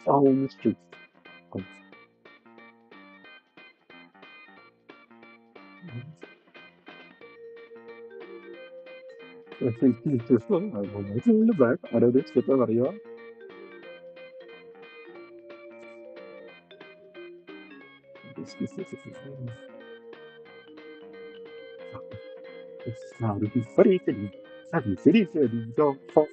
Oh, Mr. I think he's just I will in the back. I don't expect everybody else. It's now to be free to be. Have you finished it? Don't fall.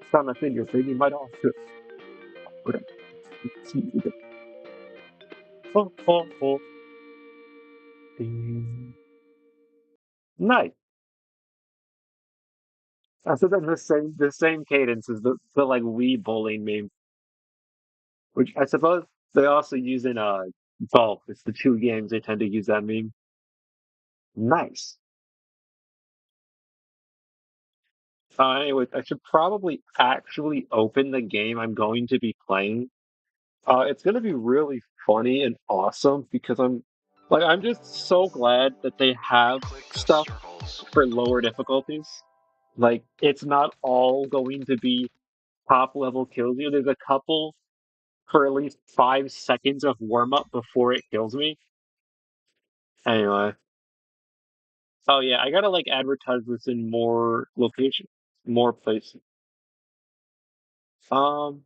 Stanna till jag säger vad det är. Nice. I said that's the same cadence as the like Wii bowling meme, which I suppose they also use in golf. It's the two games they tend to use that meme. Nice. Anyway, I should probably actually open the game I'm going to be playing. It's going to be really funny and awesome because I'm just so glad that they have stuff for lower difficulties. Like, it's not all going to be top level kills you. There's a couple for at least 5 seconds of warm up before it kills me. Anyway, oh yeah, I gotta like advertise this in more locations, more places. Um,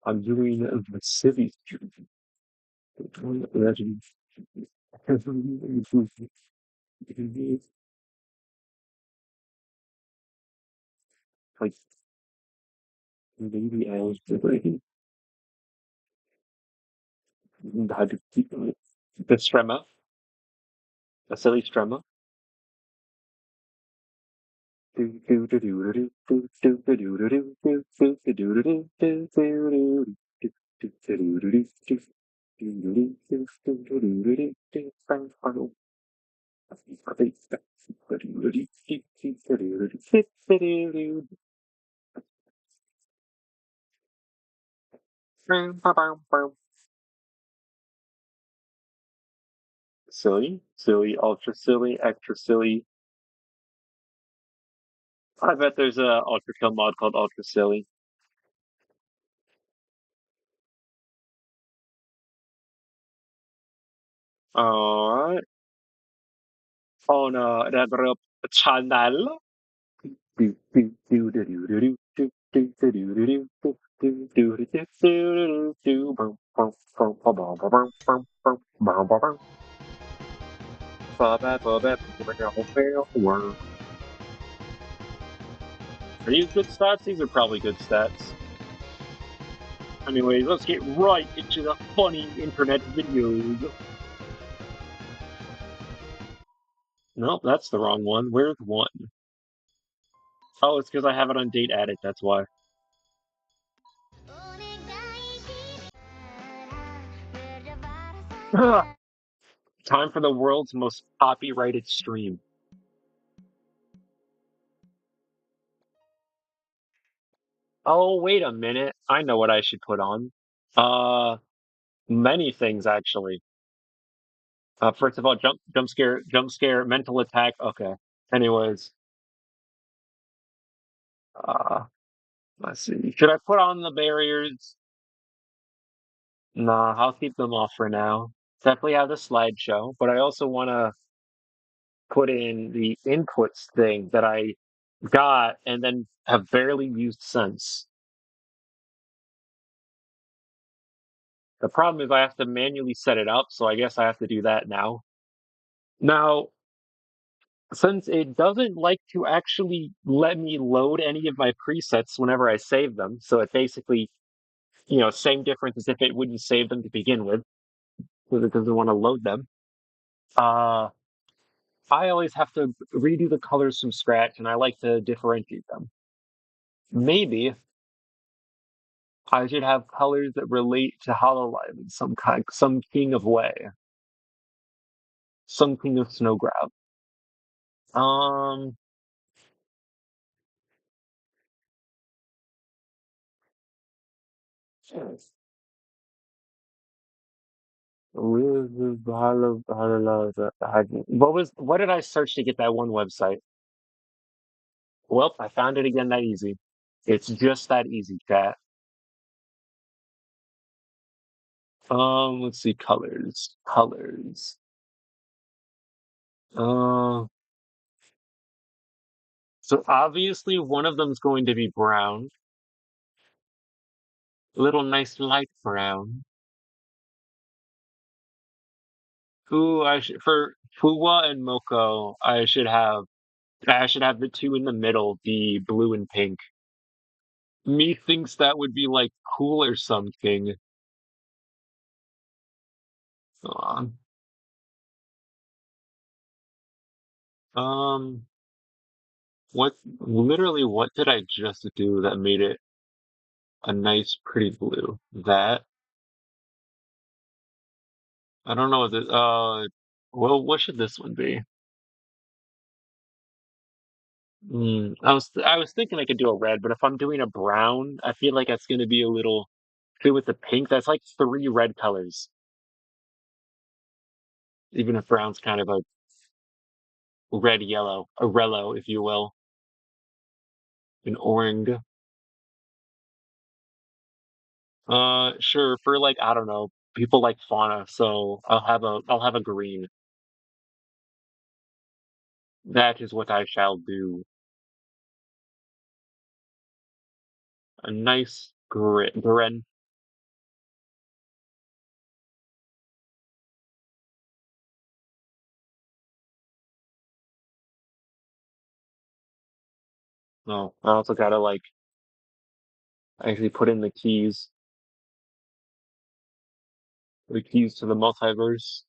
I'm doing the city. Like maybe I was doing how to keep the stremma, a silly stremma. Silly, silly, ultra silly, extra silly. I bet there's a ultra kill mod called ultra silly. Alright. On the group channel. Are these good stats? These are probably good stats. Anyways, let's get right into the funny internet videos. Nope, that's the wrong one. Where's one? Oh, it's because I have it on date addict, that's why. Time for the world's most copyrighted stream. Oh, wait a minute. I know what I should put on. Uh, Many things actually. First of all, jump scare, mental attack. Okay. Anyways, uh, let's see. Should I put on the barriers? Nah, I'll keep them off for now. Definitely have the slideshow, but I also want to. put in the inputs thing that I got and then have barely used since. The problem is I have to manually set it up, so I guess I have to do that now. Now, since it doesn't like to actually let me load any of my presets whenever I save them, so it basically, same difference as if it wouldn't save them to begin with, because it doesn't want to load them. Uh, I always have to redo the colors from scratch, and I like to differentiate them. Maybe I should have colors that relate to hololive in some kind, some king of way, some king of snow grab. Um, what did I search to get that one website? Well, I found it again that easy. It's just that easy, chat. Let's see, colors, colors. Uh, so obviously one of them's going to be brown, little nice light brown. Ooh, I should for Fuwa and Moko, I should have the two in the middle, the blue and pink. Me thinks that would be like cool or something. Hold on. What did I just do that made it a nice, pretty blue? That I don't know. Well, what should this one be? I was thinking I could do a red, but if I'm doing a brown, I feel like that's going to be a little good with the pink. That's like three red colors, even if brown's kind of a red yellow, a rello, if you will, an orange. Sure. For like I don't know, people like fauna, so I'll have a green. That is what I shall do. A nice grin. No, I also gotta like actually put in the keys to the multiverse.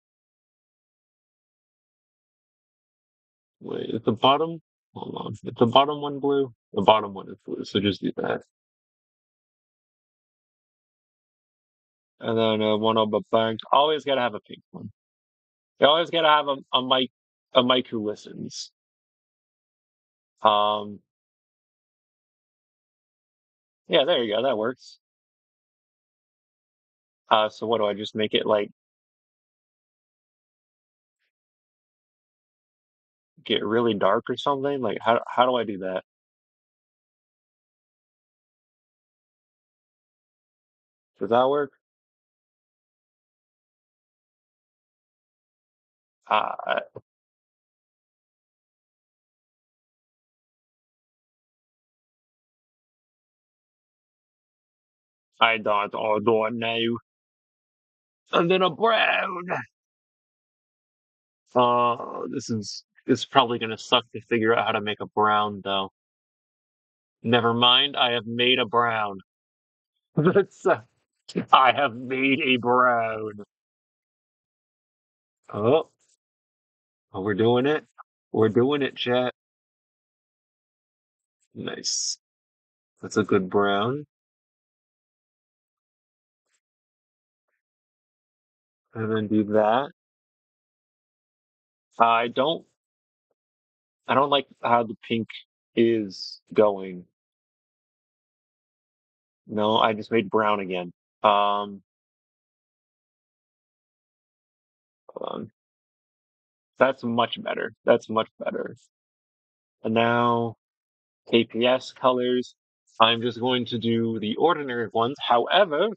Wait, is the bottom? Hold on. Is the bottom one blue? The bottom one is blue, so just do that. And then one of the bank. Always gotta have a pink one. You always gotta have a mic who listens. Um, yeah, there you go. That works. So what do I just make it like get really dark or something? Like how do I do that? Does that work? Uh, I don't know. And then a brown. This is probably gonna suck to figure out how to make a brown though. Never mind, I have made a brown. That's I have made a brown. Oh, oh, we're doing it. We're doing it, chat. Nice. That's a good brown. And then do that. I don't I don't like how the pink is going. No, I just made brown again. Hold on. That's much better. That's much better. And now KPS colors. I'm just going to do the ordinary ones. However,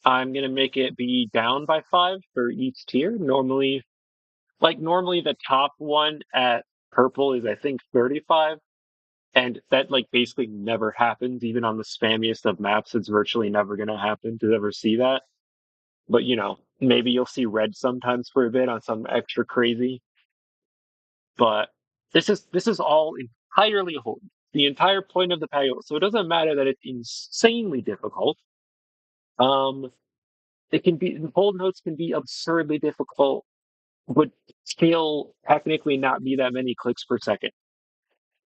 I'm gonna make it be down by 5 for each tier. Normally the top one at purple is I think 35, and that like basically never happens. Even on the spammiest of maps, it's virtually never gonna happen to ever see that. But maybe you'll see red sometimes for a bit on some extra crazy. But this is all entirely the entire point of the payo. So it doesn't matter that it's insanely difficult. Um, it can be hold notes can be absurdly difficult, would still technically not be that many clicks per second.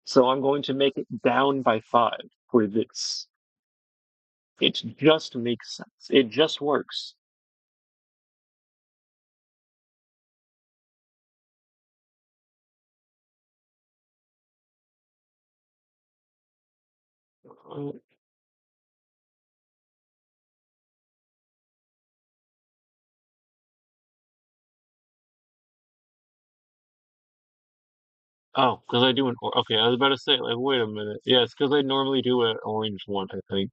So I'm going to make it down by 5 for this. It just makes sense. It just works. Uh, Oh, because I do okay, I was about to say, like, wait a minute. Yeah, it's because I normally do an orange one, I think.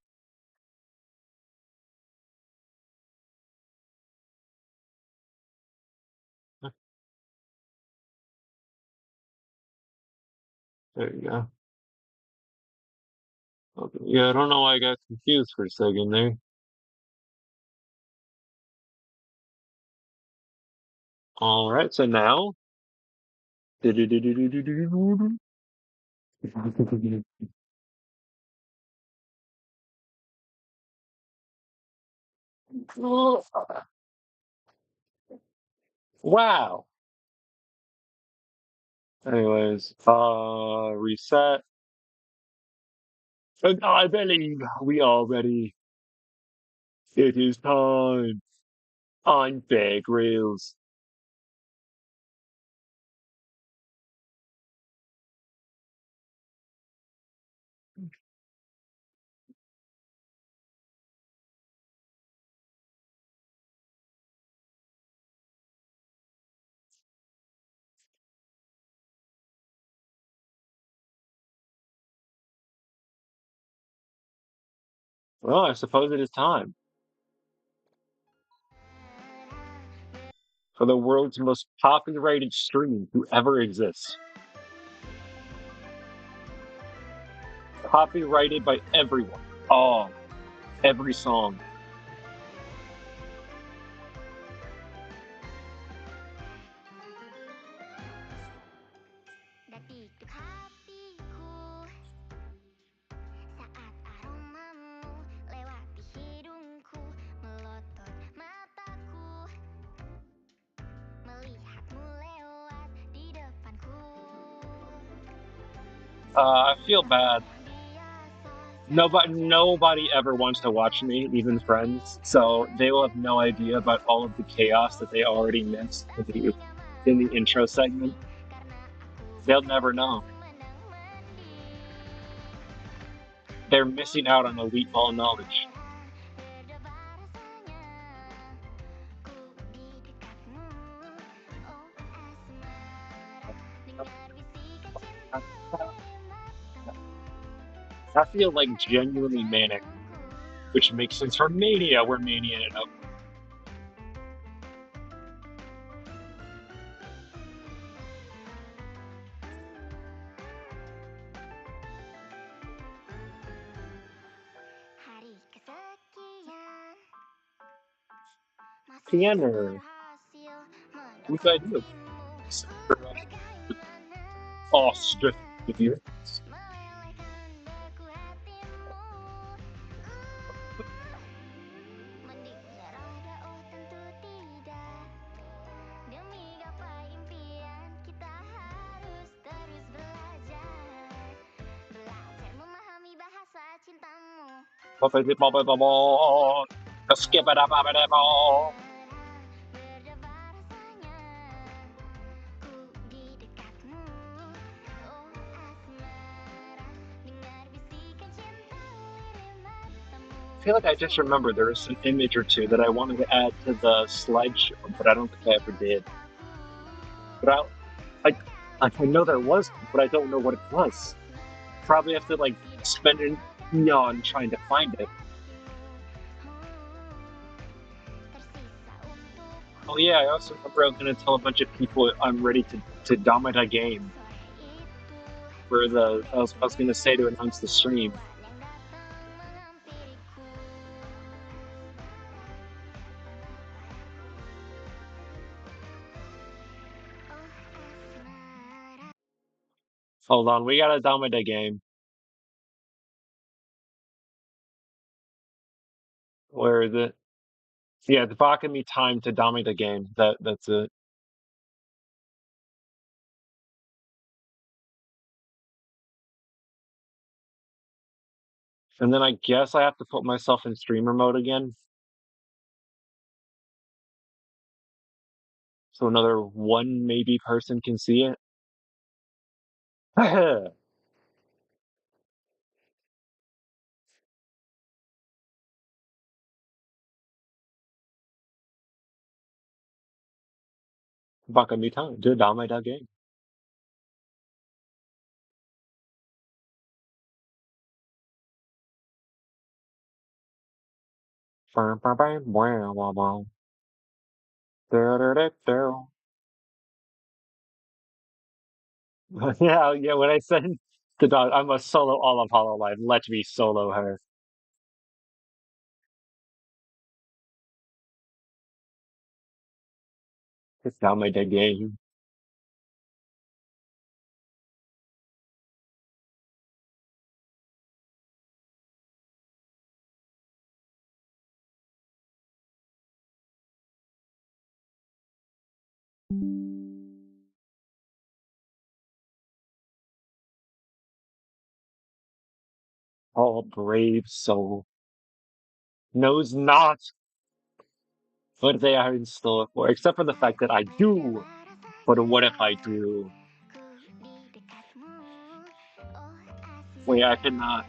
There you go. Okay. Yeah, I don't know why I got confused for a second there. All right, so now. Wow. Anyways, reset. And I believe we are ready. It is time. I'm Bear Grylls. Well, I suppose it is time for the world's most copyrighted stream to ever exist. Copyrighted by everyone. Oh, every song. I feel bad. Nobody ever wants to watch me, even friends. So they will have no idea about all of the chaos that they already missed in the intro segment. They'll never know. They're missing out on elite ball knowledge. I feel like genuinely manic, which makes sense for Mania. We're Mania it up. Piano. Which I do. Oh, strip with you. Skip it up, I feel like I just remember there was an image or two that I wanted to add to the slideshow, but I don't think I ever did. But I know there was, but I don't know what it was. Probably have to spend an eon trying to find it. Oh yeah, I also remember I was gonna tell a bunch of people I'm ready to dominate a game for the I was gonna say to announce the stream. Hold on, we gotta dominate a game. Where is it? Yeah, it's blocking me time to dominate the game. That's it. And then I guess I have to put myself in streamer mode again, so another one maybe person can see it. Blocking me time to dominate that game. Yeah, yeah. When I said the dog, I'm a solo all of hololive. Let me solo her. It's dominate the game. All brave soul knows not what they are in store for, except for the fact that I do. But what if I do? Wait, I cannot.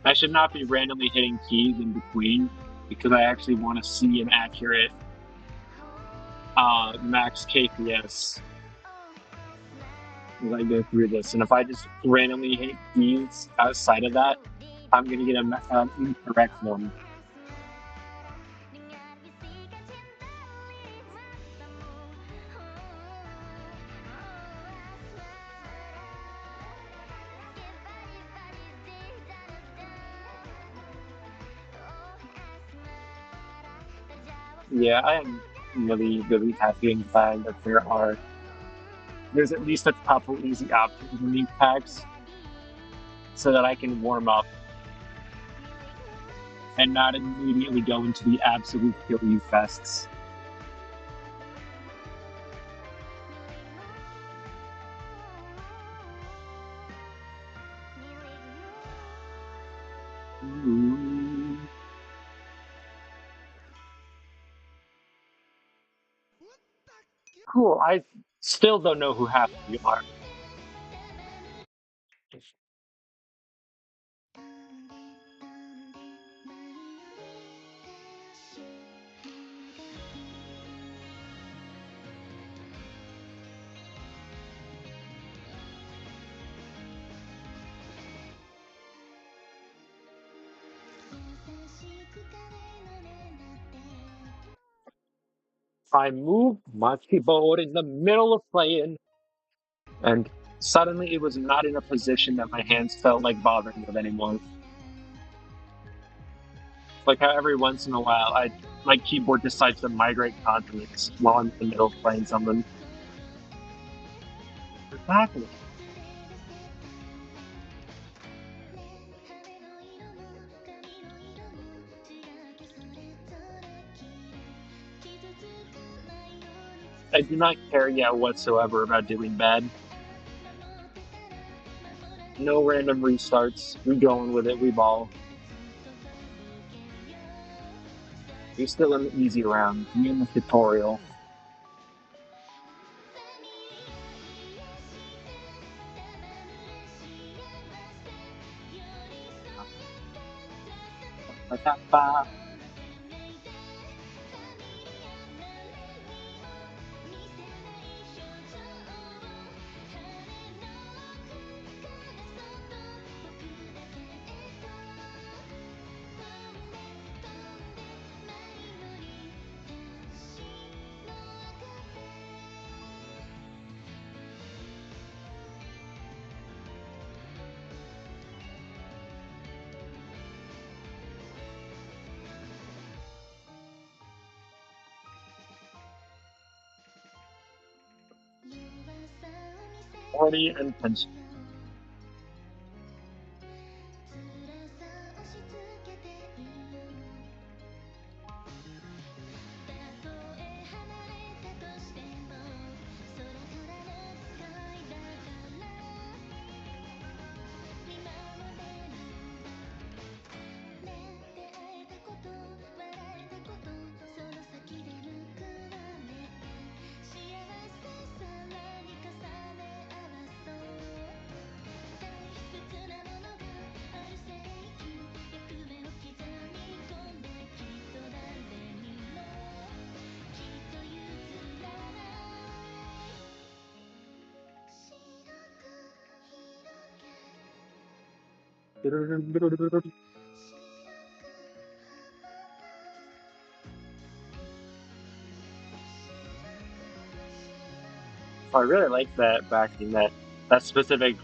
I should not be randomly hitting keys in between because I actually want to see an accurate max KPS as I go through this. And if I just randomly hit keys outside of that, I'm gonna get an incorrect one. Yeah, I am really, really happy and glad that there's at least a couple easy options in these packs so that I can warm up and not immediately go into the absolute kill you fests. Ooh. Cool. I still don't know who half of you are. I moved my keyboard in the middle of playing, and suddenly it was not in a position that my hands felt like bothering with anymore. Like how every once in a while, my keyboard decides to migrate continents while I'm in the middle of playing something. Exactly. I do not care yet whatsoever about doing bad. No random restarts. We going with it. We ball. You're still in the easy round. You in the tutorial. Harmony and tension. I really like that backing that specific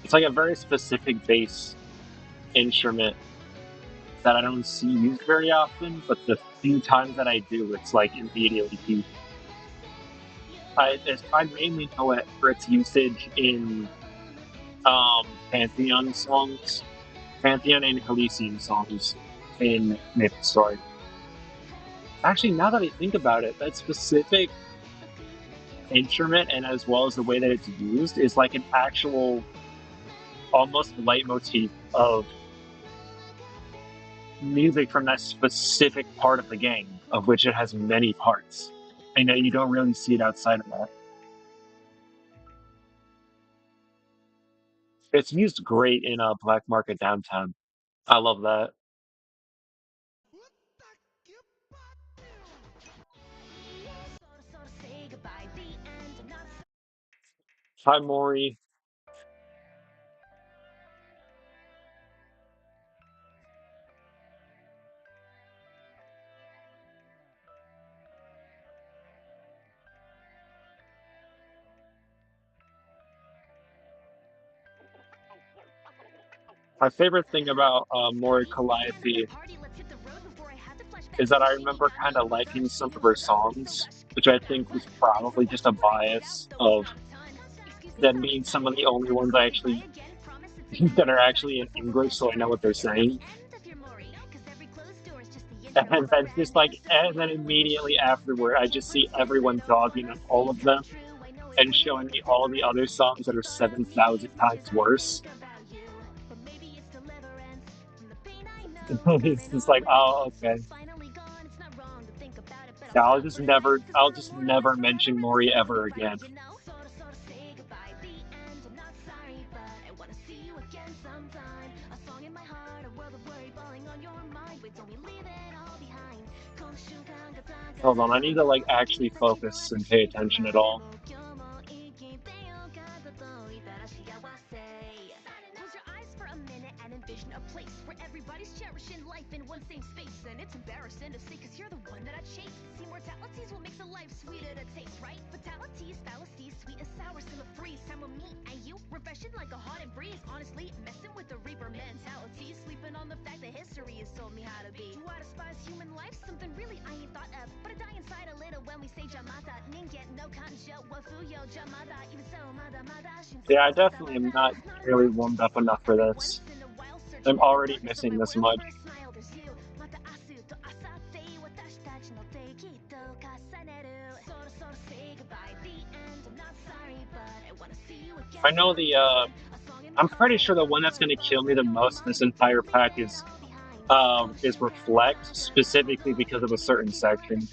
it's like a very specific bass instrument that I don't see used very often, but the few times that I do, it's like immediately peak. I mainly know it for its usage in Pantheon songs, Pantheon and Elysium songs in Maple Story. Actually, now that I think about it, that specific instrument and as well as the way that it's used is like an actual almost leitmotif of music from that specific part of the game, of which it has many parts. I know you don't really see it outside of that. It's used great in Black Market Downtown. I love that. Hi, Maury. My favorite thing about Maury Calliope is that I remember kind of liking some of her songs, which I think was probably just a bias of them being some of the only ones I actually that are actually in English, so I know what they're saying. And then just like, and then immediately afterward, I just see everyone dogging on all of them and showing me all the other songs that are 7,000 times worse. It's just like, oh, okay. Yeah, I'll just never mention Maury ever again. Hold on, I need to like actually focus and pay attention at all. Yeah, I definitely am not really warmed up enough for this. I'm already missing this much. I know I'm pretty sure the one that's going to kill me the most in this entire pack is Reflect, specifically because of a certain section.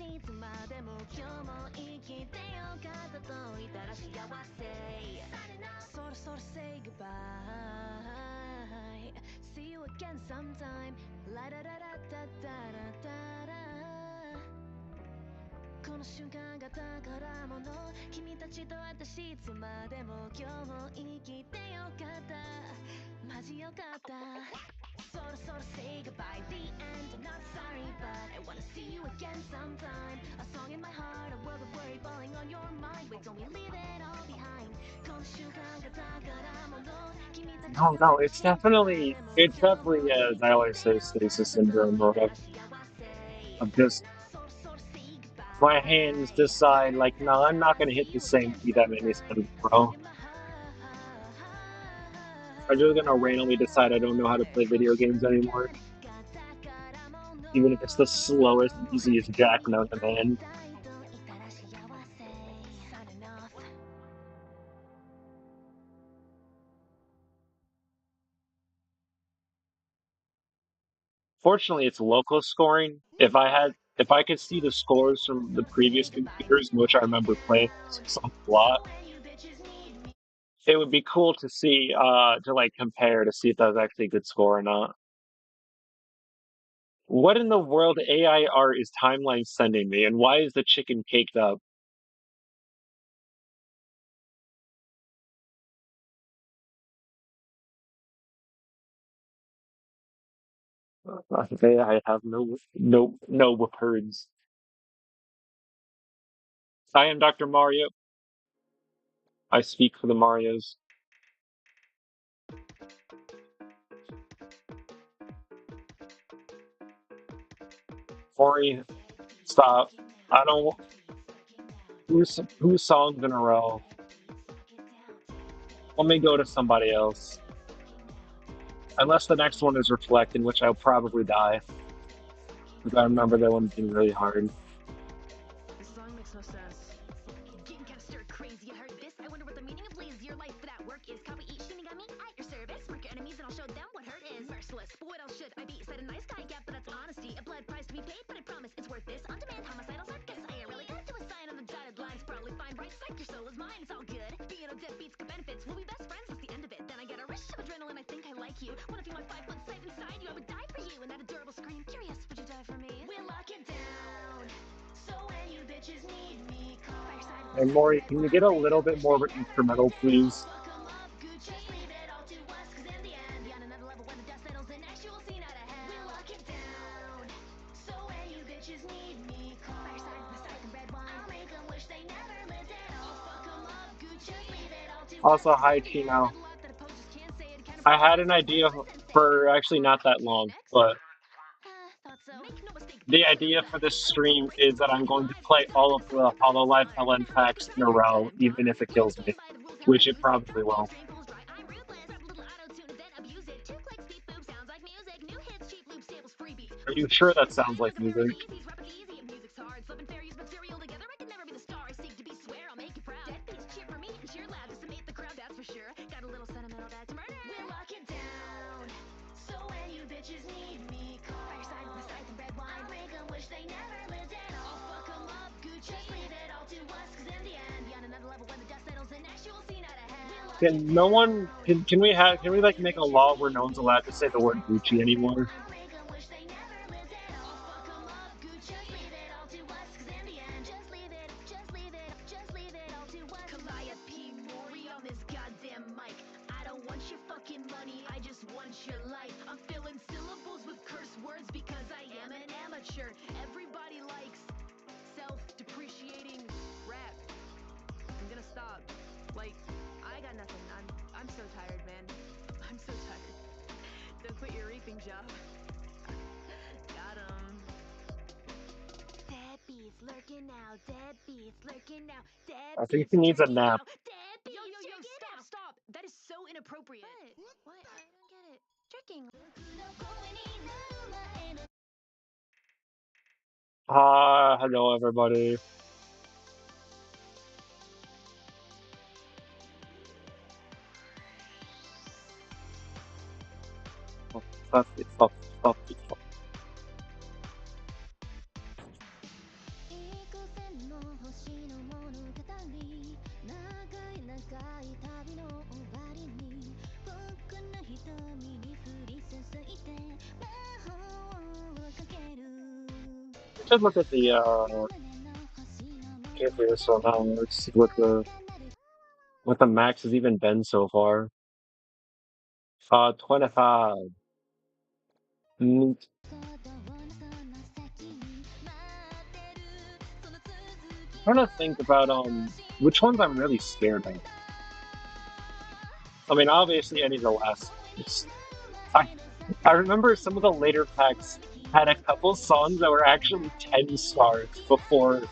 No, no, it's definitely dialysis stasis syndrome of just My hands decide, like, no, I'm not gonna hit the same key that many times, bro. I'm just gonna randomly decide I don't know how to play video games anymore, even if it's the slowest, easiest jack known to man. Fortunately, it's local scoring. If I could see the scores from the previous computers in which I remember playing some a lot, it would be cool to see, to like compare to see if that was actually a good score or not. What in the world AI art is Timeline sending me, and why is the chicken caked up? AI have no words. I am Dr. Mario. I speak for the Marios. Ori, stop. I don't. Whose songs in a row? Let me go to somebody else. Unless the next one is Reflect, in which I'll probably die. Because I remember that one being really hard. This song makes no sense. Getting kinda stir crazy. I heard this. I wonder what the meaning of lazier life for that work is. Copy each shinigami at your service. Work your enemies and I'll show them what hurt is. Merciless. But what else should I be? Said a nice guy, yeah, but that's honesty. A blood price to be paid, but I promise it's worth this. On demand, homicidal circus. I ain't really good to a sign on the dotted lines. Probably fine, right? Psych, your soul is mine. It's all good. Being no deadbeats good benefits. We'll be best friends. That's the end of it. Then I get a rush of adrenaline. I think I like you. Wanna feel my 5 foot sight inside you? I would die for you. And that adorable scream. Curious, would you die for me? We'll lock it down. So when you bitches need me, call. Fireside with the And second Maury, red can you wine. get a I'll make little 'em bit wish more they of an never lived instrumental, it. I'll please? fuck 'em up, Gucci. Just leave it all to us, 'cause in the end, beyond another level when the dust settles in, actual scene out of hell. We'll lock it down. So when you bitches need me, call. Fireside with the second red wine. I'll make 'em wish they never lived at all. I'll fuck 'em up, Gucci. Just leave it all to us, Also, 'cause hi, in the end, Chino. said a lot that opposers can't say it. Kind of I broke had once, an so it's idea worthless and say it. for actually not that Okay, long, next. but Thought so. Make no mistake, the bitches, I'm idea for this back. I won't stream take is prisoners that or I'm any going to lies. play Instead, I'm all of gonna set the the path hololive divine. LN Cause in a every row, time, even if it we kills me, stand by the rules, y'all which it refuse it. probably Copy will. extreme fools dry. I'm ruthless. Rap a little auto-tune and then abuse it. Two clicks, beep boop, sounds like music. New hits, cheap loops, samples, freebies. Are Lose you the sure patient that and sounds time like like a pair of music? Yeezys. Rapping easy if music's hard. Slipping fair, use material together. I could never be the star I seek to be. Swear I'll make you proud. Deadbeats cheer for me and cheer loud. Decimate the crowd, that's for sure. Got a little sentimental back to murder. We'll lock it down. So when you bitches need me, call. Fireside with the second red wine. I'll make 'em wish they never lived at all. I'll fuck 'em up, Gucci. Just leave it all to us, 'cause in the end, beyond another level when the dust settles in, actual scene out of hell. We'll lock it Can no one down. can we like make a law where no one's allowed to say the word Gucci anymore? I'll make 'em wish they never lived at all. I'll fuck 'em up, Gucci. Just leave it all to us, 'cause in the end, just leave it all to us. Calliope Mori on this goddamn mic. I don't want your fucking money, I just want your life. I'm filling syllables with curse words because I am an amateur. Everybody likes self-depreciating rap. I'm gonna stop. Like, I got nothing. I'm so tired, man. I'm so tired. Don't quit your reaping job. Got 'em. Deadbeats lurking now. Deadbeats lurking now. I think Deadbeats he needs a checking nap. out. Deadbeats yo, stop. That is so inappropriate. What? I don't get it. Jerking. Hello everybody. Stop it, stop, stop it, stop. We should look at the gameplay this one now. Let's see what the max has even been so far. 25. Neat. Trying to think about which ones I'm really scared of. I mean, obviously any of the last. I I remember some of the later packs. had a couple songs that were actually 10 stars before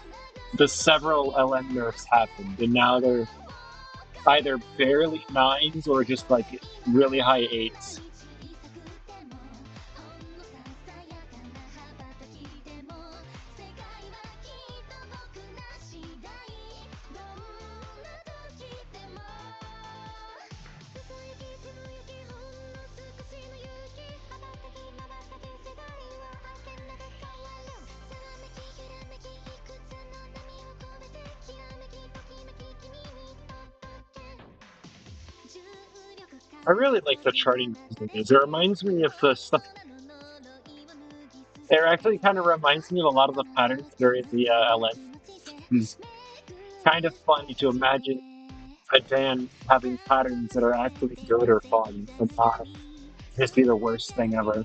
the several LM nerfs happened, and now they're either barely nines or just like really high eights. I really like the charting music. It reminds me of the stuff. It actually kind of reminds me of a lot of the patterns that are in the LN. It's kind of funny to imagine a band having patterns that are actually good or fun and not just be the worst thing ever.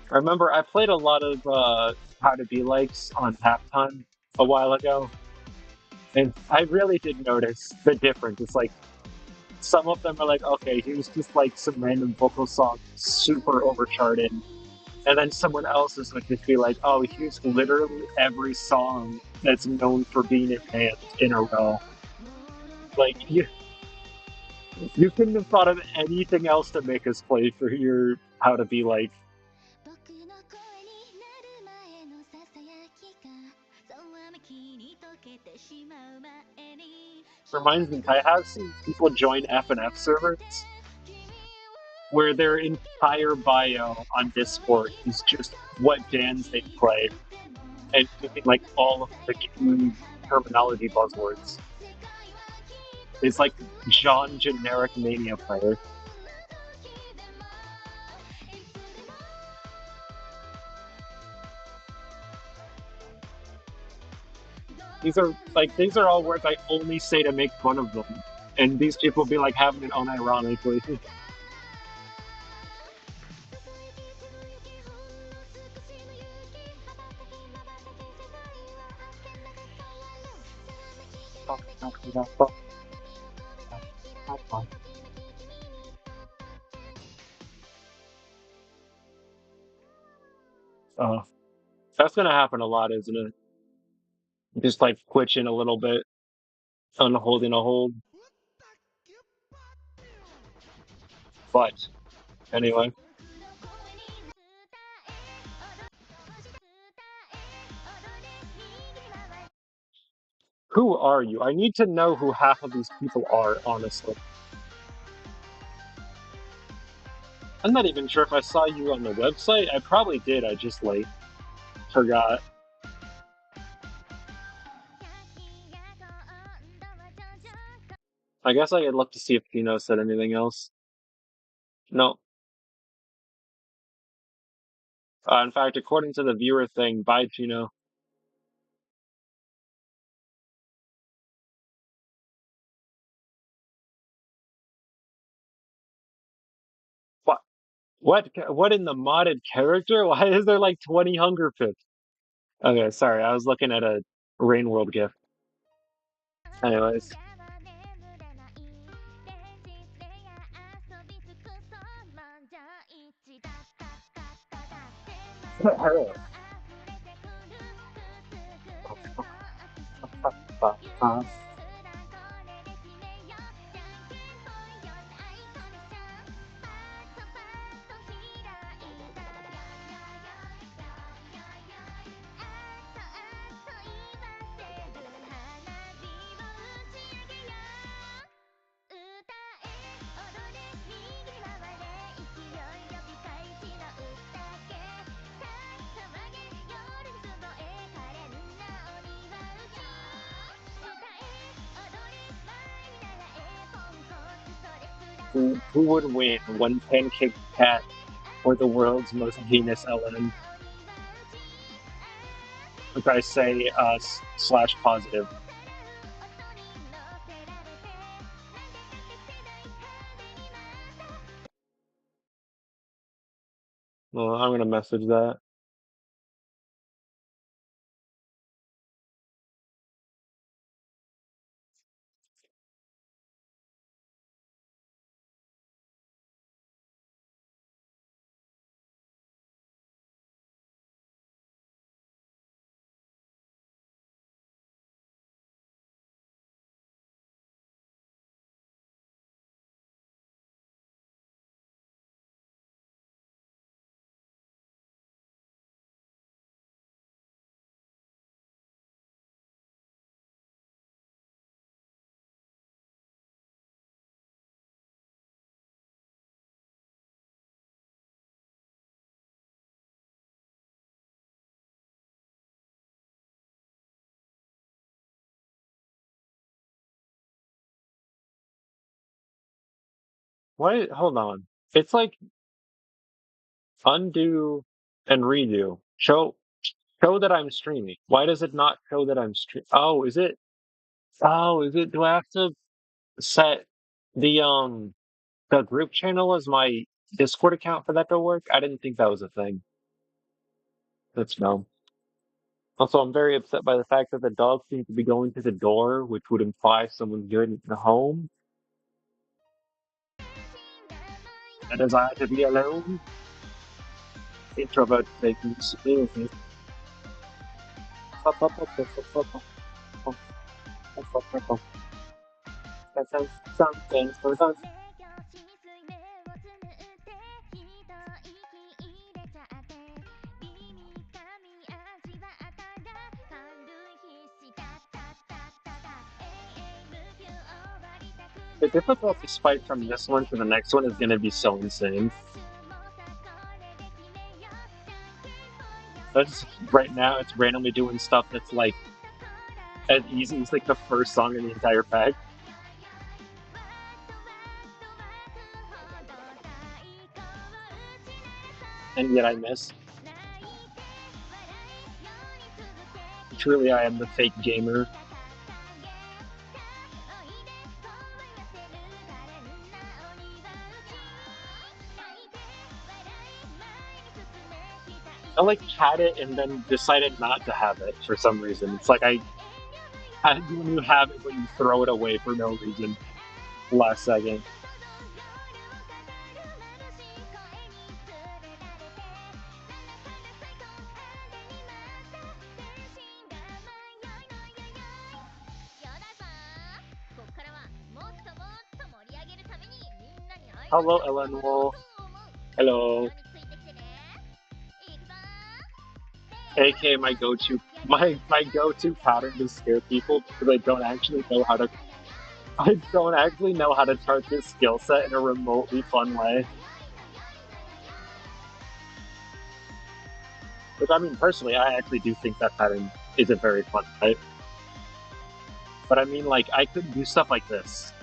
I remember I played a lot of How to Be Likes on halftime a while ago, and I really did notice the difference. It's like some of them are like, okay, here's just like some random vocal song, super overcharted, and then someone else is like, just be like, oh, here's literally every song that's known for being advanced in a row. Like you couldn't have thought of anything else to make us play for your How to Be Like. Reminds me, I have seen people join FNF servers where their entire bio on Discord is just what bands they play and giving like all of the key terminology buzzwords. It's like John generic mania player. These are all words I only say to make fun of them. And these people be like having it unironically. uh, that's gonna happen a lot, isn't it? Just like twitching a little bit, unholding a hold. But anyway, who are you? I need to know who half of these people are, honestly. I'm not even sure if I saw you on the website. I probably did. I just like forgot. I guess I could look to see if Pino said anything else. No. In fact, according to the viewer thing, bye, Pino. What? What in the modded character? Why is there like 20 hunger pips? Okay, sorry. I was looking at a Rain World gift. Anyways. Who would win, one pancake cat or the world's most heinous LM? If I say slash positive. Well, I'm gonna message that. Why? Hold on. It's like undo and redo. Show that I'm streaming. Why does it not show that I'm stream? Oh, is it? Oh, is it? Do I have to set the the group channel as my Discord account for that to work? I didn't think that was a thing. That's dumb. Also, I'm very upset by the fact that the dog seems to be going to the door, which would imply someone's in the home. A desire to be alone. Introvert vacancy. Something for us. 制御し水面を紡って一息入れちゃって美味味わったら感類必死だったったった永遠無休終わりたく The ない difficulty spike from this one to the next one is going to be so insane. もさこれで決めようじゃんけんぽんよ That's right now. It's randomly doing stuff that's like as easy as like the first song in the entire pack, and yet I miss. Truly, I am the fake gamer. I like had it and then decided not to have it for some reason. It's like I had when you have it, but you throw it away for no reason. Last second. Hello, Eleanor. Hello. AK my go-to pattern to scare people because I don't actually know how to chart this skill set in a remotely fun way. Which I mean personally I actually do think that pattern isn't very fun, right? But I mean like I could do stuff like this.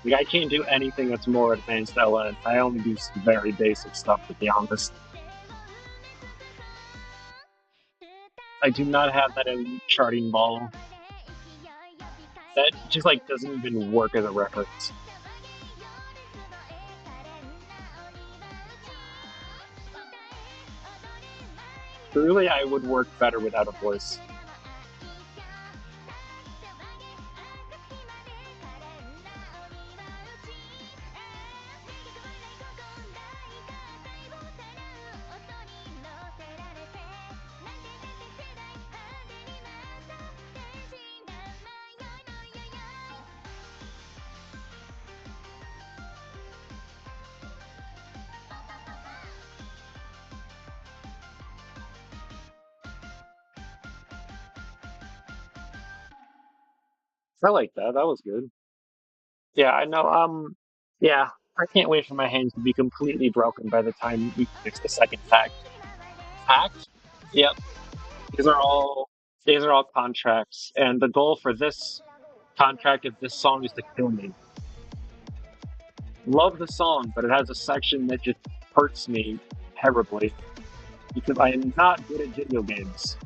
Like I can't do anything that's more advanced LN. I only do some very basic stuff to be honest. I do not have that elite charting ball. That just like doesn't even work as a reference. Truly, I would work better without a voice. I like that. That was good. Yeah, I know. Yeah, I can't wait for my hands to be completely broken by the time we fix the second pack. Pact? Yep. These are all these are all contracts, and the goal for this contract of this song is to kill me. Love the song, but it has a section that just hurts me terribly because I am not good at video games.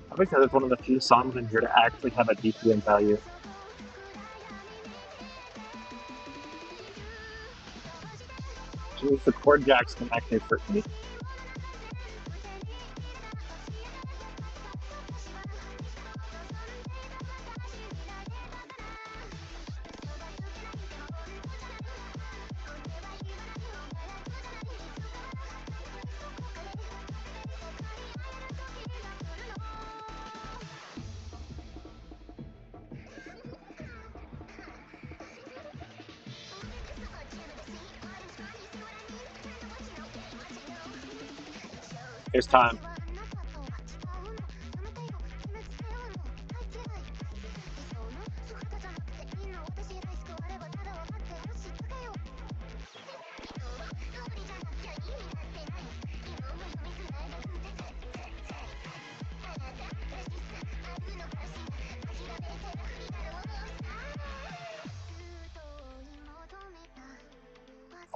I think that it's one of the few songs in here to actually have a DPM value. Which means the chord jacks can actually hurt me. Here's time.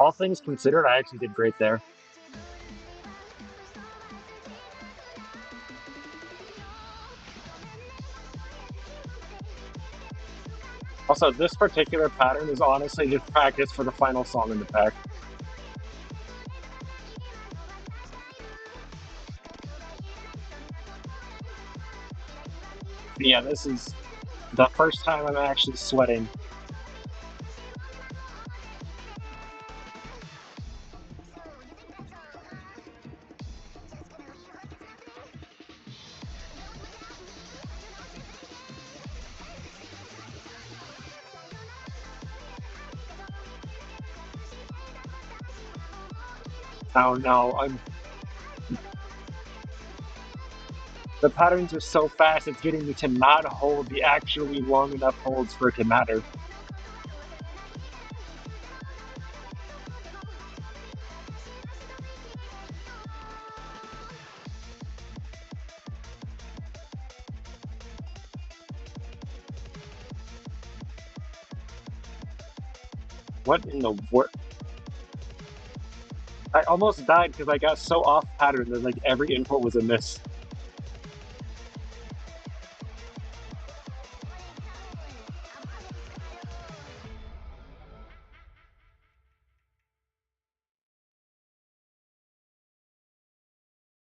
All things considered, I actually did great there. Also, this particular pattern is honestly just practice for the final song in the pack. Yeah, this is the first time I'm actually sweating. Oh no, the patterns are so fast, it's getting me to not hold the actually long enough holds for it to matter. What in the world? I almost died because I got so off pattern that like every input was a miss.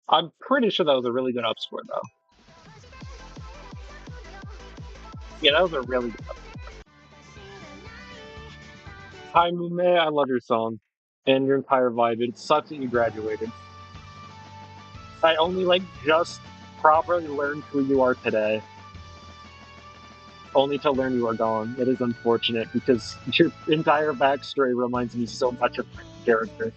I'm pretty sure that was a really good upscore though. Yeah, that was a really good. Hi Mumeiii, I love your song and your entire vibe. It sucks that you graduated. I only like just properly learned who you are today, only to learn you are gone. It is unfortunate because your entire backstory reminds me so much of my character.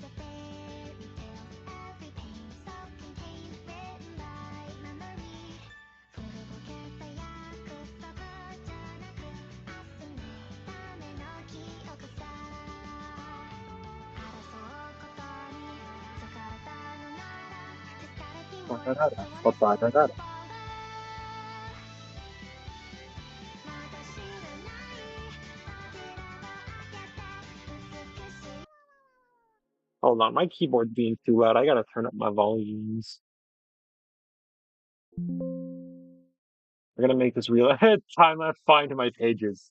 Hold on, my keyboard's being too loud. I gotta turn up my volumes. I'm gonna make this real time I find my pages.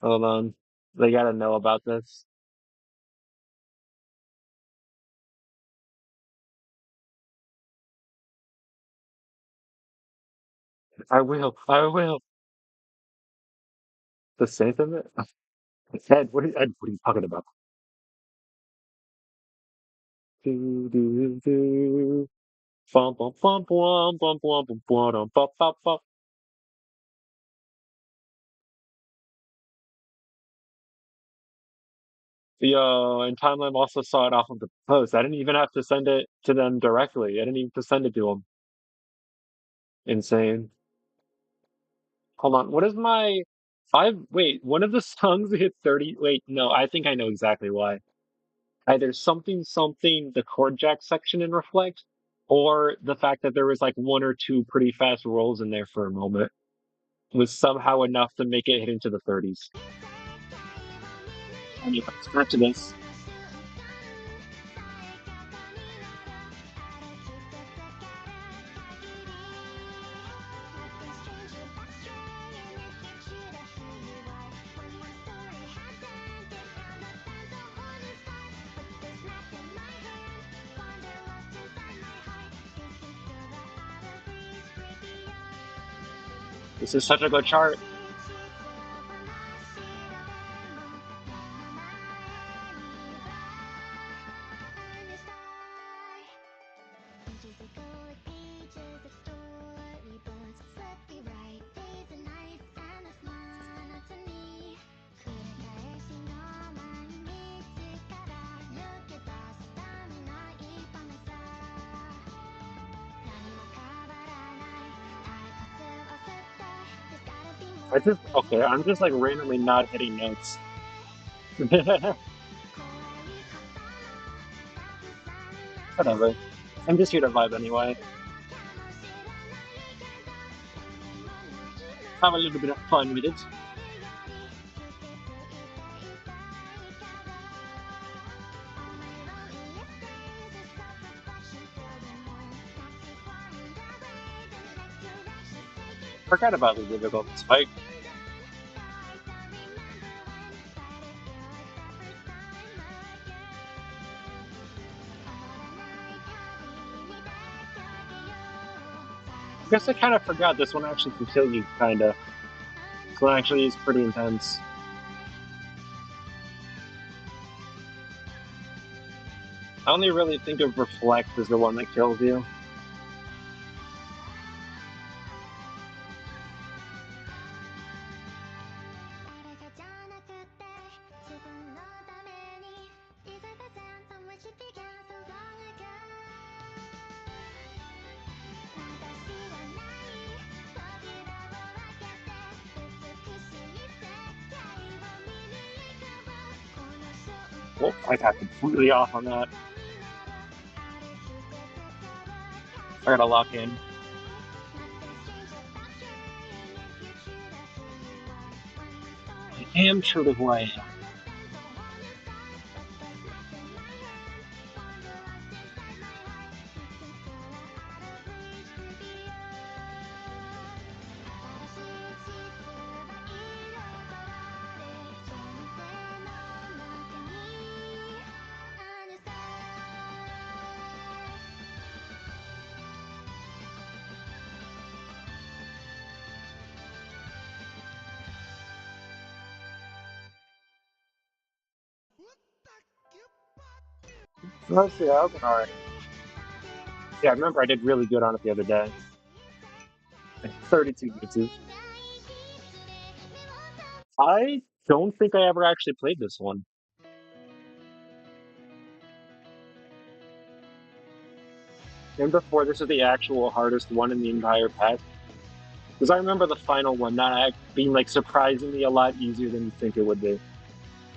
Hold on. They gotta know about this. I will. I will. The sentiment? Ed, what are you talking about? Do, do, do. Bum, bum, bum, bum, bum, bum, bum, bum, bum, bum, bum. Yo, and Timeline also saw it off of the post. I didn't even have to send it to them directly. I didn't even have to send it to them. Insane. Hold on. What is my five? Wait, one of the songs hit 30. Wait, no, I think I know exactly why. Either something, something, the chord jack section in Reflect, or the fact that there was like one or two pretty fast rolls in there for a moment was somehow enough to make it hit into the 30s. Anyway, back to this. This is such a good chart. Okay, I'm just like randomly not hitting notes. Whatever. I'm just here to vibe anyway. have a little bit of fun with it. Forgot about the difficult spike. I guess I kind of forgot this one actually can kill you, kind of. This one actually is pretty intense. I only really think of Reflect as the one that kills you. Oh, I got completely off on that. I gotta lock in. I am true to who I am. Let's see, I've been alright. Yeah, I remember I did really good on it the other day. 32 uses. I don't think I ever actually played this one. And before, this is the actual hardest one in the entire pack. Because I remember the final one not being like surprisingly a lot easier than you think it would be.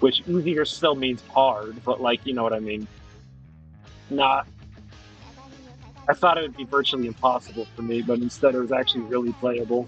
Which easier still means hard, but like, you know what I mean. Not, I thought it would be virtually impossible for me, but instead it was actually really playable.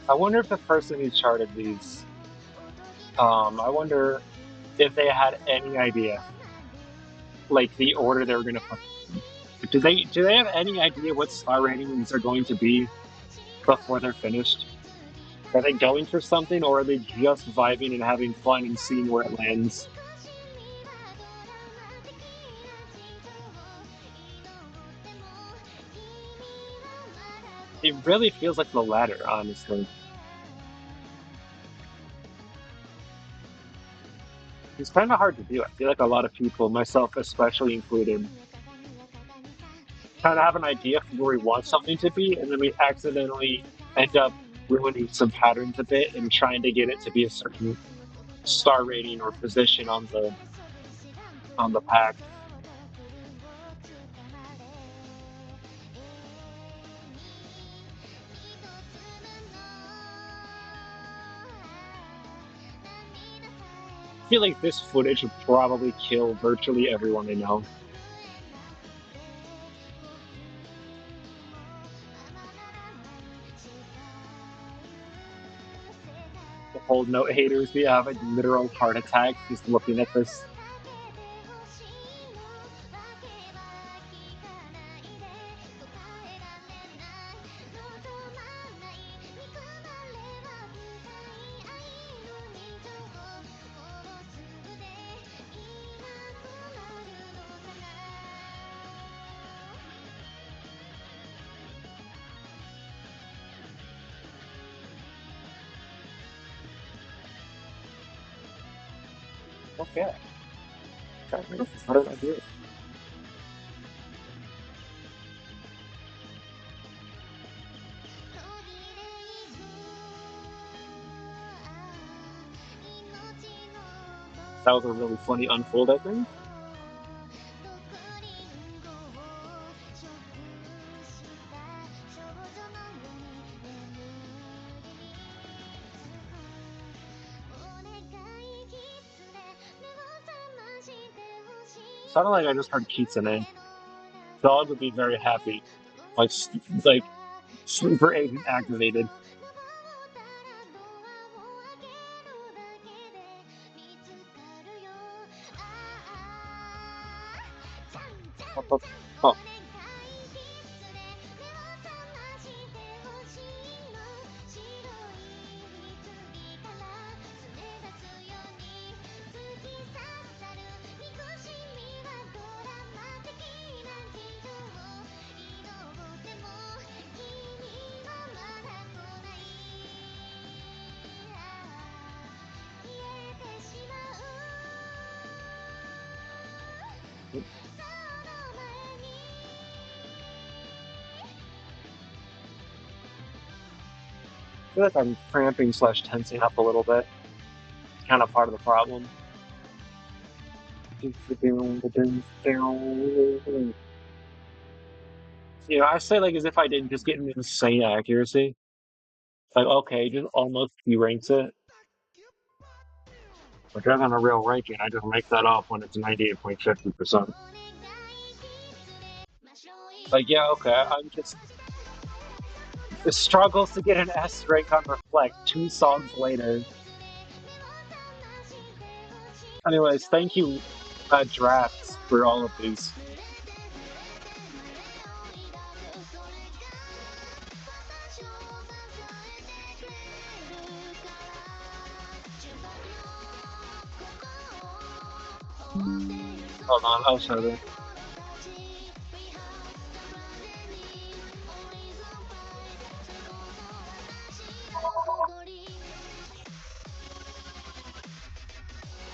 I wonder if the person who charted these, I wonder if they had any idea, like the order they were going to put. Do they have any idea what star ratings are going to be before they're finished? Are they going for something, or are they just vibing and having fun and seeing where it lands? It really feels like the latter, honestly. It's kind of hard to do. I feel like a lot of people, myself especially included, kind of have an idea of where we want something to be, and then we accidentally end up ruining some patterns a bit and trying to get it to be a certain star rating or position on the pack. I feel like this footage would probably kill virtually everyone I know. The whole note haters, we have a literal heart attack just looking at this. Okay. What did I do? That was a really funny unfold, I think. Sounded like I just heard Kitsune. Dog would be very happy. Like, like super agent activated. Oh, I feel like I'm cramping slash tensing up a little bit. Kind of part of the problem. I say like as if I didn't just get an insane accuracy. Like, okay, just almost P ranks it. But that's on a real ranking. I just make that up when it's 98.50%. Like, yeah, okay, I'm just. It struggles to get an S rank on Reflect 2 songs later. Anyways, thank you, Drafts, for all of these. Hold on, I'll show them.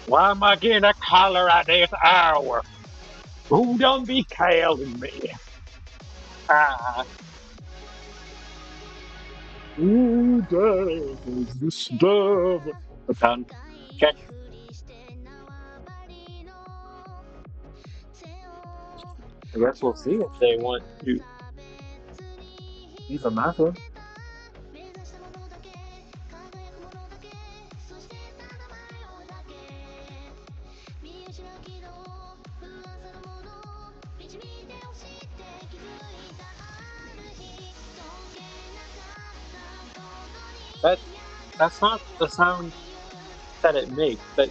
Why am I getting a collar at this hour? Who done be calling me? Ah, who does disturb the town? Okay, I guess we'll see if they want to use a method. That that's not the sound that it makes. That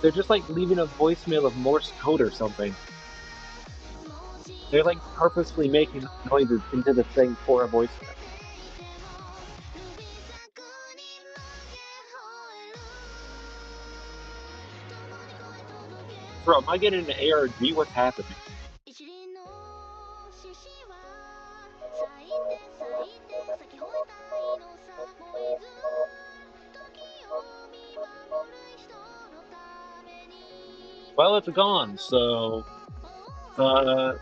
they're just like leaving a voicemail of Morse code or something. They're like purposely making noises into the thing for a voicemail. Bro, am I getting an ARG? What's happening? Well, it's gone, so uh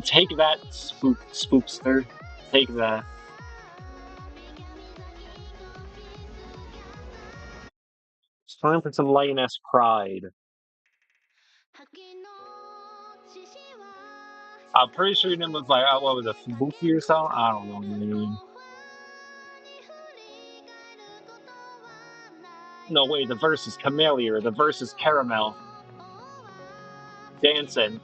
take that spookster. Take that. It's time for some lioness pride. I'm pretty sure your name was like what was it, Fubuki or something? I don't know, man. No wait, the verse is Camellia, the verse is Caramel. Dancing.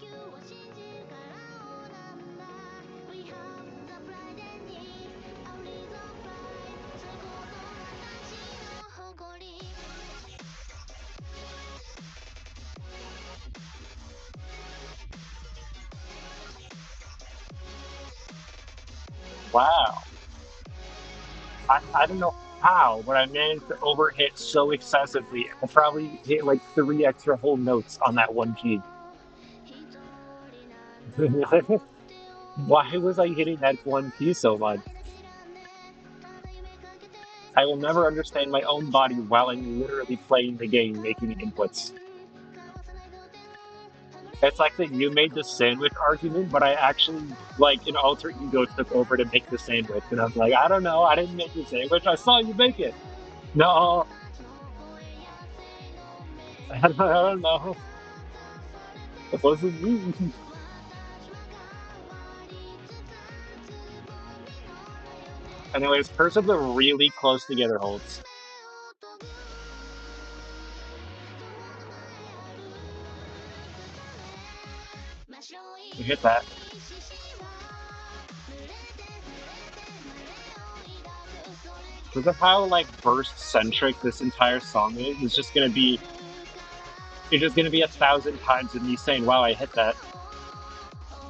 Wow. I don't know how, but I managed to overhit so excessively. I probably hit like 3 extra whole notes on that one key. Why was I hitting that one key so much? I will never understand my own body while I'm literally playing the game, making inputs. It's like that you made the sandwich argument, but I actually, like, an alter ego took over to make the sandwich. And I was like, I don't know, I didn't make the sandwich, I saw you make it. No, don't know. What does it mean? Anyways, cursive are really close together holds. You hit that. Because of how like burst centric this entire song is, it's just gonna be you're just gonna be 1,000 times of me saying, "Wow, I hit that."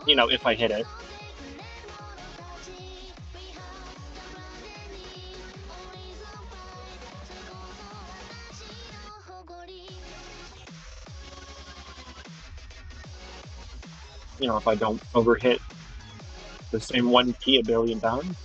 If I hit it. If I don't overhit the same one key a billion times.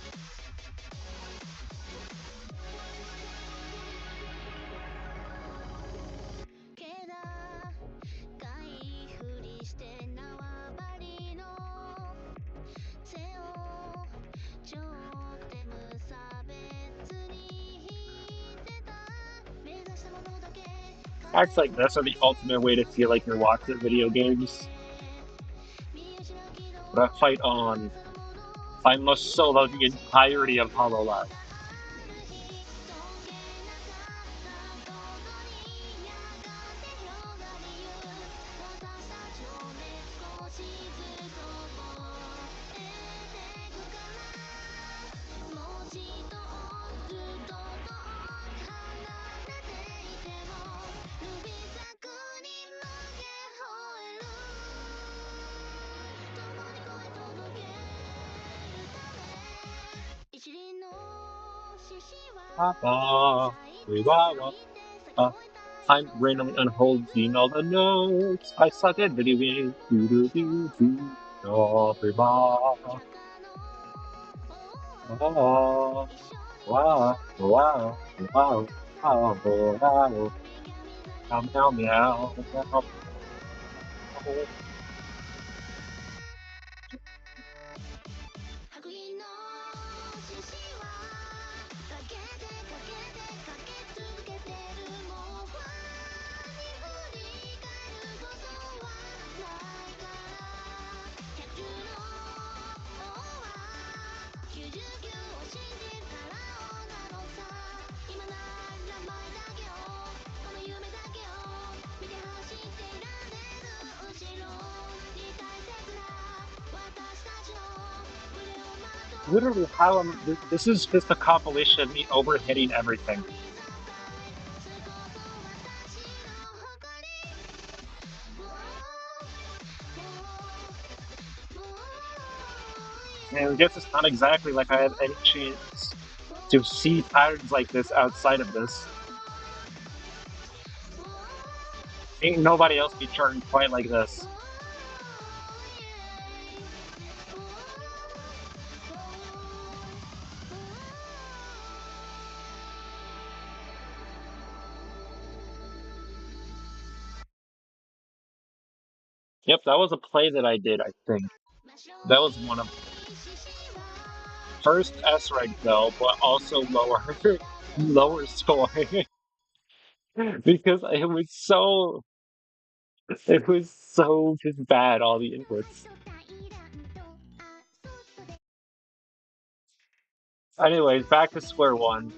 Acts like this are the ultimate way to feel like you're watching video games. But I fight on. I must solo the entirety of Hololive. Papa, Chihuahua. I'm randomly unholding all the notes. I suck at video games. Do do do do. Oh, wow, wow, wow, wow, wow, wow, meow, meow, meow, meow. Literally, how this is just a compilation of me overhitting everything. And I guess it's not exactly like I have any chance to see patterns like this outside of this. Ain't nobody else be charting quite like this. Yep, that was a play that I did, I think. That was one of first S rank though, but also lower lower score. Because it was so just bad, all the inputs. Anyways, back to square one.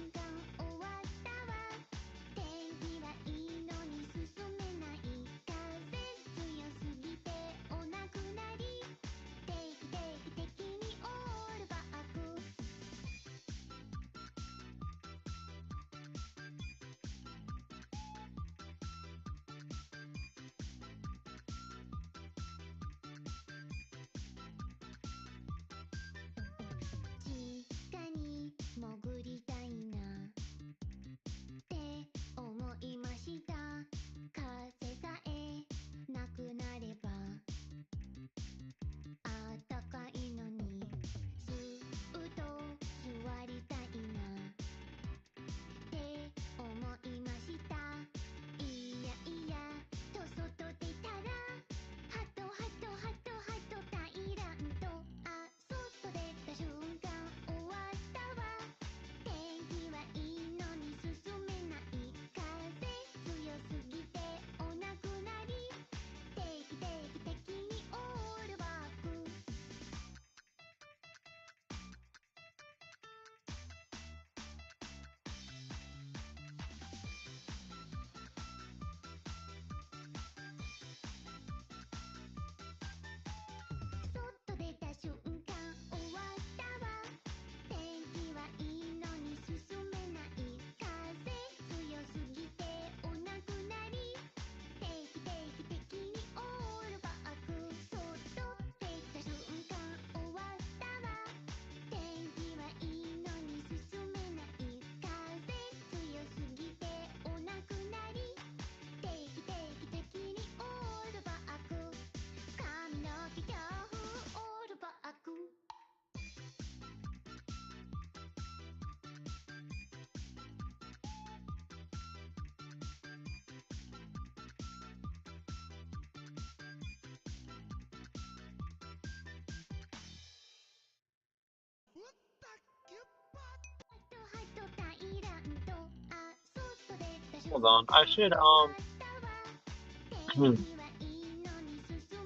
Hold on. I should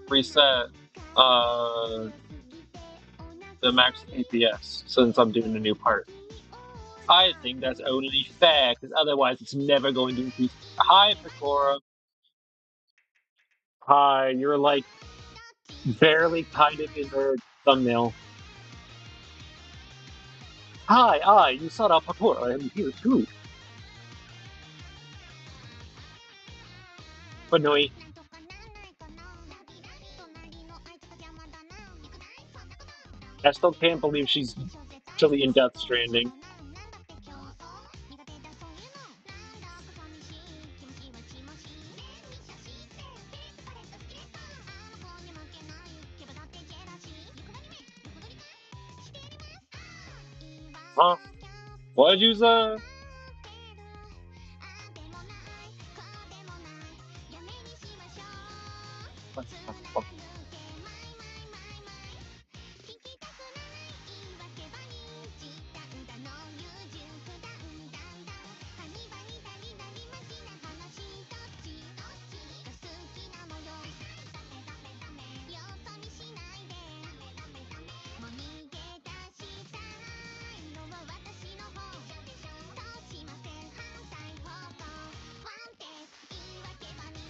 reset uh the max APS since I'm doing a new part. I think that's only fair, because otherwise it's never going to increase. Hi, Pecora. Hi, you're like barely kind of in the thumbnail. Hi, you saw that Pecora. I am here too. But no, I still can't believe she's actually in Death Stranding. Huh? What did you say?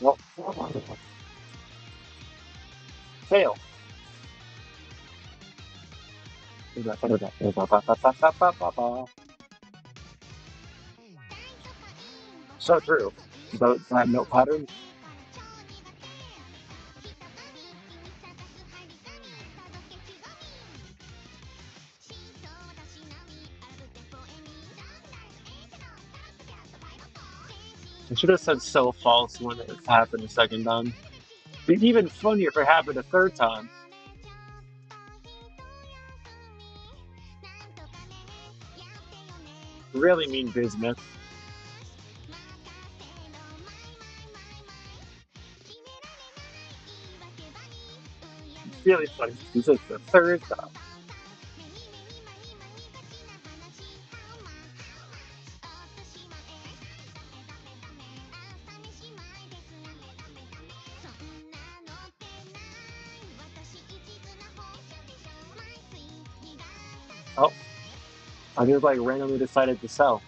Well, fail. So true. That note pattern. I should have said so false when it happened a second time. It'd be even funnier if it happened a third time. Really mean business. It's really funny. This is the third time. Oh, I just like randomly decided to sell.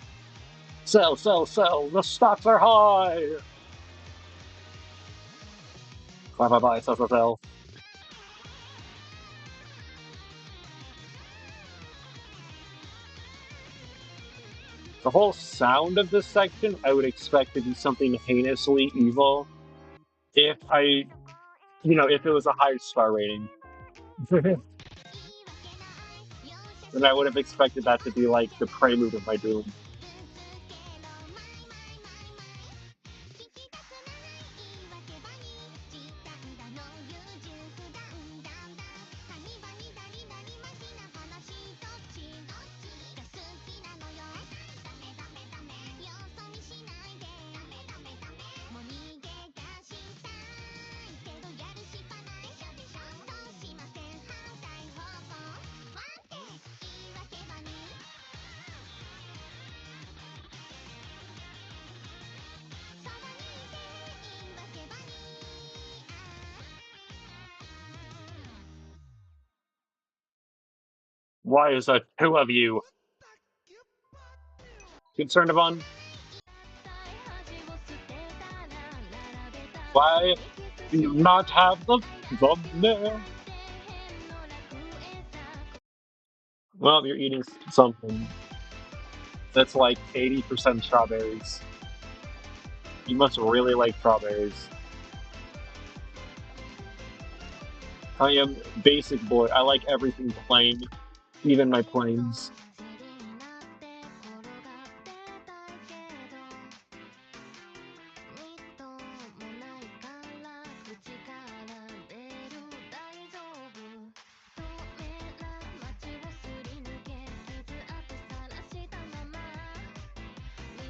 Sell, sell, sell. The stocks are high. Buy, buy, buy, sell, sell, sell. The whole sound of this section, I would expect to be something heinously evil if if it was a high star rating. Then I would have expected that to be like the prelude of my doom. Why is that two of you concerned upon? Why do you not have the thumbnail? Well, you're eating something that's like 80% strawberries. You must really like strawberries. I am basic boy. I like everything plain, even my plains.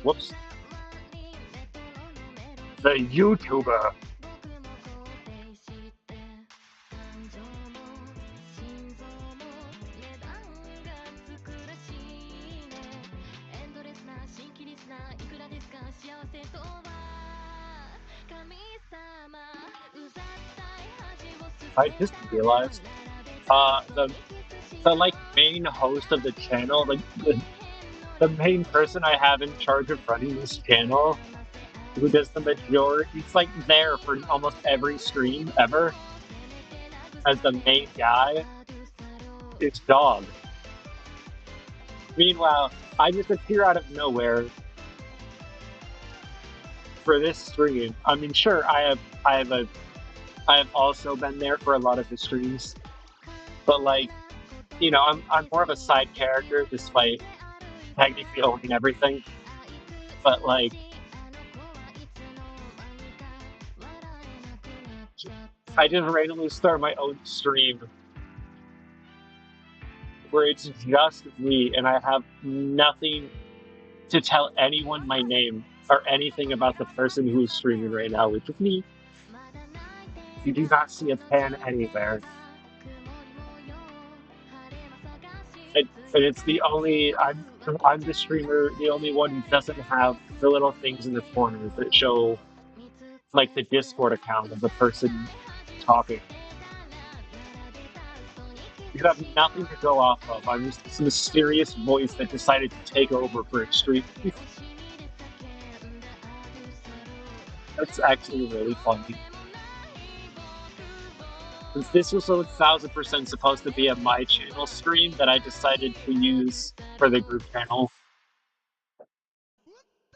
Whoops. The YouTuber. I just realized, the like main host of the channel, like the main person I have in charge of running this channel, who does the majority, he's like there for almost every stream ever as the main guy. It's Dog. Meanwhile, I just appear out of nowhere for this stream. I mean, sure, I have also been there for a lot of the streams, but like, I'm more of a side character despite technically owning everything. But like, I just randomly start my own stream where it's just me and I have nothing to tell anyone my name or anything about the person who's streaming right now, which is me. You do not see a pan anywhere. And it's the only I'm the streamer, the only one who doesn't have the little things in the corners that show like the Discord account of the person talking. You have nothing to go off of. I'm just this mysterious voice that decided to take over for a stream. That's actually really funny. Since this was 1,000% supposed to be a my channel stream that I decided to use for the group channel.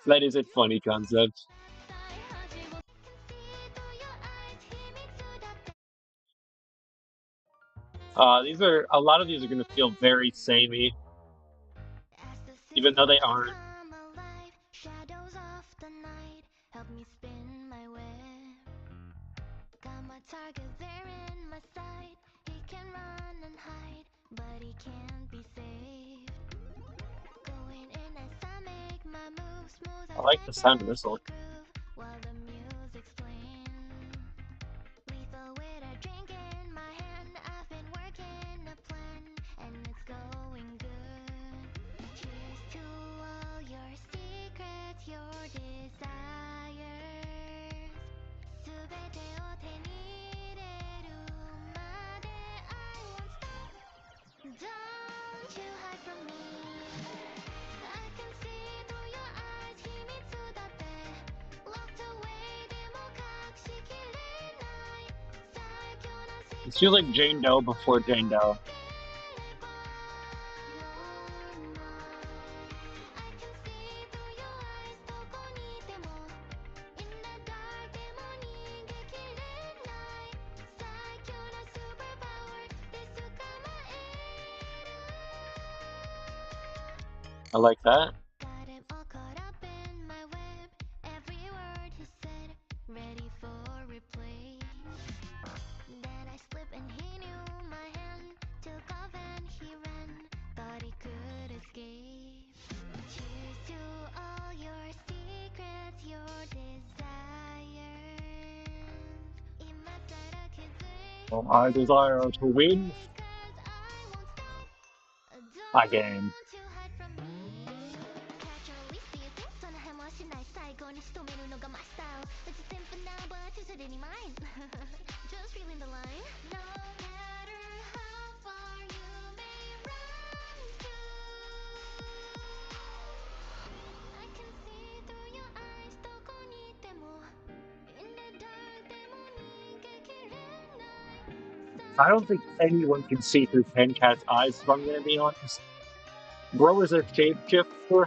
That is a funny concept. These are a lot of these are gonna feel very samey, even though they aren't. I like the sound of this one. It feels like Jane Doe before Jane Doe. I like that. I desire to win my game. I don't think anyone can see through Pencat's eyes, if I'm gonna be honest. Bro is a shapeshifter,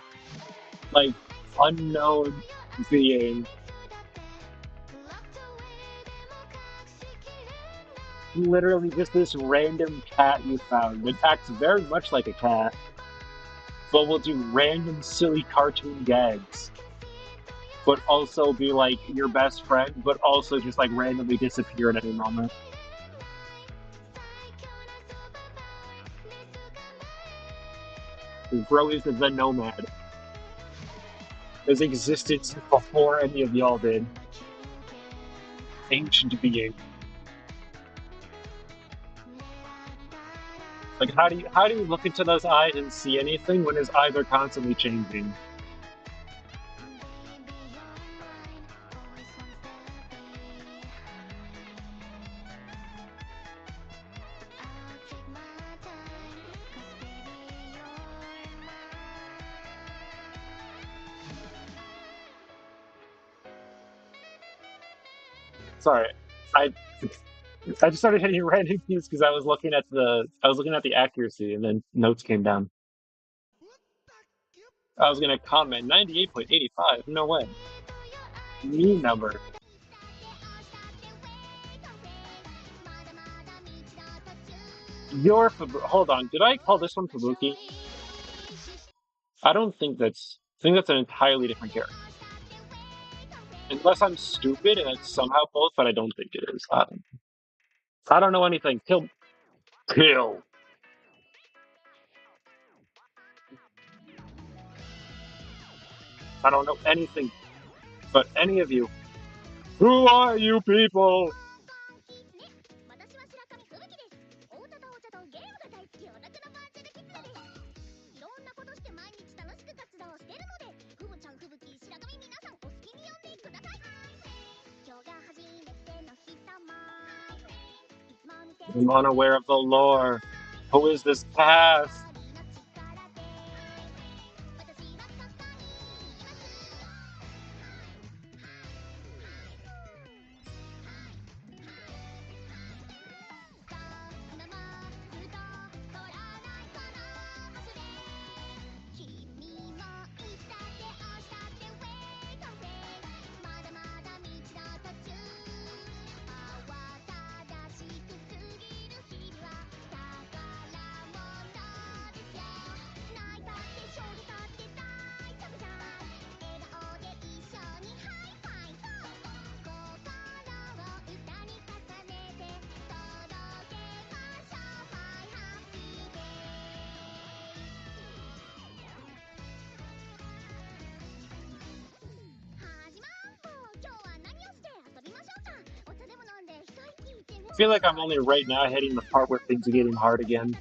like, unknown being. Literally just this random cat you found. It acts very much like a cat, but will do random silly cartoon gags. But also be like your best friend, but also just like randomly disappear at any moment. Bro is the nomad. Has existed since before any of y'all did. Ancient being. Like how do you look into those eyes and see anything when his eyes are constantly changing? Sorry, I I just started hitting random keys because I was looking at the accuracy, and then notes came down. I was gonna comment 98.85. No way. Me number. Hold on. Did I call this one Kabuki? I don't think that's. I think that's an entirely different character. Unless I'm stupid and it's somehow both, but I don't think it is. I don't know anything. Kill. I don't know anything but any of you. Who are you people? 私は白髪みふぶきです。太田とお茶とゲームが大好き私の名前キツネです。いろんなことして毎日楽しく活動してるので、ふぶちゃんふぶき白髪み皆さんお好きに呼んでください。今日が初めての日様いつま見ても白髪みたいなキツネです。 I'm unaware of the lore. Who is this past? I feel like I'm only right now hitting the part where things are getting hard again.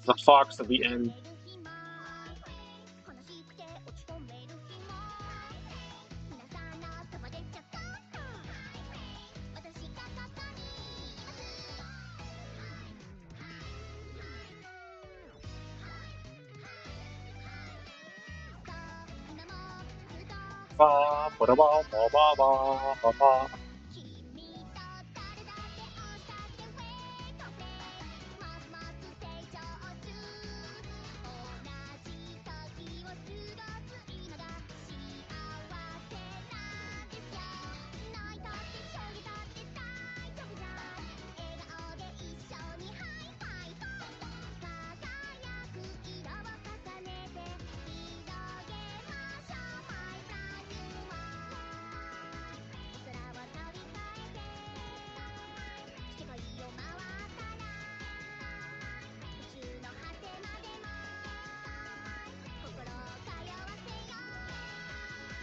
The fox at the end. Ba, ba, da, ba, ba, ba, ba, ba, ba.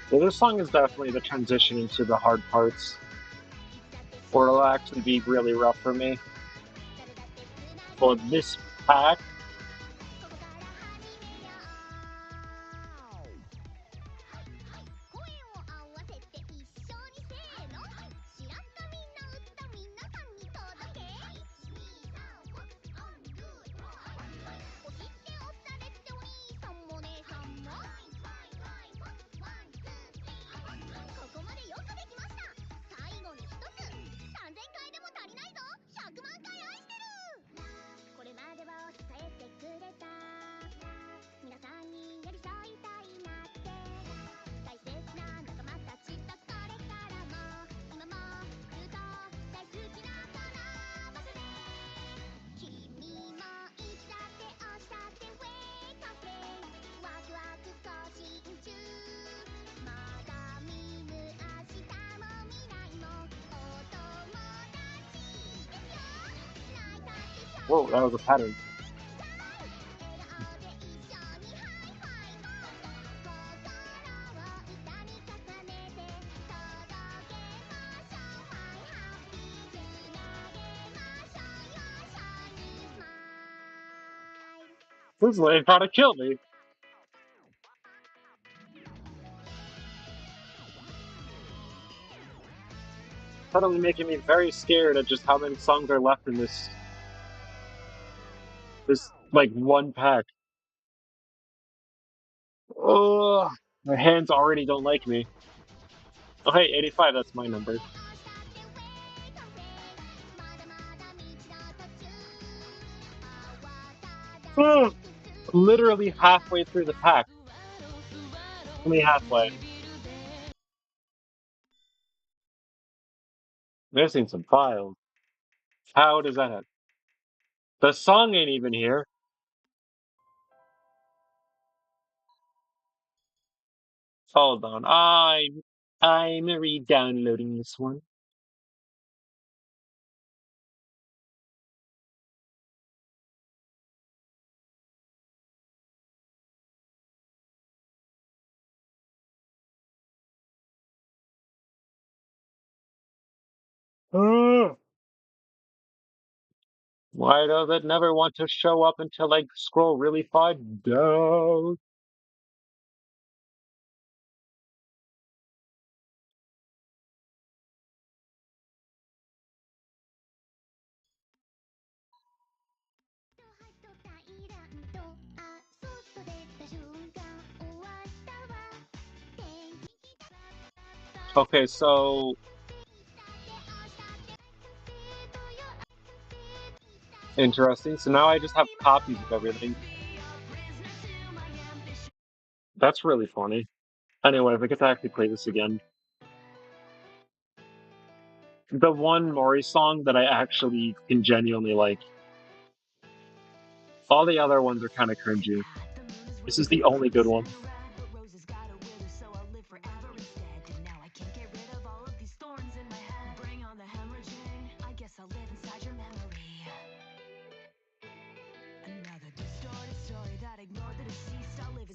So this song is definitely the transition into the hard parts, or it'll actually be really rough for me. For this pack, whoa, that was a pattern. This lady trying to kill me. Suddenly making me very scared at just how many songs are left in this like one pack. Ugh. My hands already don't like me. Oh, hey, 85, that's my number. Oh, literally halfway through the pack. Only halfway. Missing some files. How does that happen? The song ain't even here. Hold on. I'm re-downloading this one. Oh, why does it never want to show up until I scroll really far down? Okay, so interesting. So now I just have copies of everything. That's really funny. Anyway, if I get to actually play this again. The one Maury song that I actually can genuinely like. All the other ones are kind of cringy. This is the only good one.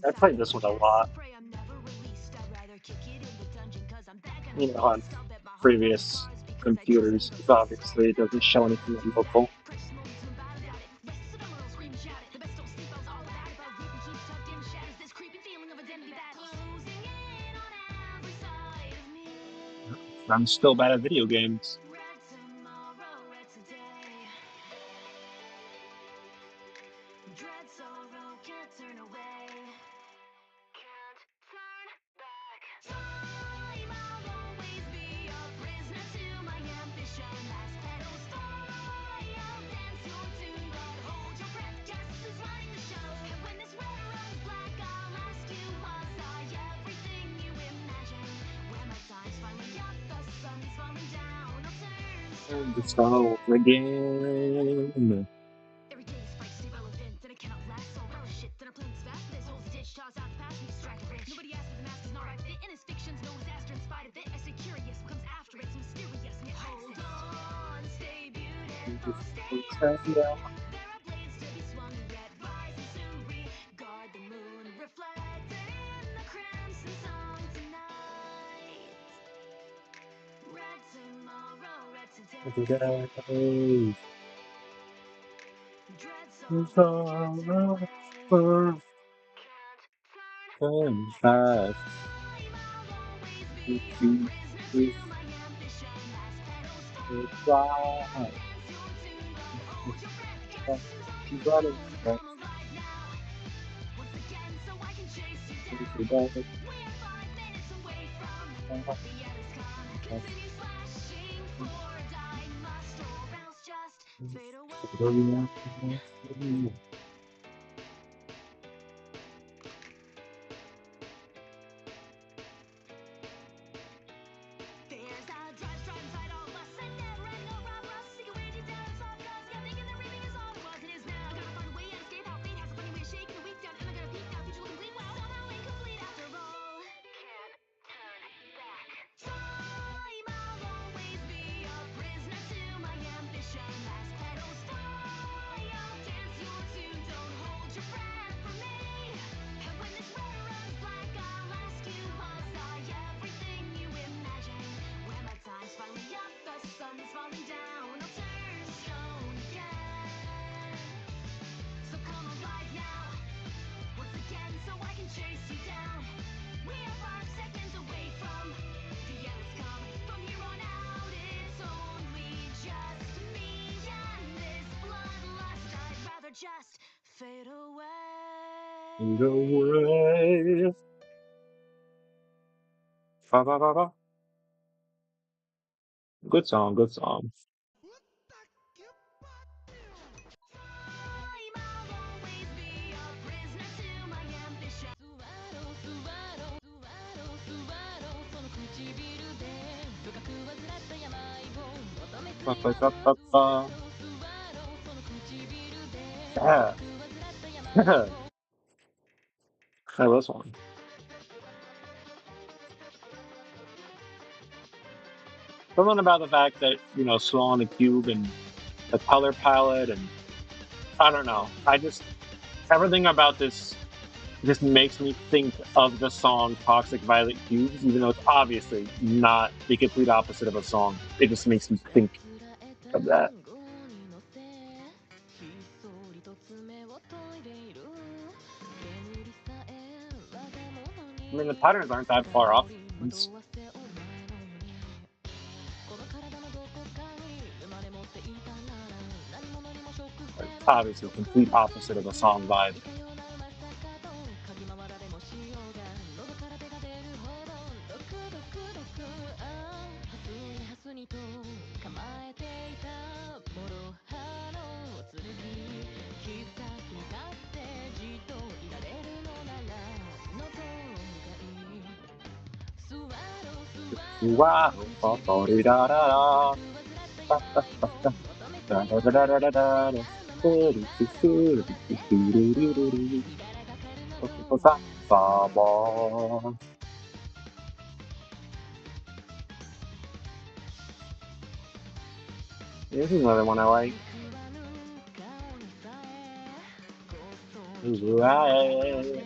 I played this one a lot, on previous computers, because obviously it doesn't show anything on local. I'm still bad at video games. And the start again. Fade away. Ba, ba, ba, ba. Good song, good song. Ba, ba, ba, ba, ba. Yeah. I love this one. Something about the fact that, slow on the cube and the color palette, and I don't know. Everything about this just makes me think of the song Toxic Violet Cubes, even though it's obviously not the complete opposite of a song. It just makes me think of that. I mean, the patterns aren't that far off. It's obviously the complete opposite of a song vibe. Wow. Da-da-da-da-da, da-da-da-da-da-da-da. This is another one I like. Right.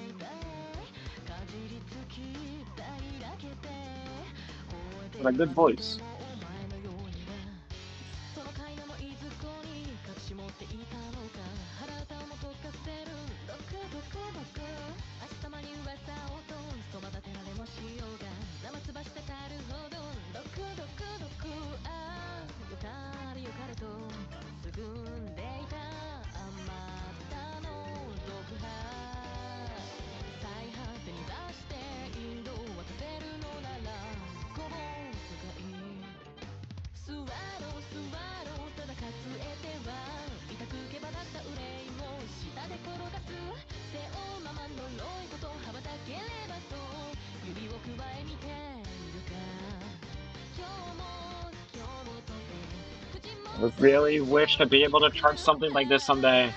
What a good voice. I really wish to be able to try something like this someday.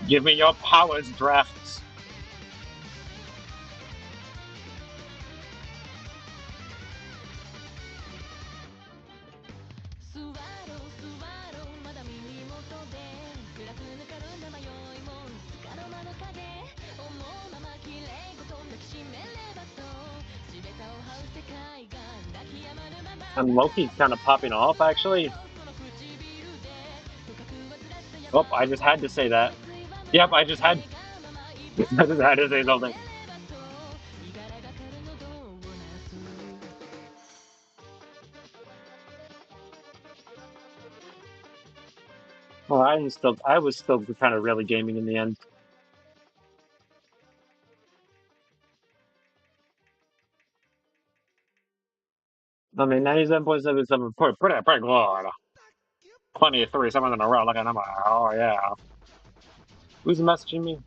Give me your powers, drafts. And Loki's kind of popping off, actually. Oh, I just had to say that. Yep, I just had, I just had to say something. Well, I was still kind of really gaming in the end. I mean, 97.77, pretty good. Plenty of 37 in a row. Look at them. Oh, yeah. Who's messaging me?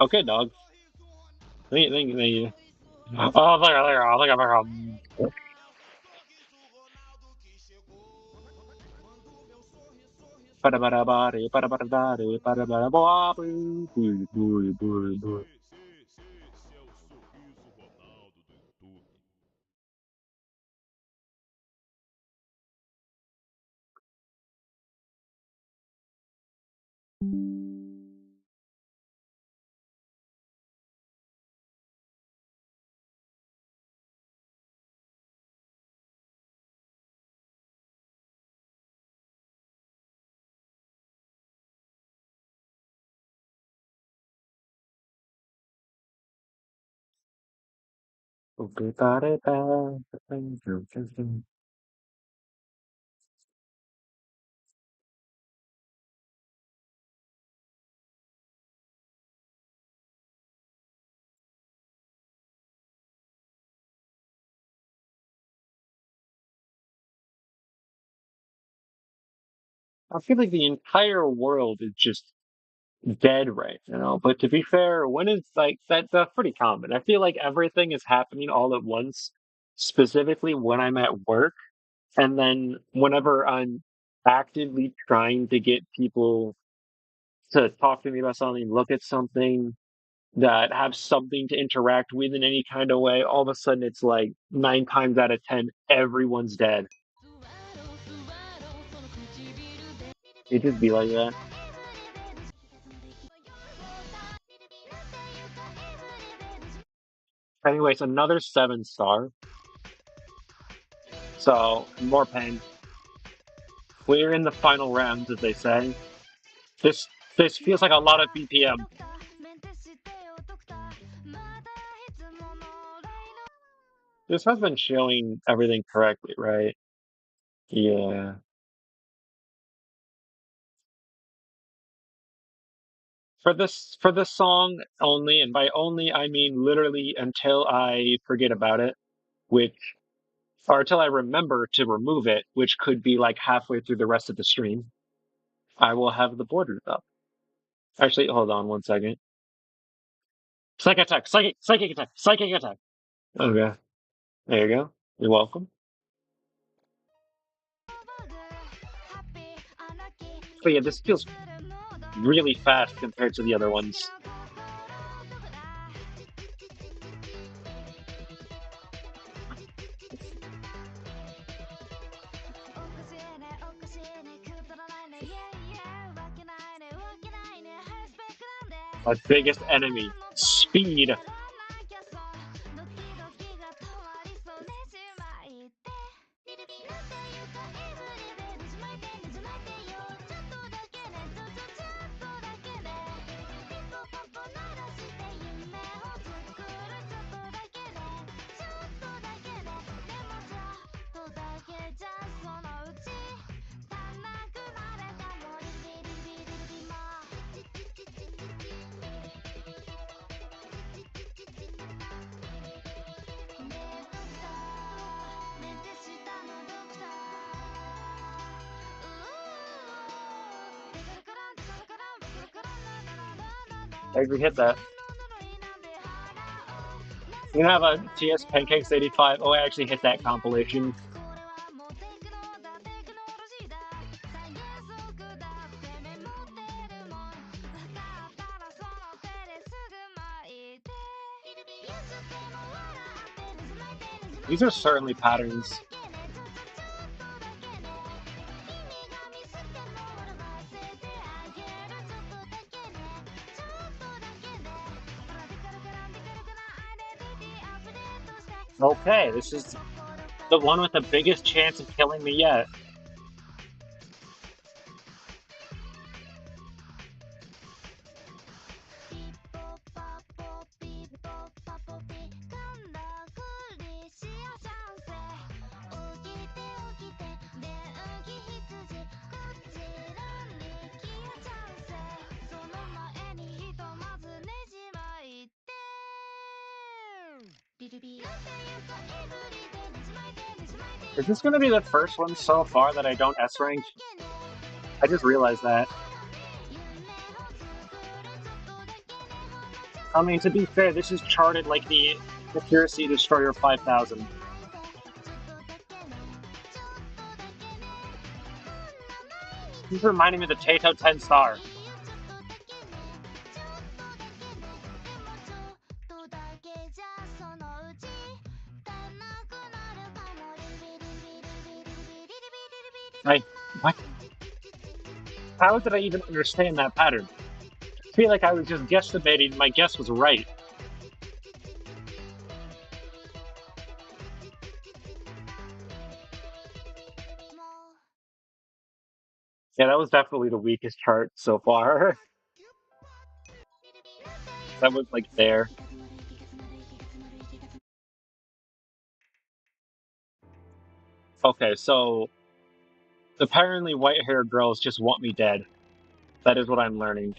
Okay, dog. Thank you. Oh, look at her. Ba-da-ba-da-ba-dee, ba-da-ba-da-da-dee, ba-da-ba-da-ba-boo, boo, boo, boo, boo. I feel like the entire world is just dead right now. But to be fair, when it's like that's pretty common. I feel like everything is happening all at once, specifically when I'm at work, and then whenever I'm actively trying to get people to talk to me about something, look at something, that have something to interact with in any kind of way, all of a sudden it's like 9 times out of 10, everyone's dead. It just be like that. Anyways, another 7 star. So more pain. We're in the final rounds, as they say. This this feels like a lot of BPM. This has been showing everything correctly, right? Yeah. For this song only, and by only I mean literally until I forget about it, which or until I remember to remove it, which could be like halfway through the rest of the stream, I will have the borders up. Actually, hold on 1 second. Psychic attack, psychic attack, psychic attack. Okay, there you go. You're welcome. But yeah, this feels really fast compared to the other ones. My biggest enemy, speed. I actually hit that. You have a TS Pancakes 85. Oh, I actually hit that compilation. These are certainly patterns. Okay, this is the one with the biggest chance of killing me yet. Is this going to be the first one so far that I don't S rank? I just realized that. I mean, to be fair, this is charted like the Accuracy Destroyer 5000. This is reminding me of the Tato 10 star. I, what? How did I even understand that pattern? I feel like I was just guesstimating. My guess was right. Yeah, that was definitely the weakest chart so far. That was like there. Okay, so apparently white-haired girls just want me dead. That is what I'm learning.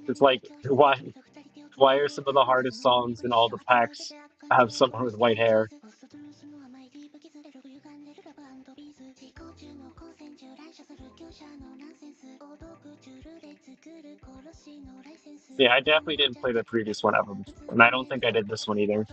It's like why are some of the hardest songs in all the packs have someone with white hair? Yeah, I definitely didn't play the previous one ever before, and I don't think I did this one either.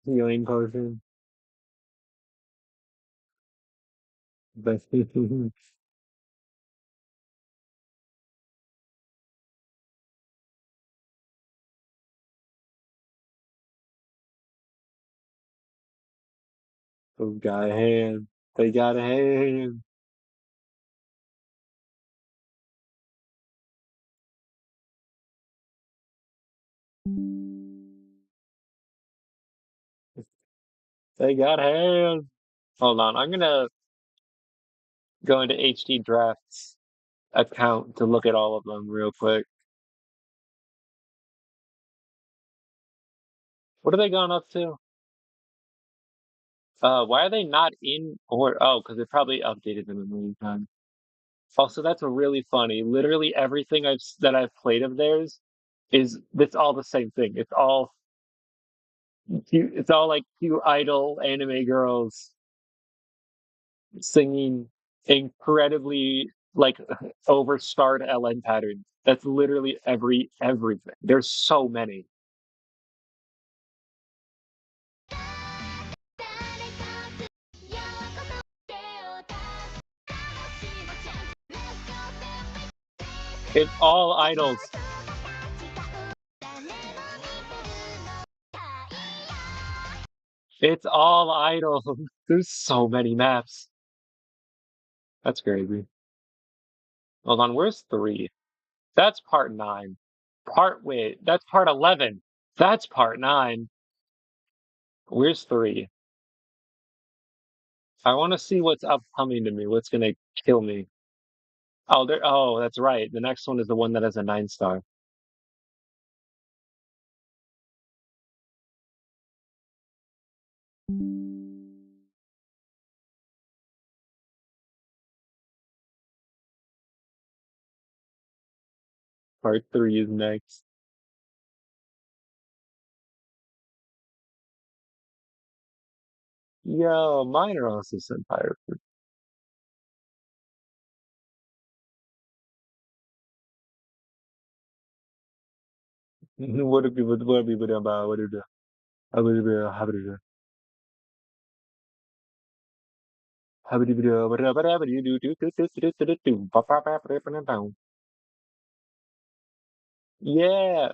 Healing potion. But oh, got a hand. They got a hand. They got hands. Hold on, I'm gonna go into HD Drafts account to look at all of them real quick. What are they going up to? Why are they not in or oh, because they probably updated them a million times. Also, that's really funny. Literally everything that I've played of theirs is it's all the same thing. It's all cute. It's all like cute idol anime girls singing incredibly like overstarred LN patterns. That's literally everything. There's so many. It's all idols. It's all idols. There's so many maps. That's crazy. Hold on, where's three? That's part nine. Wait, that's part 11. That's part nine. Where's three? I want to see what's upcoming to me. What's gonna kill me? Oh, there. Oh, that's right. The next one is the one that has a 9 star. Part three is next. Yo, mine are also Senpai. What do people? What do people do about? What do you do? How do you do? How do you do? How do you do? What do you do? Yeah,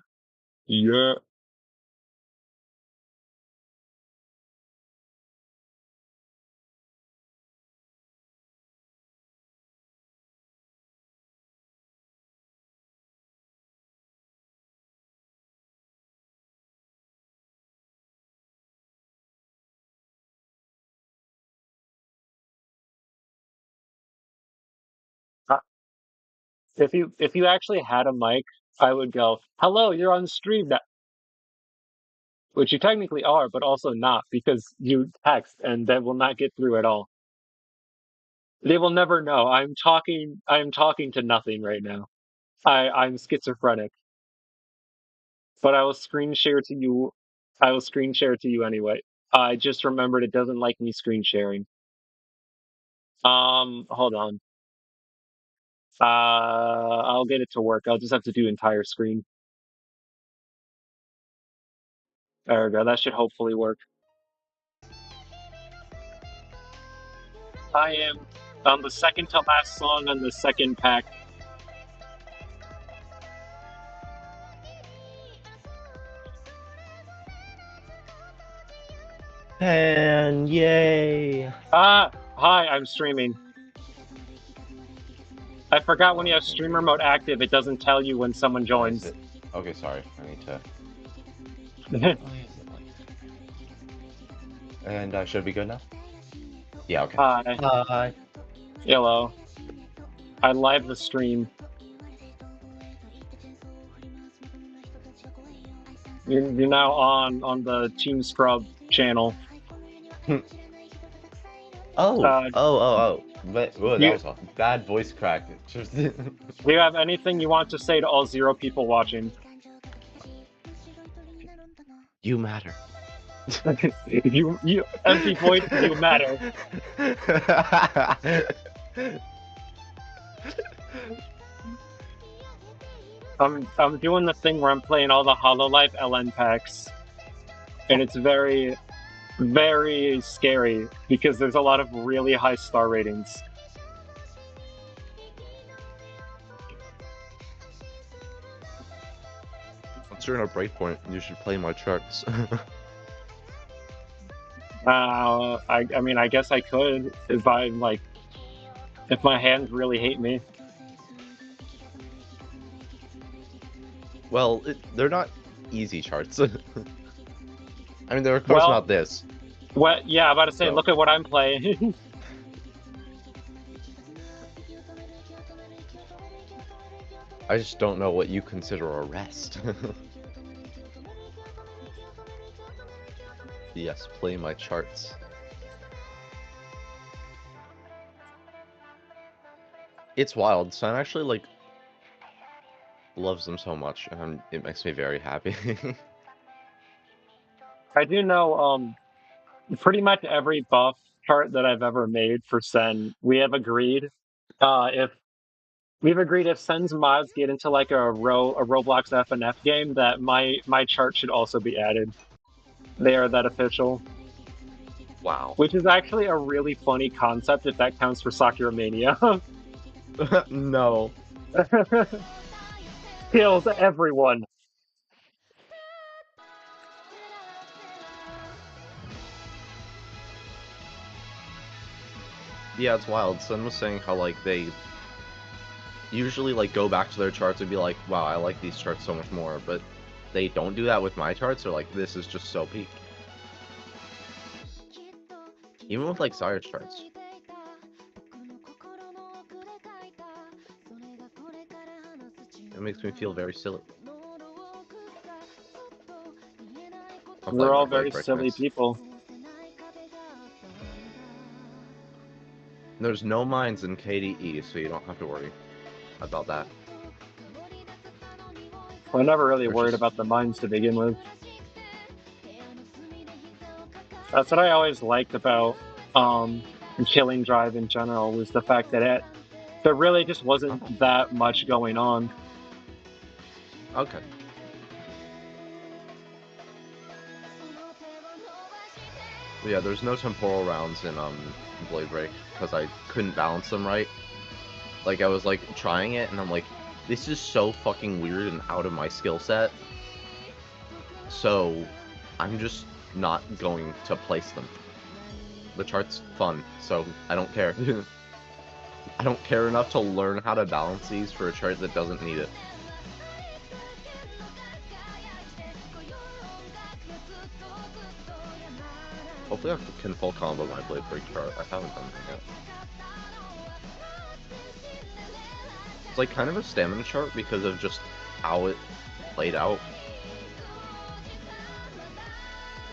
yeah. Uh, if you actually had a mic, I would go, "Hello, you're on stream." That which you technically are, but also not because you text and that will not get through at all. They will never know. I'm talking to nothing right now. I'm schizophrenic, but I will screen share to you. I will screen share to you anyway. I just remembered it doesn't like me screen sharing. Hold on. I'll get it to work. I'll just have to do entire screen. There we go. That should hopefully work. I am on the second to last song on the second pack. And yay! Ah, hi, I'm streaming. I forgot when you have Okay, streamer mode active, it doesn't tell you when someone why is joins. it? Okay, sorry. I need to. And I should be good now? Yeah, okay. Hi, Hi. hello. I live the stream. You're now on the Team Scrub channel. Oh, Uh, oh, oh, oh. But, whoa, that you was a bad voice crack. do you have anything you want to say to all 0 people watching? You matter. You empty void, you matter. I'm doing the thing where I'm playing all the hololive LN packs, and it's very very scary because there's a lot of really high star ratings. Once you're in a breakpoint, you should play my charts. I mean, I guess I could if I like, if my hands really hate me. Well, they're not easy charts. I mean, they're of course Well, not this. what? Yeah, I'm about to say, So, look at what I'm playing. I just don't know what you consider a rest. Yes, play my charts. It's wild. Sun actually like loves them so much, and it makes me very happy. I do know, pretty much every buff chart that I've ever made for Sen, we have agreed. If we've agreed if Sen's mods get into like a Roblox FNF game, that my chart should also be added. They are that official. Wow. Which is actually a really funny concept if that counts for Sakura Mania. No. Kills everyone. Yeah, it's wild. Sun was saying how like they usually like go back to their charts and be like, wow, I like these charts so much more, but they don't do that with my charts. They're like, this is just so peak. Even with like Sire's charts. It makes me feel very silly. I'm We're playing my all Blade very Break silly next. people. There's no mines in KDE, so you don't have to worry about that. We're never really There's worried just... about the mines to begin with. That's what I always liked about Killing Drive in general, was the fact that there really just wasn't that much going on. Okay. Yeah, there's no temporal rounds in Blade Break because I couldn't balance them right. Like I was like trying it and I'm like, this is so fucking weird and out of my skill set. So I'm just not going to place them. The chart's fun, so I don't care. I don't care enough to learn how to balance these for a chart that doesn't need it. Hopefully I can full combo my Blade Break chart. I haven't done that yet. It's like kind of a stamina chart because of just how it played out.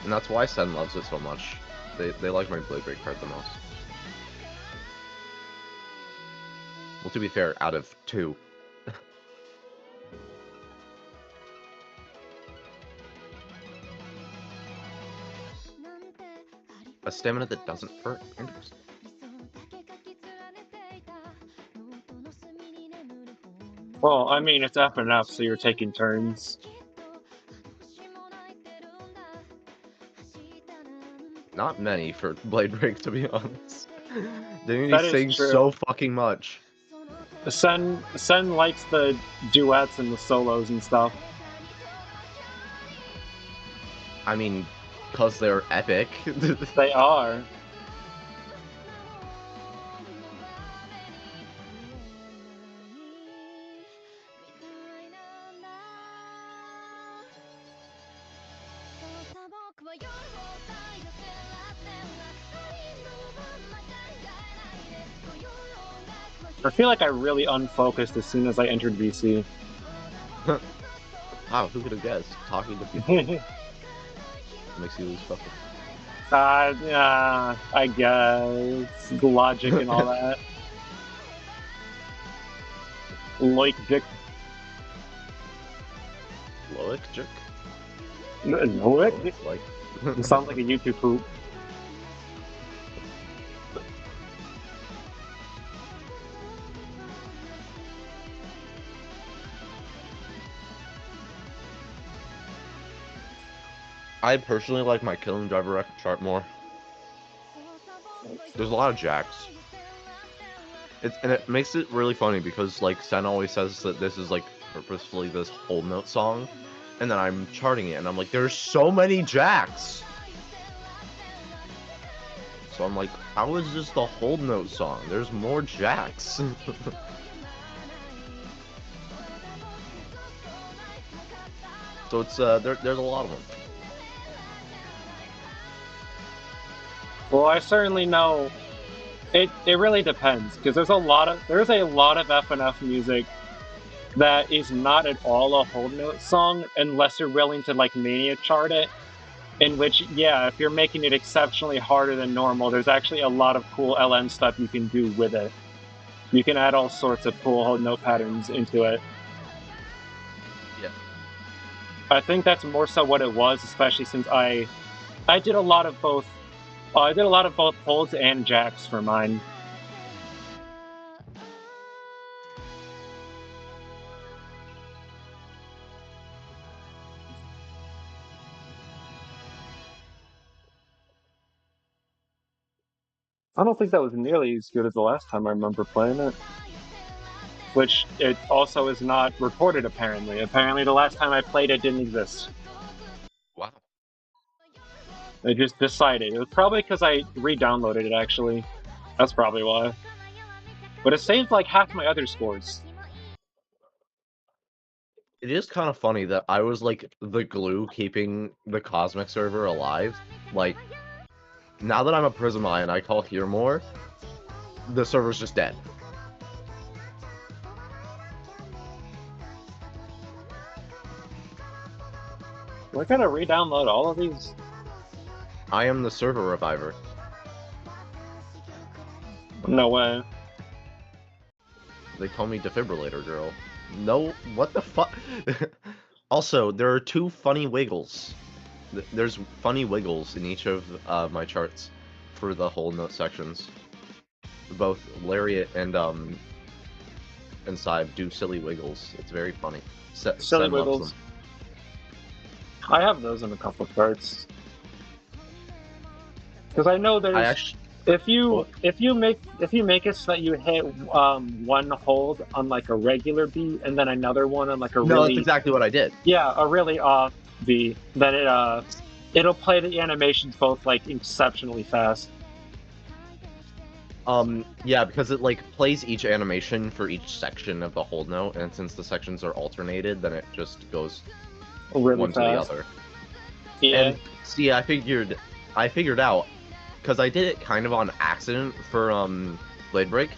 And that's why Sen loves it so much. They like my Blade Break card the most. Well, to be fair, out of 2. A stamina that doesn't hurt. Interesting. Well, I mean, it's F and F, so you're taking turns. Not many for Blade Break, to be honest. They need That to is sing true. so fucking much. Sen likes the duets and the solos and stuff. I mean, cause they're epic. They are. I feel like I really unfocused as soon as I entered VC. Wow, who could have guessed? Talking to people makes you lose focus. Yeah, I guess. Logic and all that. Logic. Logic? Logic? Like... It sounds like a YouTube poop. I personally like my Killing Driver record chart more. There's a lot of jacks. And it makes it really funny because, like, Sen always says that this is, like, purposefully this whole note song. And then I'm charting it and I'm like, there's so many jacks! So I'm like, how is this the whole note song? There's more jacks. So it's, there's a lot of them. Well, I certainly know it really depends, because there's a lot of F and F music that is not at all a whole note song unless you're willing to like mania chart it. In which, yeah, if you're making it exceptionally harder than normal, there's actually a lot of cool LN stuff you can do with it. You can add all sorts of cool whole note patterns into it. Yeah. I think that's more so what it was, especially since I did a lot of both. I did a lot of both holds and jacks for mine. I don't think that was nearly as good as the last time I remember playing it. Which it also is not recorded, apparently. Apparently the last time I played it didn't exist. Wow. I just decided. It was probably because I re-downloaded it, actually. That's probably why. But it saved like half my other scores. It is kind of funny that I was like the glue keeping the Cosmic server alive. Like, now that I'm a Prismai and I call here more, the server's just dead. Do I gotta re-download all of these? I am the server reviver. No way. They call me Defibrillator Girl. No, what the fuck? Also, there are 2 funny wiggles. There's funny wiggles in each of my charts for the whole note sections. Both Lariat and Saib do silly wiggles. It's very funny. Silly wiggles. I have those in a couple of charts. Because I know there's if you make it so that you hit one hold on like a regular beat and then another one on like a No, that's exactly what I did. Yeah, a really off beat, then it'll play the animations both like exceptionally fast. Yeah, because it like plays each animation for each section of the hold note, and since the sections are alternated, then it just goes really one fast. to the other. Yeah. And see, I figured out, because I did it kind of on accident for Blade Break,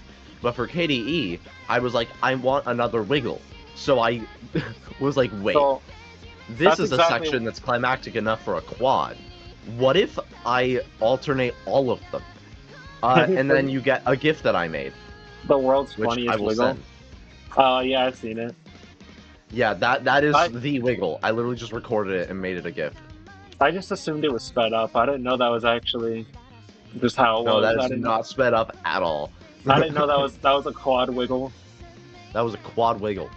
but for KDE, I was like, I want another wiggle. So I was like, wait, this is a section that's climactic enough for a quad. What if I alternate all of them? And then you get a GIF that I made. The world's which I funniest will wiggle. send. Oh yeah, I've seen it. Yeah, that is I the wiggle. I literally just recorded it and made it a GIF. I just assumed it was sped up. I didn't know that was actually just how it No, was. that is not sped up at all. I didn't know that was a quad wiggle. That was a quad wiggle.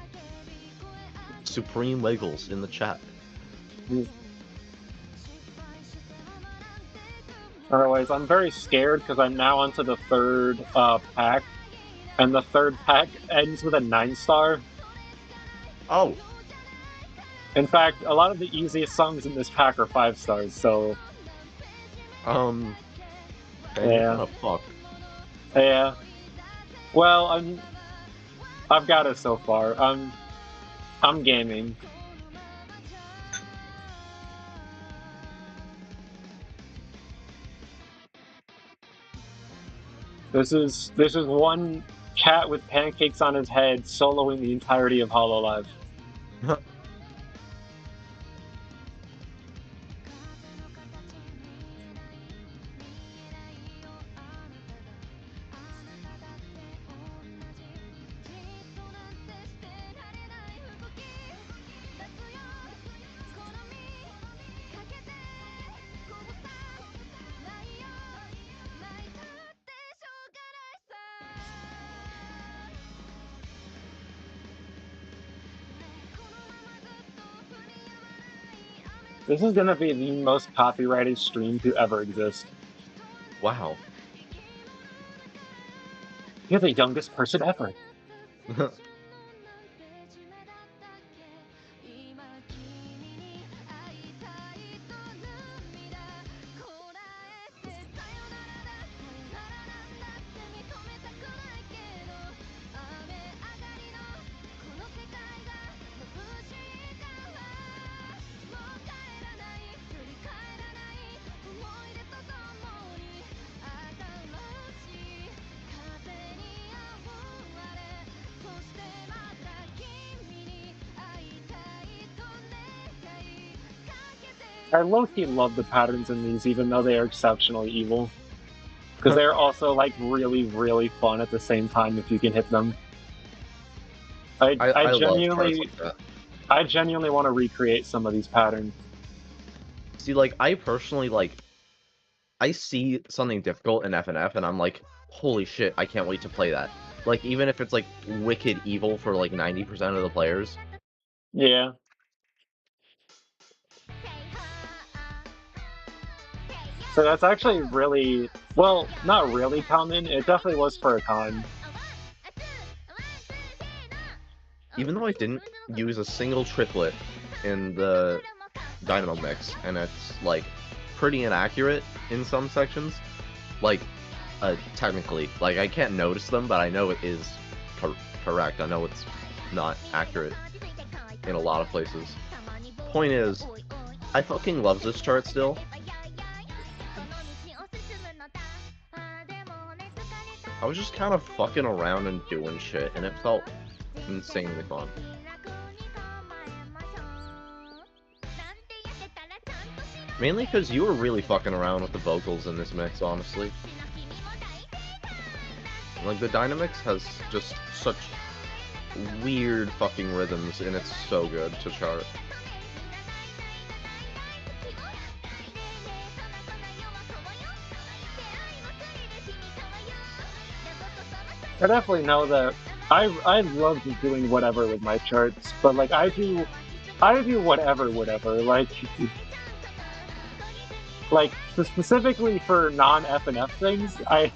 Supreme Wiggles in the chat. Otherwise, I'm very scared because I'm now onto the third pack, and the third pack ends with a 9-star. Oh, In fact, a lot of the easiest songs in this pack are 5 stars. So man, you're yeah, kind of fucked. yeah. Well, I've got it so far. I'm gaming. This is one cat with pancakes on his head soloing the entirety of Hololive. This is gonna be the most copyrighted stream to ever exist. Wow. You're the youngest person ever. I low-key love the patterns in these, even though they are exceptionally evil. Because they're also like really, really fun at the same time if you can hit them. I love charts like that. I genuinely want to recreate some of these patterns. See, like, I personally, like, I see something difficult in FNF, and I'm like, holy shit, I can't wait to play that. Like, even if it's, like, wicked evil for, like, 90% of the players. Yeah. So that's actually really, well, not really common. It definitely was for a time. Even though I didn't use a single triplet in the Dynamo mix, and it's, like, pretty inaccurate in some sections, like, technically. Like, I can't notice them, but I know it is correct. I know it's not accurate in a lot of places. Point is, I fucking love this chart still. I was just kind of fucking around and doing shit, and it felt insanely fun. Mainly because you were really fucking around with the vocals in this mix, honestly. Like, the Dynamix has just such weird fucking rhythms, and it's so good to chart. I definitely know that I love doing whatever with my charts, but like I do whatever like specifically for non FNF things. I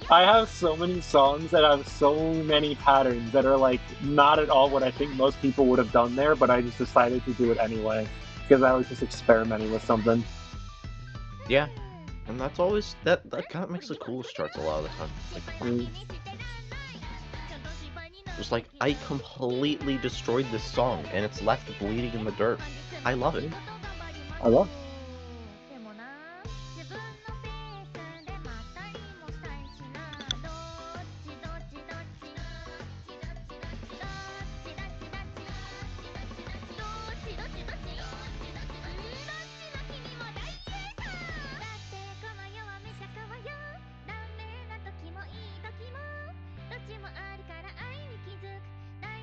have so many songs that have so many patterns that are like not at all what I think most people would have done there, but I just decided to do it anyway because I was just experimenting with something. Yeah, and that's always that kind of makes the coolest charts a lot of the time. Like, just like, I completely destroyed this song, and it's left bleeding in the dirt. I love it. I love.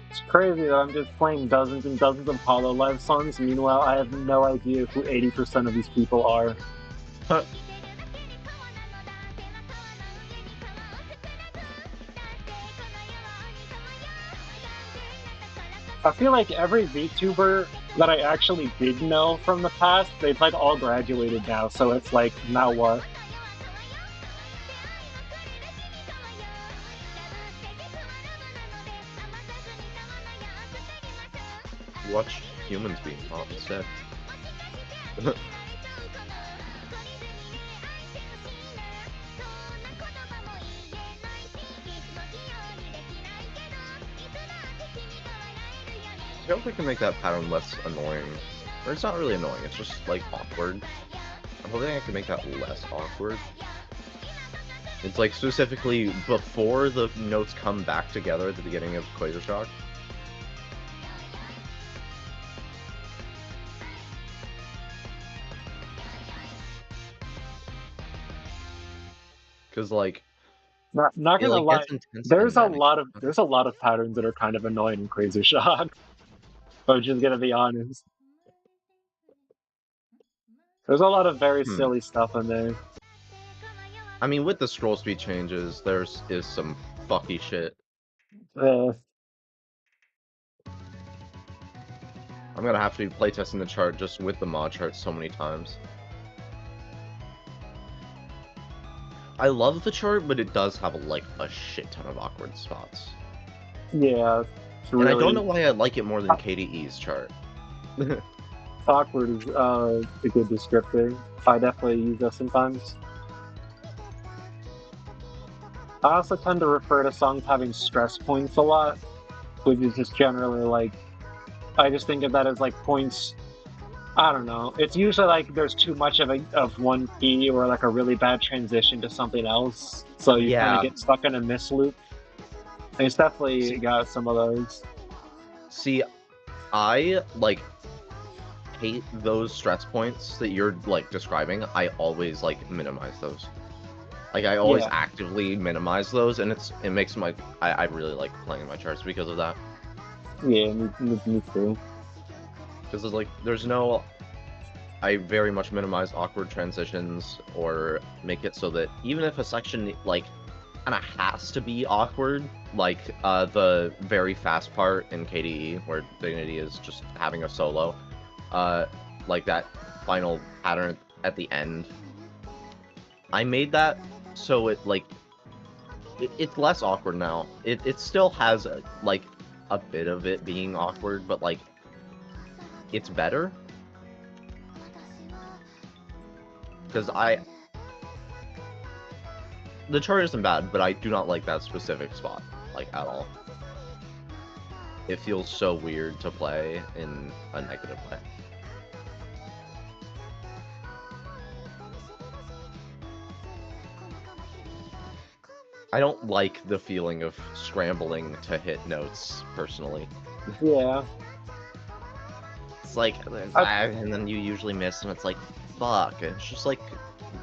It's crazy that I'm just playing dozens and dozens of hololive songs. Meanwhile, I have no idea who 80% of these people are. I feel like every VTuber that I actually did know from the past, they've like all graduated now, so it's like, now what? Watch humans being taught instead. I hope we can make that pattern less annoying. Or it's not really annoying, it's just like awkward. I'm hoping I can make that less awkward. It's like specifically before the notes come back together at the beginning of Quasar Shock. Cause like Not it gonna like lie, gets intense there's and a then it lot of patterns that are kind of annoying in Crazy Shock. I'm just gonna be honest. There's a lot of very silly stuff in there. I mean, with the scroll speed changes, is some fucky shit. Uh, I'm gonna have to be playtesting the chart just with the mod chart so many times. I love the chart, but it does have like a shit ton of awkward spots. yeah, it's And I don't really know why I like it more than KDE's chart. awkward is a good descriptor. I definitely use that sometimes. I also tend to refer to songs having stress points a lot, which is just generally like, I just think of that as like points. I don't know. It's usually like there's too much of one key or like a really bad transition to something else, so you kind of Yeah. get stuck in a miss loop. And it's definitely See, got some of those. see, I like hate those stress points that you're like describing. I always like minimize those. Like I always Yeah. actively minimize those, and it makes my I really like playing my charts because of that. Yeah, me too. Because like there's no, I very much minimize awkward transitions or make it so that even if a section like kind of has to be awkward, like the very fast part in KDE where Dignity is just having a solo, like that final pattern at the end, I made that so it like it's less awkward now. It still has like a bit of it being awkward, but like it's better. Because the chart isn't bad, but I do not like that specific spot, like, at all. It feels so weird to play in a negative way. I don't like the feeling of scrambling to hit notes, personally. Yeah. It's like, and then you usually miss, and it's like, fuck. And it's just like,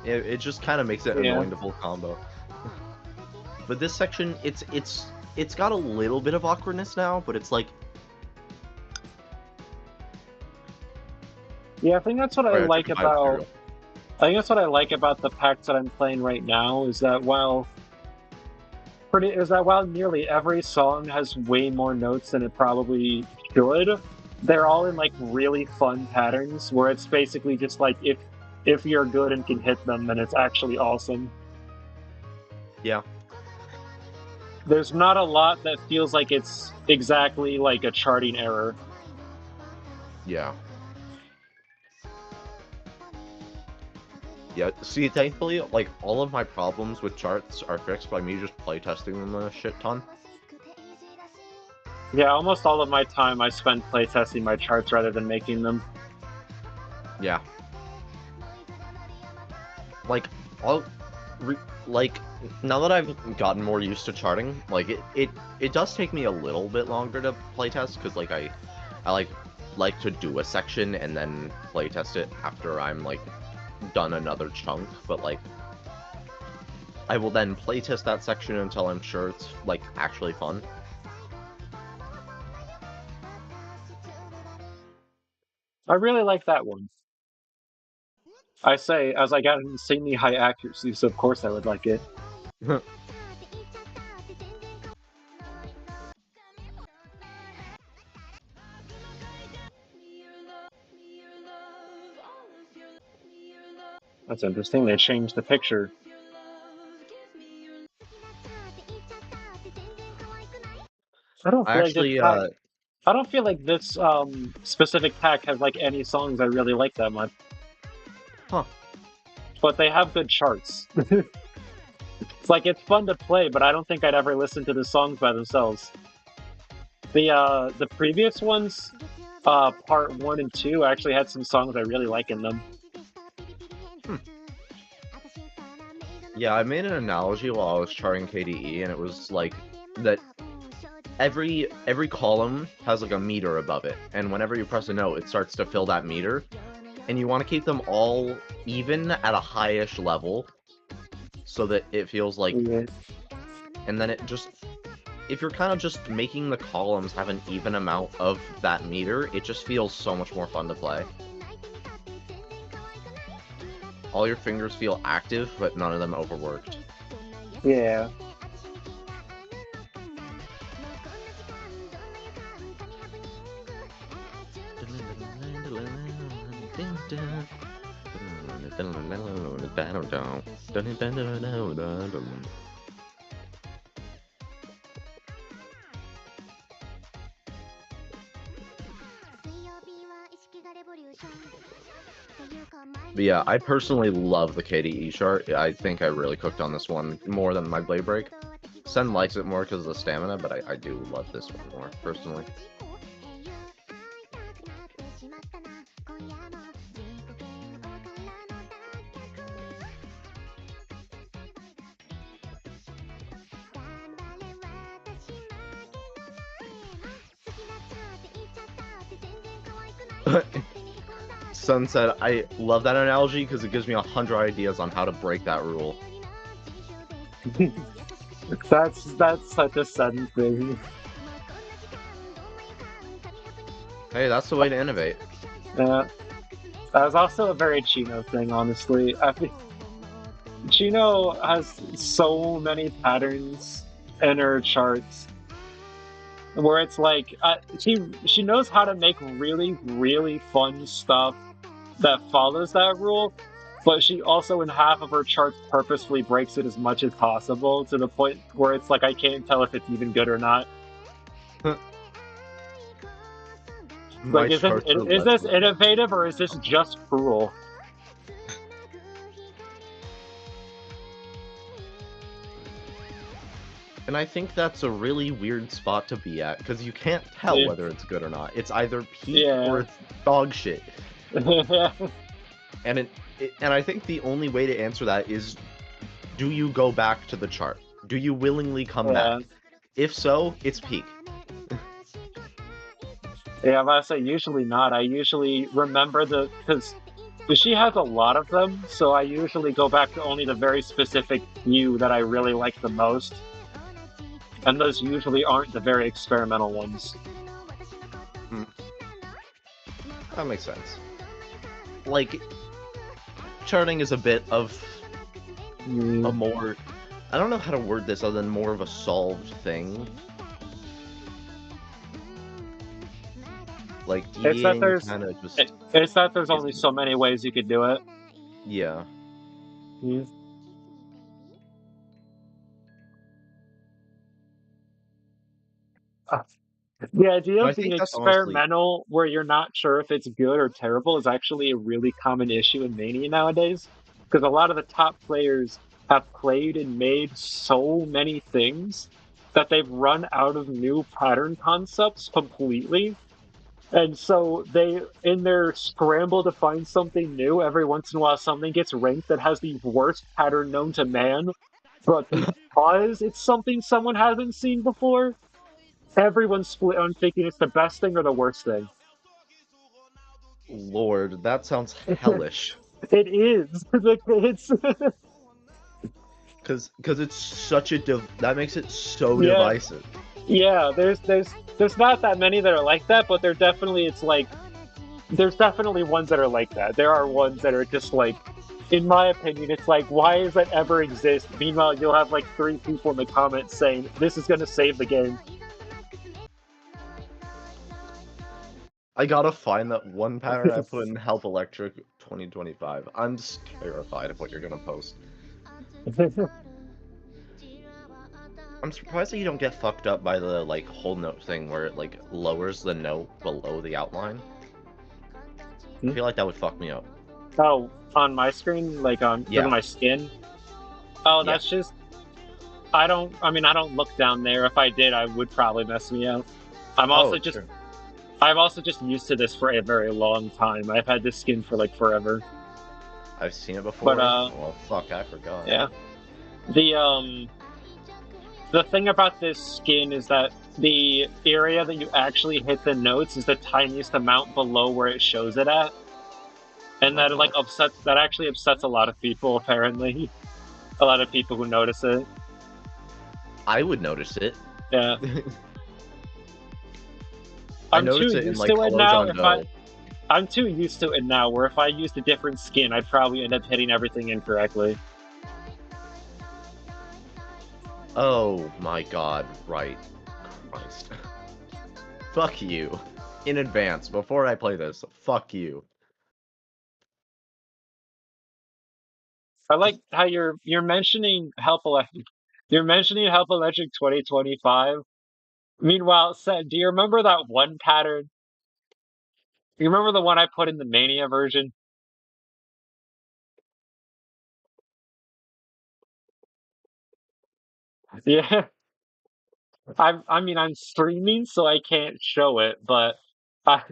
it just kind of makes it annoying to full combo. But this section, it's got a little bit of awkwardness now, but it's like... Yeah, I think that's what I like about... I think that's what I like about the packs that I'm playing right now, is that while nearly every song has way more notes than it probably should, they're all in like really fun patterns where it's basically just like if you're good and can hit them, then it's actually awesome. Yeah. There's not a lot that feels like it's exactly like a charting error. Yeah. Yeah, see, thankfully, like, all of my problems with charts are fixed by me just playtesting them a shit ton. Yeah, almost all of my time I spend playtesting my charts rather than making them. Yeah. Like, now that I've gotten more used to charting, like, it does take me a little bit longer to playtest, because, like, I like to do a section and then playtest it after I'm, like, done another chunk, but, like, I will then playtest that section until I'm sure it's, like, actually fun. I really like that one. I say, as I got an insanely high accuracy, so of course I would like it. That's interesting. They changed the picture. I don't I feel like this actually, pack. I don't feel like this specific pack has like any songs I really like that much. huh. But they have good charts. It's like it's fun to play, but I don't think I'd ever listen to the songs by themselves. The previous ones, part 1 and 2, actually had some songs I really like in them. Hmm. Yeah, I made an analogy while I was charting KDE, and it was like that every column has like a meter above it, and whenever you press a note, it starts to fill that meter, and you want to keep them all even at a high-ish level, so that it feels like, Yeah. and then it just, if you're kind of just making the columns have an even amount of that meter, it just feels so much more fun to play. All your fingers feel active, but none of them overworked. Yeah. But yeah, I personally love the KDE chart. I think I really cooked on this one more than my Blade Break. Sen likes it more because of the stamina, but I do love this one more, personally. Sunset, I love that analogy because it gives me 100 ideas on how to break that rule. That's such a sudden thing. Hey, that's the way to innovate. Yeah. That was also a very Chino thing, honestly. I think Chino has so many patterns in her charts where it's like she knows how to make really fun stuff that follows that rule, but she also in half of her charts purposefully breaks it as much as possible to the point where it's like I can't tell if it's even good or not. My Like charts are is less this than innovative or is this just cruel? And I think that's a really weird spot to be at, because you can't tell Yeah. whether it's good or not. It's either peak or Yeah. it's dog shit. And and I think the only way to answer that is, do you go back to the chart? Do you willingly come Yeah. back? If so, it's peak. Yeah, I'm gonna say usually not. I usually remember because she has a lot of them, so I usually go back to only the very specific few that I really like the most, and those usually aren't the very experimental ones. Hmm. That makes sense. Like, charting is a bit of a Mm. more, I don't know how to word this other than more of a solved thing. Like, It's that deviating there's kind of just it's that there's only isn't. so many ways you could do it. Yeah. Mm. Uh, The idea And I of being think that's honestly, experimental, where you're not sure if it's good or terrible, is actually a really common issue in Mania nowadays. Because a lot of the top players have played and made so many things that they've run out of new pattern concepts completely. And so they, in their scramble to find something new, every once in a while something gets ranked that has the worst pattern known to man. But because it's something someone hasn't seen before, everyone's split on thinking it's the best thing or the worst thing. Lord, that sounds hellish. It is. It's Cause it's such a that makes it so Yeah, divisive. yeah. There's not that many that are like that, but there definitely it's like there's definitely ones that are like that. There are ones that are just like, in my opinion, it's like, why does that ever exist? Meanwhile, you'll have like three people in the comments saying this is gonna save the game. I gotta find that one pattern I put in Help Electric 2025. I'm terrified of what you're gonna post. I'm surprised that you don't get fucked up by the like whole note thing where it like lowers the note below the outline. I feel like that would fuck me up. Oh, on my screen, like on because of Yeah, my skin. Oh, yeah. that's just I don't. I mean, I don't look down there. If I did, I would probably mess me up. I'm also Oh, just sure. I'm also just used to this for a very long time. I've had this skin for like forever. I've seen it But before. Well, fuck, I forgot. yeah. The the thing about this skin is that the area that you actually hit the notes is the tiniest amount below where it shows it at. Oh And my that like god. that actually upsets a lot of people, apparently. A lot of people who notice it. I would notice it. Yeah. I I'm notice too it in used like to it colors now. on Go. I'm too used to it now where if I used a different skin, I'd probably end up hitting everything incorrectly. Oh my god, right. Christ. Fuck you. In advance, before I play this, fuck you. I like how you're mentioning Help Electric. You're mentioning Help Electric 2025. Meanwhile, do you remember that one pattern? You remember the one I put in the Mania version? Yeah. I mean, I'm streaming, so I can't show it, but I,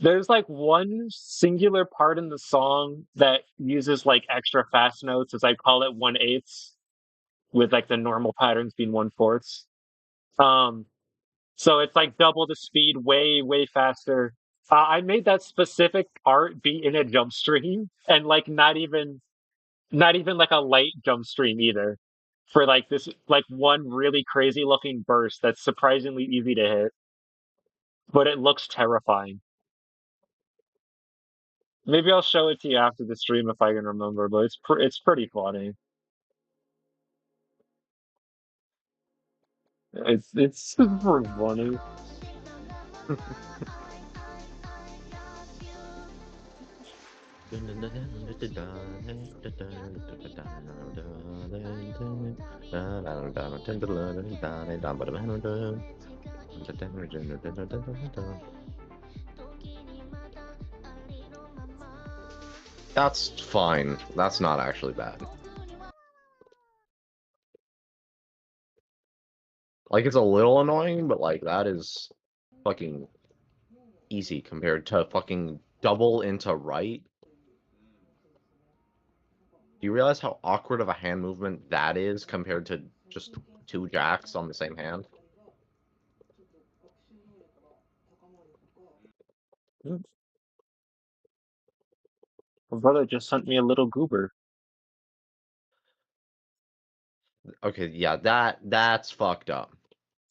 there's like one singular part in the song that uses like extra fast notes, as I call it, 1/8, with like the normal patterns being 1/4. Um, so it's like double the speed, way, way faster. I made that specific part be in a jump stream, and like not even like a light jump stream either. For like this, like one really crazy looking burst that's surprisingly easy to hit, but it looks terrifying. Maybe I'll show it to you after the stream if I can remember, but it's pretty funny. It's super funny. That's fine. That's not actually bad. Like, it's a little annoying, but like, that is fucking easy compared to fucking double into right. Do you realize how awkward of a hand movement that is compared to just two jacks on the same hand? My brother just sent me a little goober. Okay, yeah, that's fucked up.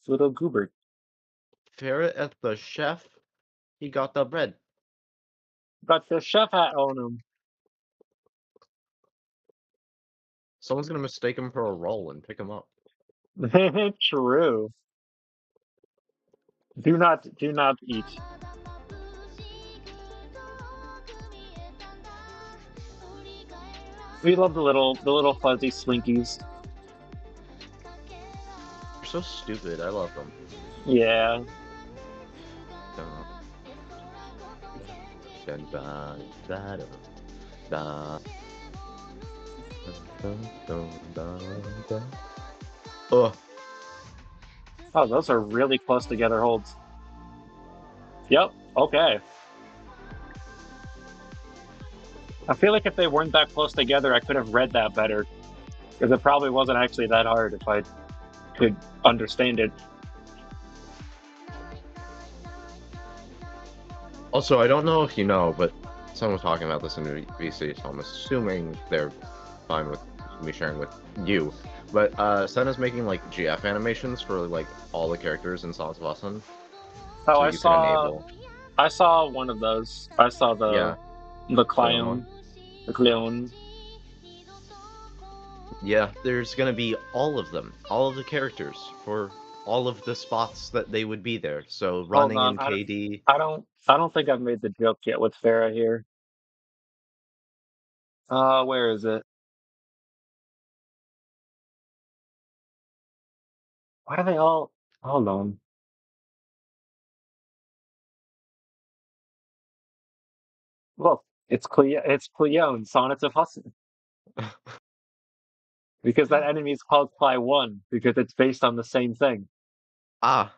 Little goober. Ferret at the chef, he got the bread. Got the chef hat on him. Someone's gonna mistake him for a roll and pick him up. True. Do not eat. We love the little fuzzy slinkies. They're so stupid. I love them. Yeah. Ugh. Oh, those are really close together holds. Yep. Okay. I feel like if they weren't that close together, I could have read that better. Because it probably wasn't actually that hard if I could understand it. Also, I don't know if you know, but someone was talking about this in the VC, so I'm assuming they're fine with gonna be sharing with you. But Sen is making like GF animations for like all the characters in Songs of Awesome, Oh, so you can enable. I saw one of those. I saw Yeah, the Cleon one. Cleon, the Cleon. Yeah, there's gonna be all of them, all of the characters for all of the spots that they would be there. So Hold running on, in KD. I don't think I've made the joke yet with Farah here. Where is it? Why do they all? Hold on. Look, it's Cleon, Sonnets of Hustle, because that enemy is called Cly One because it's based on the same thing, Ah,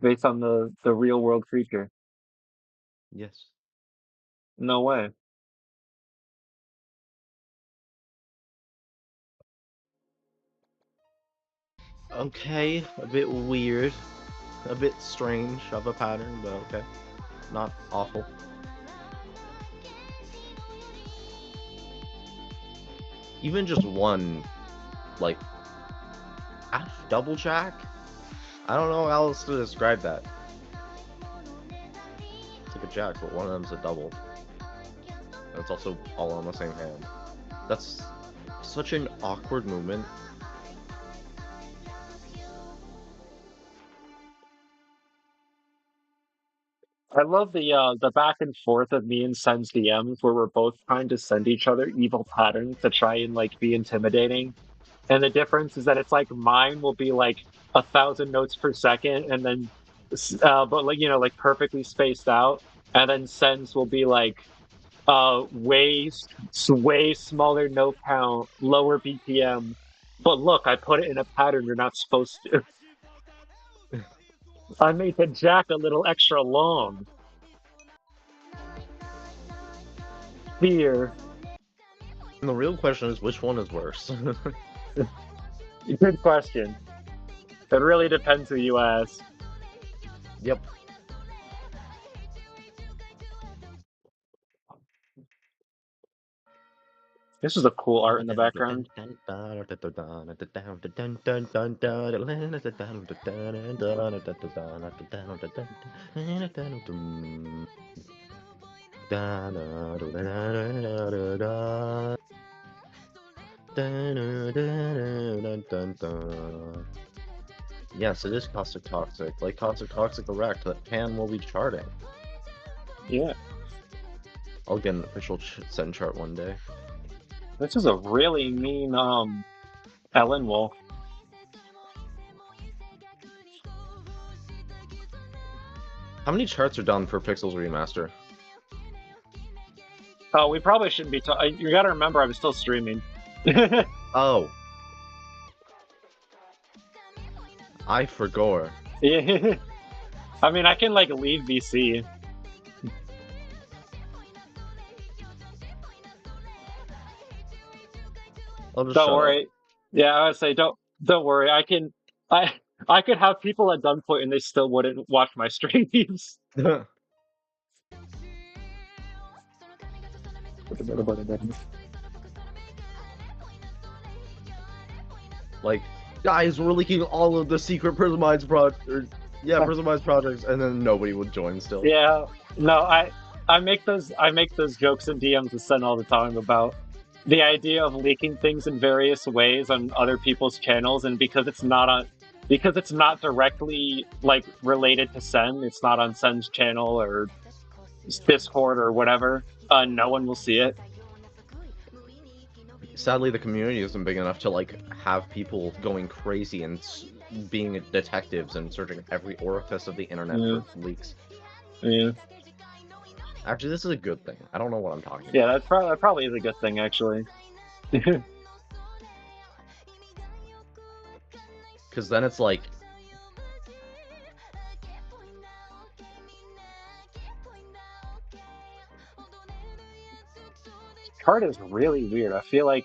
based on the real world creature. yes. No way. Okay, a bit weird, a bit strange of a pattern, but okay. Not awful. Even just one, like, F double jack? I don't know how else to describe that. It's like a jack, but one of them's a double. And it's also all on the same hand. That's such an awkward movement. I love the back and forth of me and Sen's DMs where we're both trying to send each other evil patterns to try and like be intimidating. And the difference is that it's like mine will be like 1,000 notes per second, and then, but like like perfectly spaced out, and then Sen's will be like way smaller note count, lower BPM. But look, I put it in a pattern you're not supposed to. I made the jack a little extra long. Here. And the real question is, which one is worse? Good question. It really depends who you ask. Yep. This is a cool art in the background. Yes, it is Caustic Toxic. Like Caustic Toxic Erect, that Pan will be charting. Yeah. I'll get an official Sen chart one day. This is a really mean Ellen Wolf. How many charts are done for Pixels Remaster? Oh, we probably shouldn't be. You got to remember, I'm still streaming. Oh, I forgot. Yeah. I mean, I can like leave VC. I'll just Don't shut worry. up. Yeah, I would say don't worry. I I could have people at gunpoint and they still wouldn't watch my streams. Like, guys, we're leaking all of the secret Prismides Prismides projects, and then nobody would join still. Yeah. No, I make those jokes and DMs to send all the time about the idea of leaking things in various ways on other people's channels, and because it's not directly like related to Sen, it's not on Sen's channel or Discord or whatever, no one will see it. Sadly, the community isn't big enough to like have people going crazy and being detectives and searching every orifice of the internet for leaks. Yeah. Actually, this is a good thing. I don't know what I'm talking Yeah, about. that probably is a good thing, actually. Because then it's like, Card is really weird. I feel like,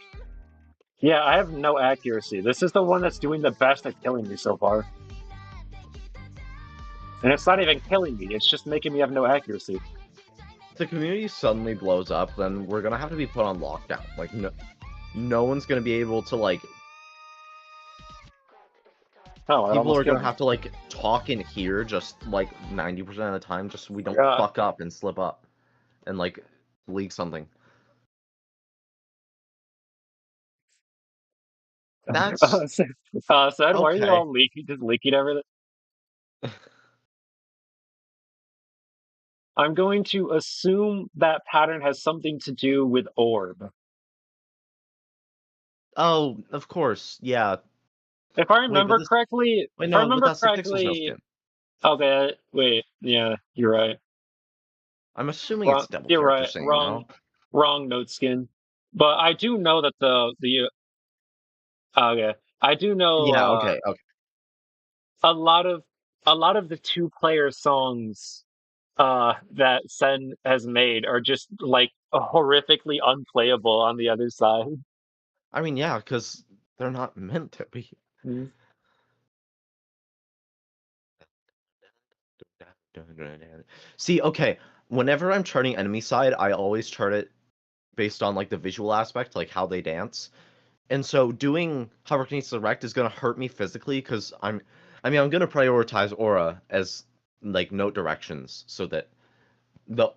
yeah, I have no accuracy. This is the one that's doing the best at killing me so far. And it's not even killing me, it's just making me have no accuracy. if the community suddenly blows up, then we're gonna have to be put on lockdown. Like, no, no one's gonna be able to like. Oh, I People almost are gonna killed him. have to like talk in here just like 90% of the time, just so we don't Yeah. fuck up and slip up and like leak something. That's Said, why are you okay. all leaking, just leaking everything? I'm going to assume that pattern has something to do with orb. Oh, of course, yeah. If I Wait, but remember this. correctly, Wait, if I no, but remember that's the Pixel Snow correctly, skin. okay, wait, yeah, you're right. I'm assuming it's Wrong, double you're character right. singing Wrong, now. wrong note skin. But I do know that okay, I do know Yeah, okay, okay. a lot of the two-player songs that Sen has made are just like horrifically unplayable on the other side. I mean, yeah, because they're not meant to be. Mm. See, okay, whenever I'm charting enemy side, I always chart it based on like the visual aspect, like how they dance. And so doing Hyperkinesis Direct is gonna hurt me physically because I'm gonna prioritize aura as like note directions so that the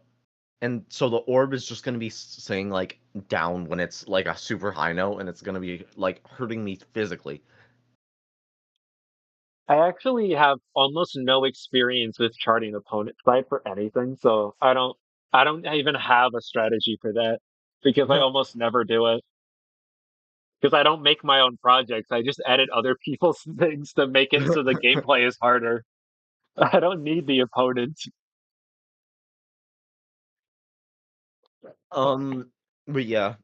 so the orb is just gonna be saying like down when it's like a super high note, and it's gonna be like hurting me physically. I actually have almost no experience with charting opponent side for anything, so I don't even have a strategy for that because I almost never do it. Because I don't make my own projects. I just edit other people's things to make it so the gameplay is harder. I don't need the opponent. um, but yeah,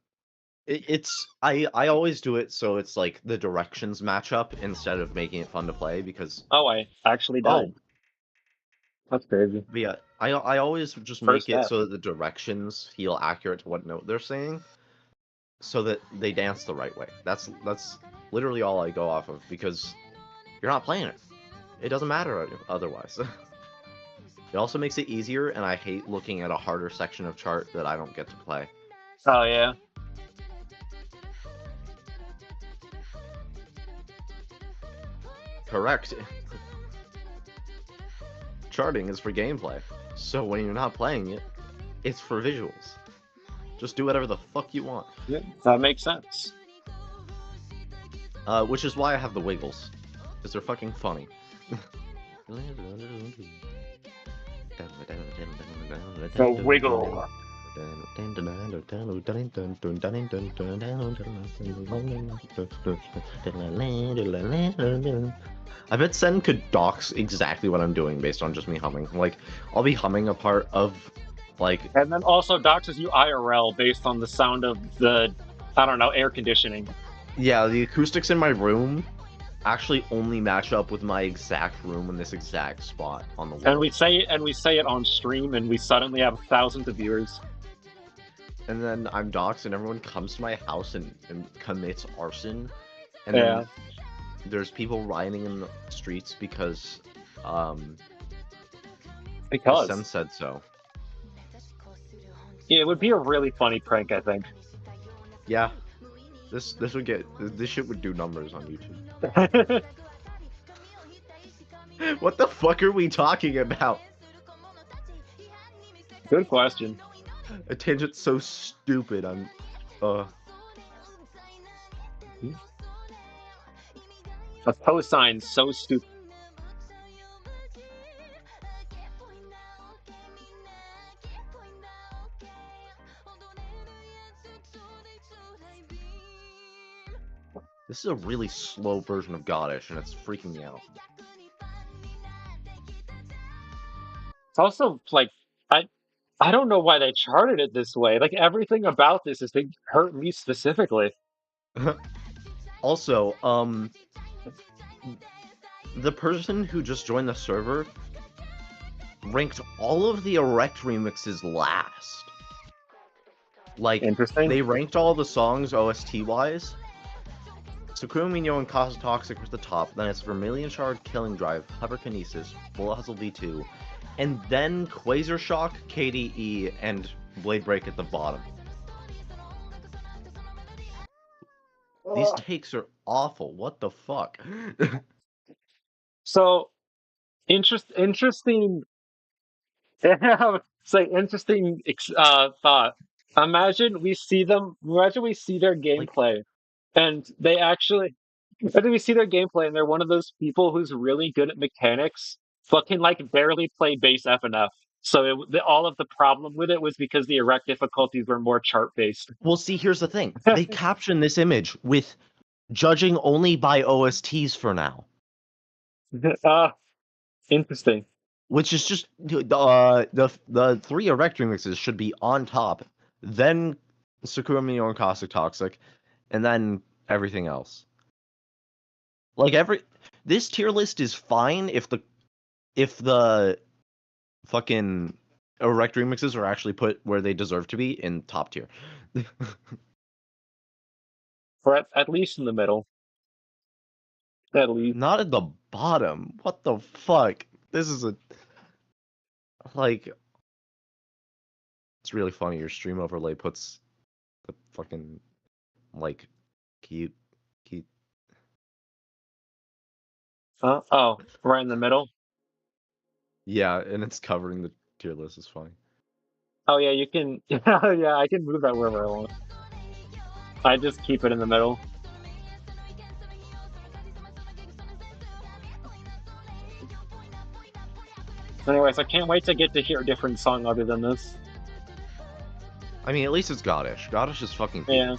I always do it so it's like the directions match up instead of making it fun to play because Oh, I actually oh, died. That's crazy. but yeah, I always just make First it death. so that the directions feel accurate to what note they're saying, so that they dance the right way. That's literally all I go off of because you're not playing it. It doesn't matter otherwise. It also makes it easier, and I hate looking at a harder section of chart that I don't get to play. Oh yeah. Correct. Charting is for gameplay, so when you're not playing it, it's for visuals. Just do whatever the fuck you want. Yeah, that makes sense. Which is why I have the wiggles, because they're fucking funny. The wiggle. I bet Sen could dox exactly what I'm doing based on just me humming. Like, I'll be humming a part of, like, And then also doxes you IRL based on the sound of the, I don't know, air conditioning. yeah, the acoustics in my room actually only match up with my exact room in this exact spot on the wall. And we say it on stream, and we suddenly have thousands of viewers. And then I'm doxxed, and everyone comes to my house and commits arson. And Yeah. then there's people rioting in the streets because Sen Because said so. yeah, it would be a really funny prank, I think. Yeah, this shit would do numbers on YouTube. What the fuck are we talking about? Good question. A tangent so stupid. A cosine so stupid. This is a really slow version of Goddish, and it's freaking me out. It's also like I don't know why they charted it this way. Like everything about this is they hurt me specifically. Also, the person who just joined the server ranked all of the Erect remixes last. Like, Interesting. they ranked all the songs OST-wise. Sakura Mino and Casa Toxic were at the top, then it's Vermilion Shard, Killing Drive, Hyperkinesis, Bullet Hustle V2, and then Quasar Shock, KDE, and Blade Break at the bottom. These takes are awful. What the fuck? So interesting. Say interesting thought. Imagine we see their Like, gameplay, and they actually. Imagine we see their gameplay, and they're one of those people who's really good at mechanics, but can like barely play base F and F. So all of the problem with it was because the erect difficulties were more chart based. well, see, here's the thing. They caption this image with judging only by OSTs for now, Interesting. which is just the three erect remixes should be on top, then Sakura Mio and Caustic Toxic, and then everything else. Like this tier list is fine if the fucking erect remixes are actually put where they deserve to be in top tier. Or at least in the middle. At least. Not at the bottom. What the fuck? This is like, it's really funny. Your stream overlay puts the fucking like cute. Oh, right in the middle. Yeah, and it's covering the tier list. Is funny. Oh yeah, you can. Yeah, I can move that wherever I want. I just keep it in the middle. Anyways, I can't wait to get to hear a different song other than this. I mean, at least it's Goddish. Goddish is fucking cool. Yeah.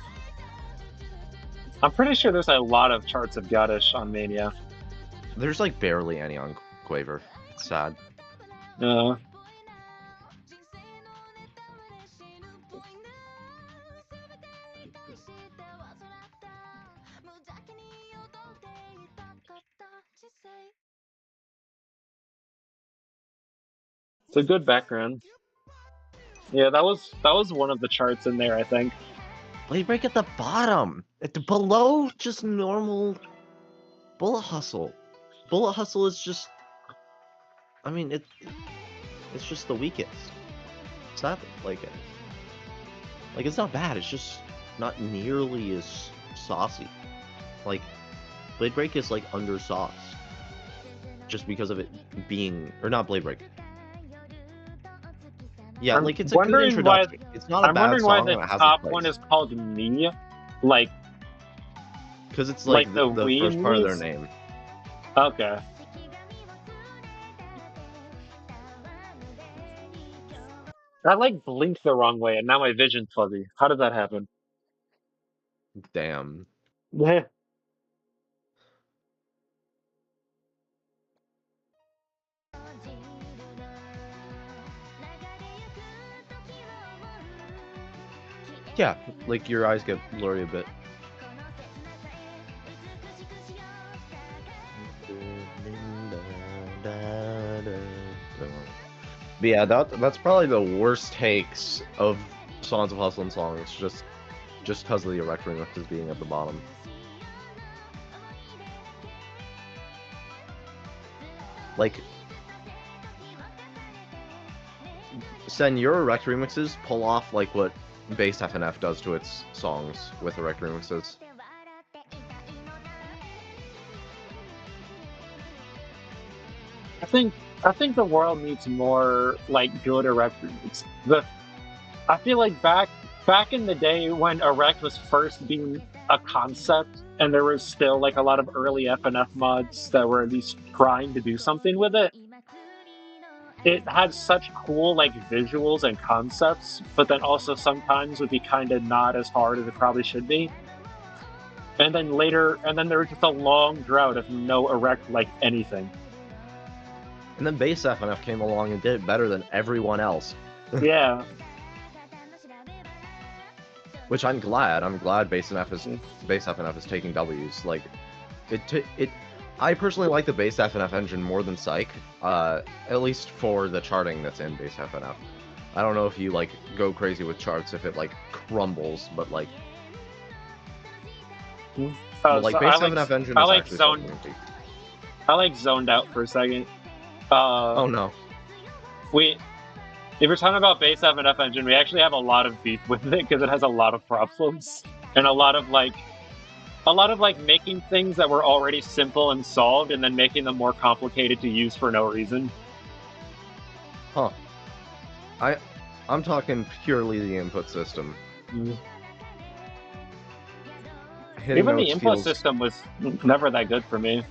I'm pretty sure there's a lot of charts of Goddish on Mania. There's like barely any on Quaver. It's sad. It's a good background. Yeah, that was one of the charts in there, I think. Blade Break at the bottom. Below just normal Bullet Hustle. Bullet Hustle is just, I mean, it's just the weakest. It's not like it's not bad. It's just not nearly as saucy. Like Blade Break is like under sauce, just because of it being, or not Blade Break. Yeah, like it's a good introduction. It's not a bad song. I'm wondering why the top one is called Me, like. Because it's like the first part of their name. Okay. I like blinked the wrong way, and now my vision's fuzzy. How did that happen? Damn. Yeah. Yeah, like your eyes get blurry a bit. But yeah, that's probably the worst takes of Songs of Hustle and Songs, just because of the erect remixes being at the bottom. Like, Sen, your erect remixes pull off like what Bass FNF does to its songs with erect remixes. I think the world needs more like good erect remixes. I feel like back in the day when erect was first being a concept, and there was still like a lot of early FNF mods that were at least trying to do something with it. It had such cool like visuals and concepts, but then also sometimes would be kind of not as hard as it probably should be. And then there was just a long drought of no erect like anything. And then Bass FNF came along and did it better than everyone else. Yeah. Which I'm glad. I'm glad Bass FNF is taking W's. Like, I personally like the Bass FNF engine more than Psych, at least for the charting that's in Bass FNF. I don't know if you like go crazy with charts if it like crumbles, but like, but, like Bass FNF engine is actually something. I like zoned out for a second. Oh no. If we're talking about Bass FNF engine, we actually have a lot of beef with it because it has a lot of problems and a lot of like a lot of like making things that were already simple and solved, and then making them more complicated to use for no reason. Huh. I'm talking purely the input system. Hitting Even the notes input feels... system was never that good for me.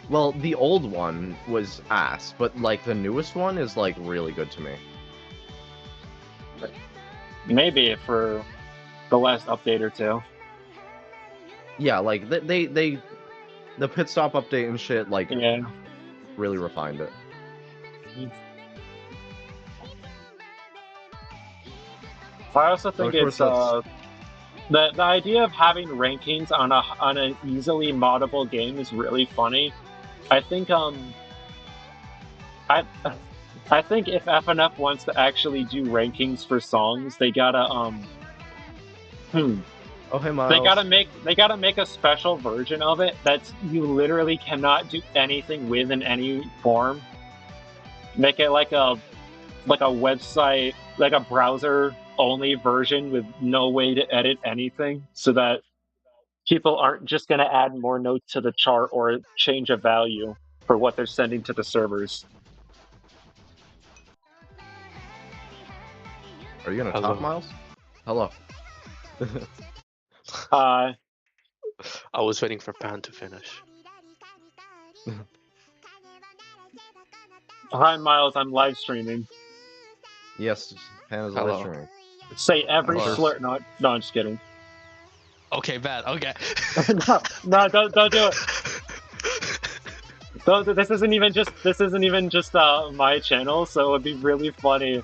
Well, the old one was ass, but like the newest one is like really good to me. Maybe for the last update or two. Yeah, like the pit stop update and shit like Yeah. really refined it. I also think Of course, it's the idea of having rankings on an easily moddable game is really funny. I think I I think if FNF wants to actually do rankings for songs, they gotta Oh hey Miles. they gotta make a special version of it that you literally cannot do anything with in any form. Make it like a website, like a browser only version with no way to edit anything, so that people aren't just going to add more notes to the chart or change a value for what they're sending to the servers. Are you gonna talk, Miles? Hello. Uh, I was waiting for Pan to finish. Hi, Miles. I'm live streaming. Yes, Hannah's Hello. live streaming. Say every Hello. slur. No, I'm just kidding. Okay, bad. Okay. no, don't do it. This isn't even just my channel, so it would be really funny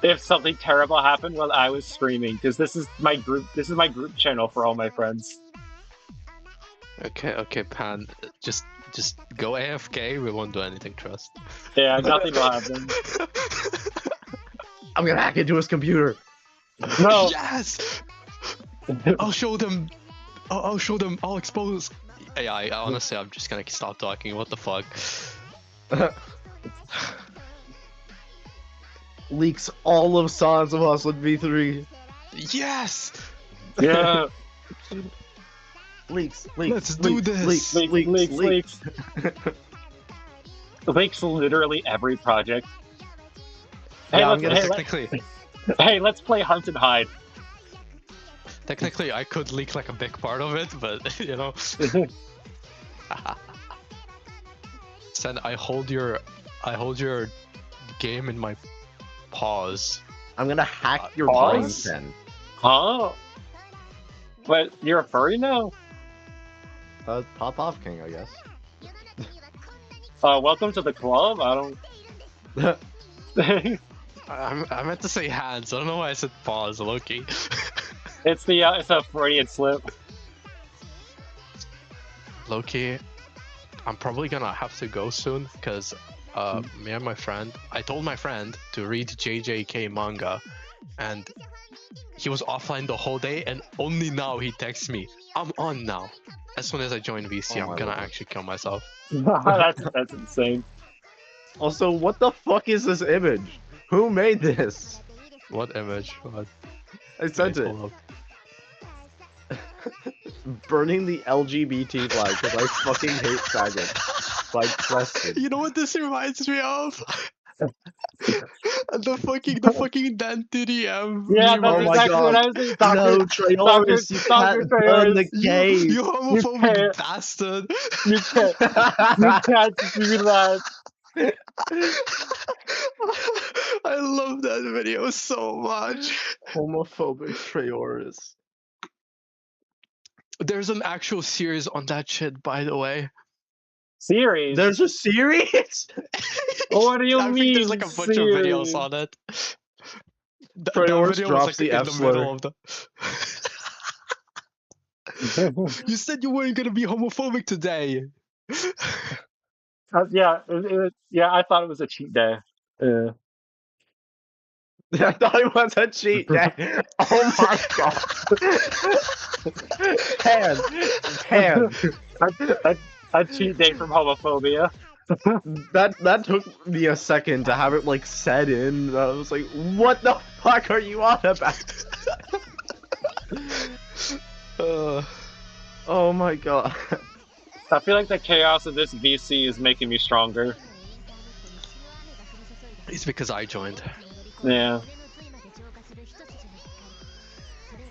if something terrible happened while I was streaming, because this is my group channel for all my friends. Okay, Pan. Just go AFK. We won't do anything. Trust. Yeah, nothing will happen. I'm gonna hack into his computer. No. Yes. I'll show them. I'll show them. I'll expose. AI. Honestly, I'm just gonna stop talking. What the fuck? Leaks all of Sons of Us with V3. Yes. Yeah. Leaks. Let's do this. Leaks. Leaks literally every project. Hey, Yeah, hey, let's play Hunt and Hide. Technically, I could leak like a big part of it, but you know. Sen, I hold your game in my paws. I'm gonna hack your Pause? brain pen. Huh? But you're a furry now? Pop off king, I guess. Welcome to the club. I don't. I meant to say hands. I don't know why I said paws, Loki. It's a Freudian slip. Loki, I'm probably gonna have to go soon because me and my friend, I told my friend to read JJK manga, and he was offline the whole day, and only now he texts me, I'm on now. As soon as I join VC, I'm gonna actually kill myself. That's insane. Also, what the fuck is this image? Who made this? What image? What? I sent it. Burning the LGBT flag because I fucking hate faggots. By Preston. You know what this reminds me of? the fucking Dan TDM. Yeah, that's Oh my exactly God. what I was saying. No, Trayaurus, you can't burn the cave. You homophobic can't. bastard. You can't do that. I love that video so much. Homophobic Trayaurus. There's an actual series on that shit, by the way. Series? There's a series? What do you I mean? think there's like a bunch of videos on it. The Trayaurus video drops was the like F in the slur. middle of the. You said you weren't gonna be homophobic today. Yeah, yeah. I thought it was a cheat day. Yeah. I thought it was a cheat day. Oh my God. Hand. A cheat day from homophobia. That took me a second to have it like set in. I was like, what the fuck are you on about? Oh my god. I feel like the chaos of this VC is making me stronger. It's because I joined. Yeah.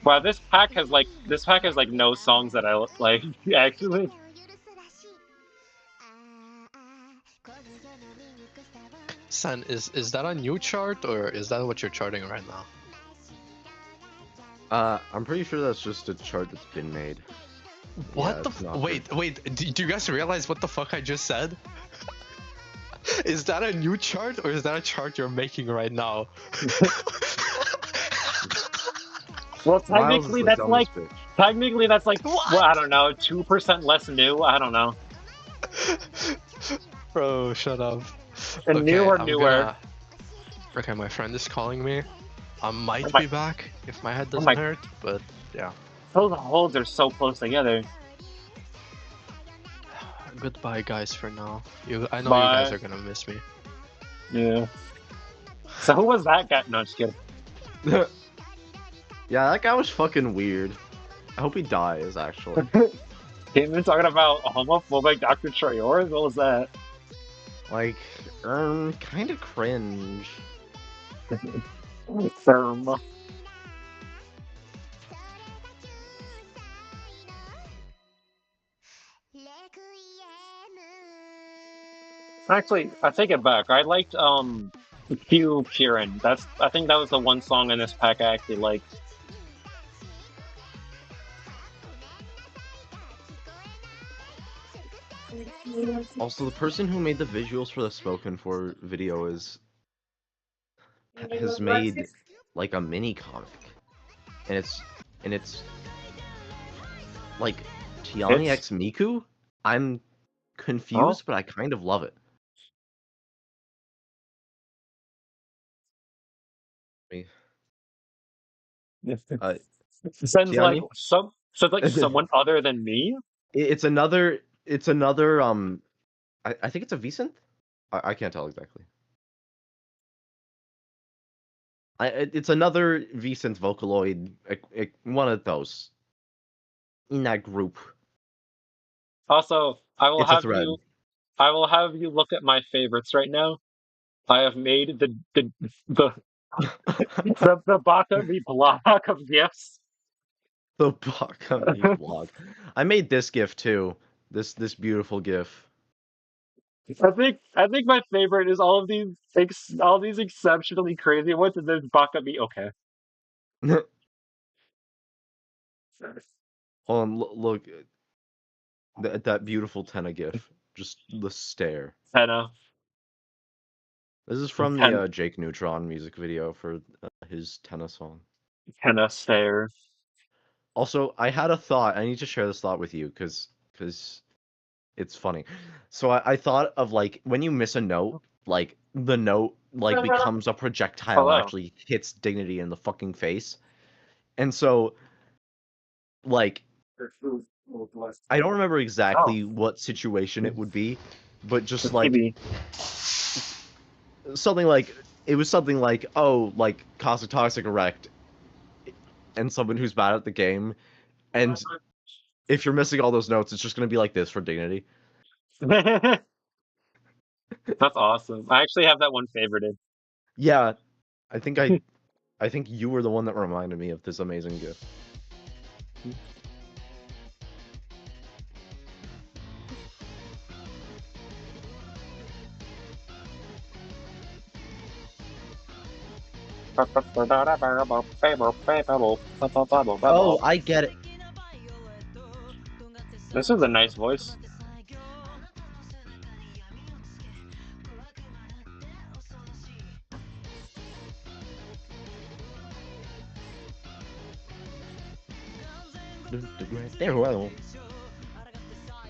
Wow, this pack has like no songs that I like actually. San, is that a new chart or is that what you're charting right now? I'm pretty sure that's just a chart that's been made. What Yeah, the? it's not Wait. Do you guys realize what the fuck I just said? Is that a new chart or is that a chart you're making right now? Well, Miles is technically the that's like dumbest bitch. technically that's like What? well, I don't know, 2% less new. I don't know. Bro, shut up. And new Okay, or I'm newer. gonna. Okay, my friend is calling me. I might Oh my- be back if my head Oh doesn't my, hurt, but yeah. those holes are so close together. Goodbye, guys, for now. I know you guys But are gonna miss me. yeah. So who was that guy? No, just kidding. Yeah, that guy was fucking weird. I hope he dies, actually. Came in talking about homophobic Dr. Troyors? What was that? Like, kind of cringe. Firm. Actually, I take it back. I liked Q Kieran. I think that was the one song in this pack I actually liked. Also, the person who made the visuals for the spoken for video has made like a mini comic, and it's like Tiani It's X Miku. I'm oh, confused, but I kind of love it. Me, uh, sounds like Tiani, sounds like someone other than me. it's another I think it's a Vicent. I can't tell exactly. It's another Vicent Vocaloid, one of those in that group. Also, It's a thread. I will have you look at my favorites right now. I have made the the Baka me block of gifts. The Baaack blog. I made this GIF too. This beautiful GIF. I think my favorite is all these exceptionally crazy ones, and then Baka me okay. Hold on, look at that beautiful Tenna GIF. Just the stare. Tenna. This is from the Jake Neutron music video for his Tenna song. Tenna stare. Also, I had a thought. I need to share this thought with you because it's funny. So I thought of like when you miss a note, like the note like becomes a projectile and Hello. actually hits Dignity in the fucking face. And so like I don't remember exactly what situation it would be, but just like Maybe. something like it was something like, oh, like Cosmic Toxic Erect and someone who's bad at the game, and if you're missing all those notes, it's just gonna be like this for Dignity. That's awesome. I actually have that one favorited. Yeah, I think you were the one that reminded me of this amazing GIF. Oh, I get it. This is a nice voice.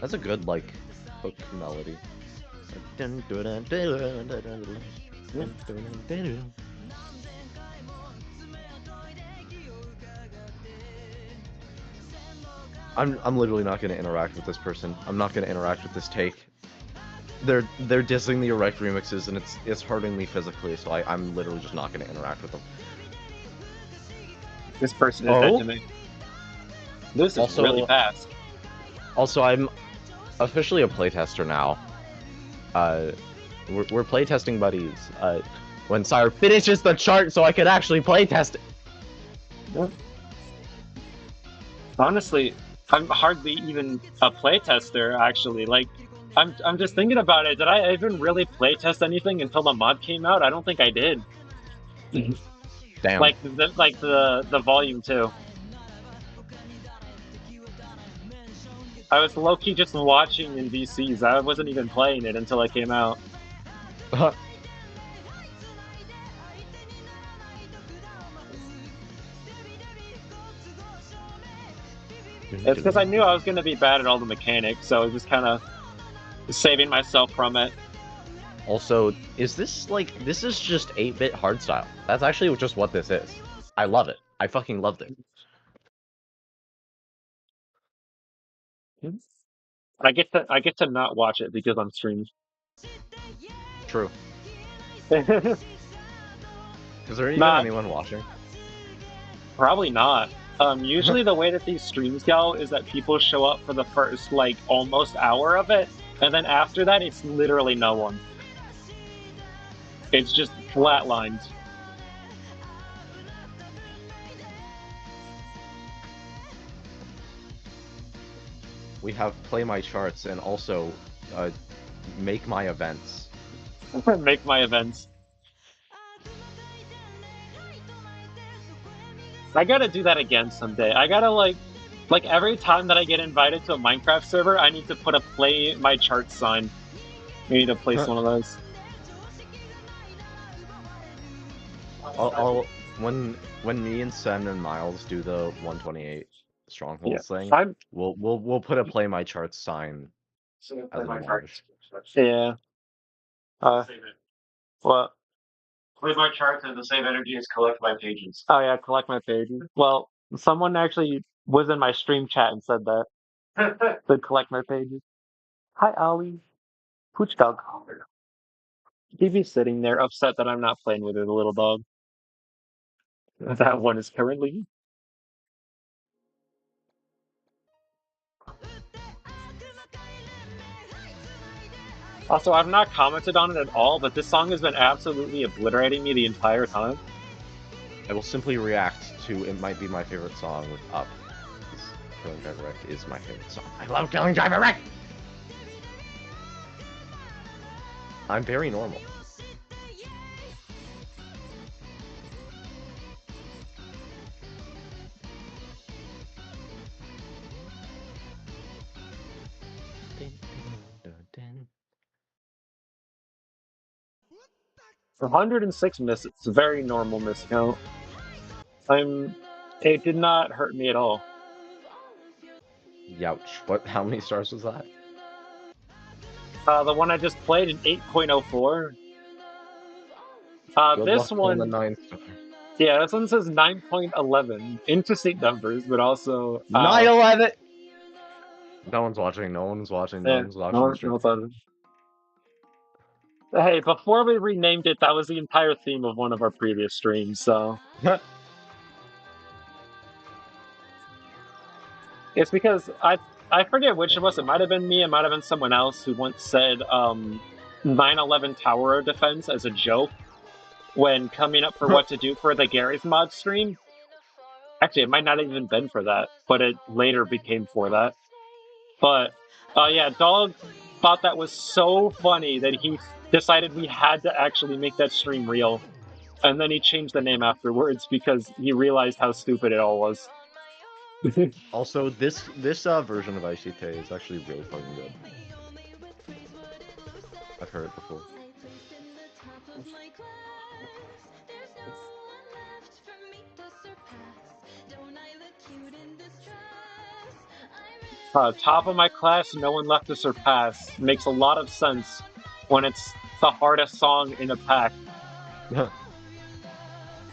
That's a good like hook melody. I'm literally not gonna interact with this person. I'm not gonna interact with this take. They're dissing the Erect remixes and it's hurting me physically, so I'm literally just not gonna interact with them. This person is dead to me. This is Also, really fast. Also, I'm officially a playtester now. We're playtesting buddies. When Sire finishes the chart so I can actually playtest it. Yeah. Honestly, I'm hardly even a playtester, actually. Like, I'm just thinking about it. Did I even really playtest anything until the mod came out? I don't think I did. Damn. Like the volume 2. I was low-key just watching in VCs. I wasn't even playing it until it came out. It's because I knew I was going to be bad at all the mechanics, so I was just kind of saving myself from it. Also, is this like, this is just 8-bit hardstyle. That's actually just what this is. I love it. I fucking loved it. I get to not watch it because I'm streaming. True. Is there even Not anyone watching? Probably not. Usually the way that these streams go is that people show up for the first like almost hour of it, and then after that it's literally no one. It's just flatlined. We have play my charts and also make my events. Make my events. I gotta do that again someday. I gotta like every time that I get invited to a Minecraft server, I need to put a play my chart sign. We need to place one of those. When me and Sen and Miles do the 128 Yeah, strongholds thing, I'm we'll put a play my charts sign play as an my emoji. charts. Yeah. Well, play my charts and the same energy as collect my pages. Oh yeah, collect my pages. Well, someone actually was in my stream chat and said that. Said collect my pages. Hi, Ollie. Pooch dog. He'd be sitting there upset that I'm not playing with it, the little dog. That one is currently. Also, I've not commented on it at all, but this song has been absolutely obliterating me the entire time. I will simply react to it might be my favorite song with Up. Killing Driver Wreck is my favorite song. I love Killing Driver Wreck! I'm very normal. For 106 misses, it's a very normal miss count. It did not hurt me at all. Youch. What? How many stars was that? The one I just played in 8.04. Good This luck on the one, 9th star. yeah, this one says 9.11. Interesting numbers, but also 9/11! No one's watching, no one's watching, no one's watching the stream. Hey, before we renamed it, that was the entire theme of one of our previous streams, so. It's because I forget which of us, it might have been me, it might have been someone else who once said 9/11 Tower Defense as a joke when coming up for what to do for the Gary's mod stream. Actually, it might not have even been for that, but it later became for that. But yeah, Dog thought that was so funny that he decided we had to actually make that stream real. And then he changed the name afterwards because he realized how stupid it all was. Also, this version of ICT is actually really fucking good. I've heard it before. Top of my class, no one left to surpass. Makes a lot of sense when it's the hardest song in a pack.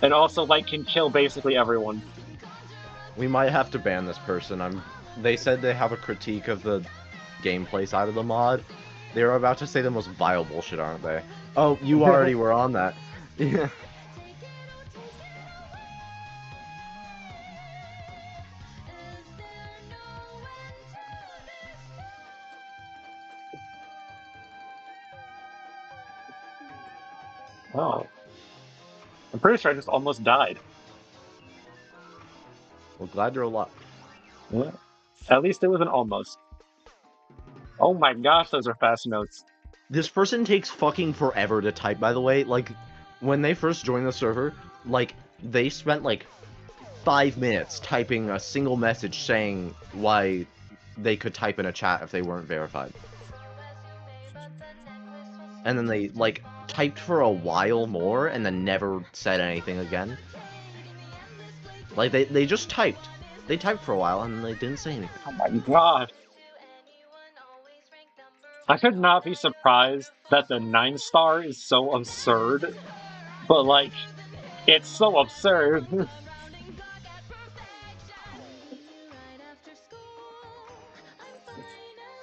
And also, like, can kill basically everyone. We might have to ban this person. They said they have a critique of the gameplay side of the mod. They're about to say the most vile bullshit, aren't they? Oh, you already were on that. Yeah. Oh, I'm pretty sure I just almost died. Well, glad you're alive. Yeah. At least it was an almost. Oh my gosh, those are fast notes. This person takes fucking forever to type, by the way. Like, when they first joined the server, like, they spent like 5 minutes typing a single message saying why they could type in a chat if they weren't verified. And then they, like, typed for a while more and then never said anything again. Like, they just typed. They typed for a while and they didn't say anything. Oh my gosh. I could not be surprised that the 9 star is so absurd, but like, it's so absurd.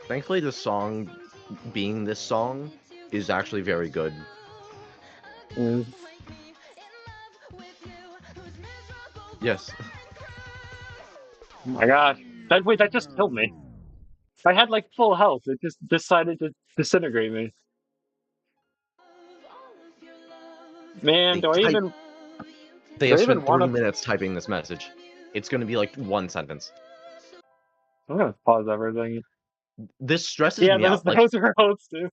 Thankfully, the song, being this song, is actually very good. Mm. Yes. Oh my gosh. Wait, that just killed me. I had like full health. It just decided to disintegrate me. Man, They type. They do have I even spent want 3 minutes typing this message. It's gonna be like one sentence. I'm gonna pause everything. This stresses Yeah, me those out. Like, those are hopes too.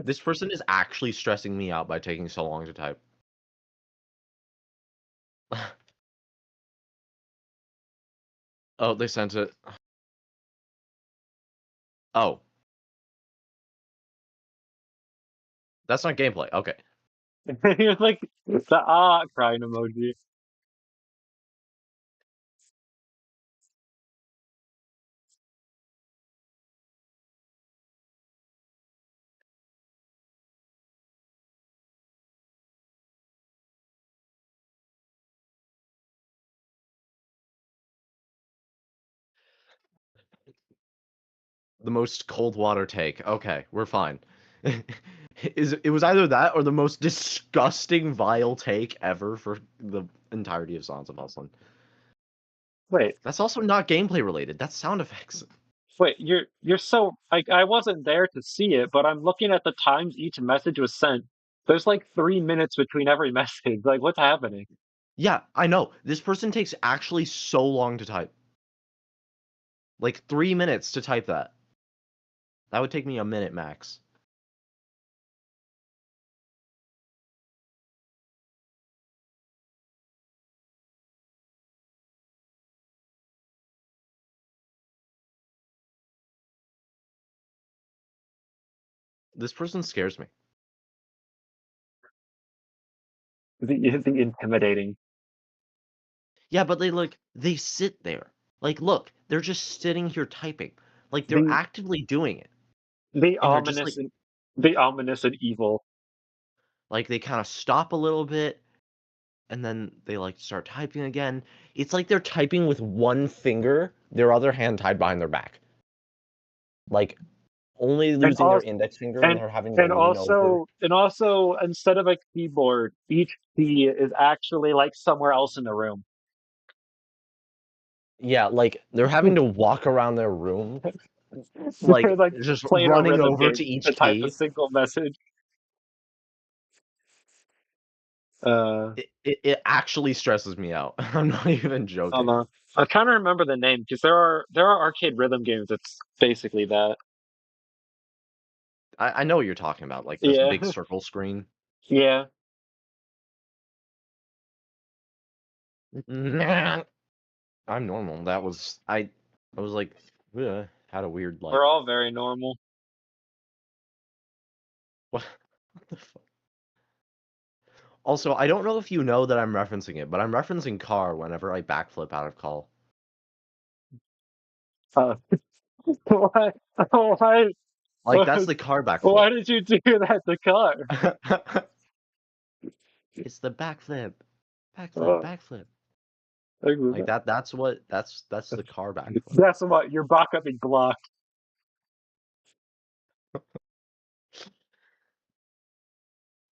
this person is actually stressing me out by taking so long to type. Oh, they sent it. Oh, that's not gameplay. Okay. You're like the crying emoji. The most cold water take. Okay, we're fine. It was either that or the most disgusting, vile take ever for the entirety of Sons of Hustlin'. Wait, That's also not gameplay related. That's sound effects. wait, you're so I wasn't there to see it, but I'm looking at the times each message was sent. There's like 3 minutes between every message. Like, what's happening? Yeah, I know. This person takes actually so long to type. Like 3 minutes to type that. That would take me a minute max. This person scares me. The intimidating. Yeah, but they sit there. Like, look, they're just sitting here typing. Like they're The actively doing it. the And they're just ominous and the ominous and evil. like they kind of stop a little bit and then they like start typing again. It's like they're typing with one finger, their other hand tied behind their back. Like only And losing their also index finger and and they're having to and lean over. also instead of a keyboard, each key is actually like somewhere else in the room. Yeah, like they're having to walk around their room, They're like like just playing a running rhythm over game to to each type a key. single message. Uh, It actually stresses me out. I'm not even I don't joking. know. I'm trying to remember the name because there are arcade rhythm games that's basically that. I know what you're talking about, like this Yeah, big circle screen. yeah. I'm normal. I was like, ugh, had a weird We're like all very normal. what the fuck? Also, I don't know if you know that I'm referencing it, but I'm referencing car whenever I backflip out of call. Uh, why? Why? Like that's the car backflip. Why did you do that to car? It's the backflip. Backflip, Uh, backflip. like, Like that's the car backflip. that's what your Baaack got me blocked.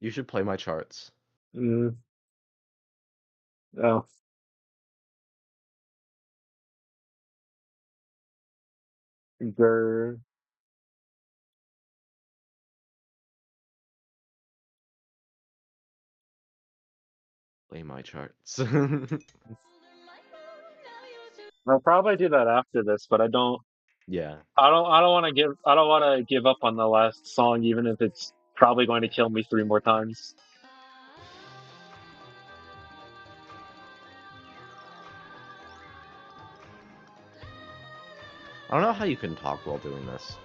You should play my charts. Mm, oh, grr. Play my charts. I'll probably do that after this, but I don't. Yeah. I don't want to give. I don't want to give up on the last song, even if it's probably going to kill me 3 more times. I don't know how you can talk while doing this.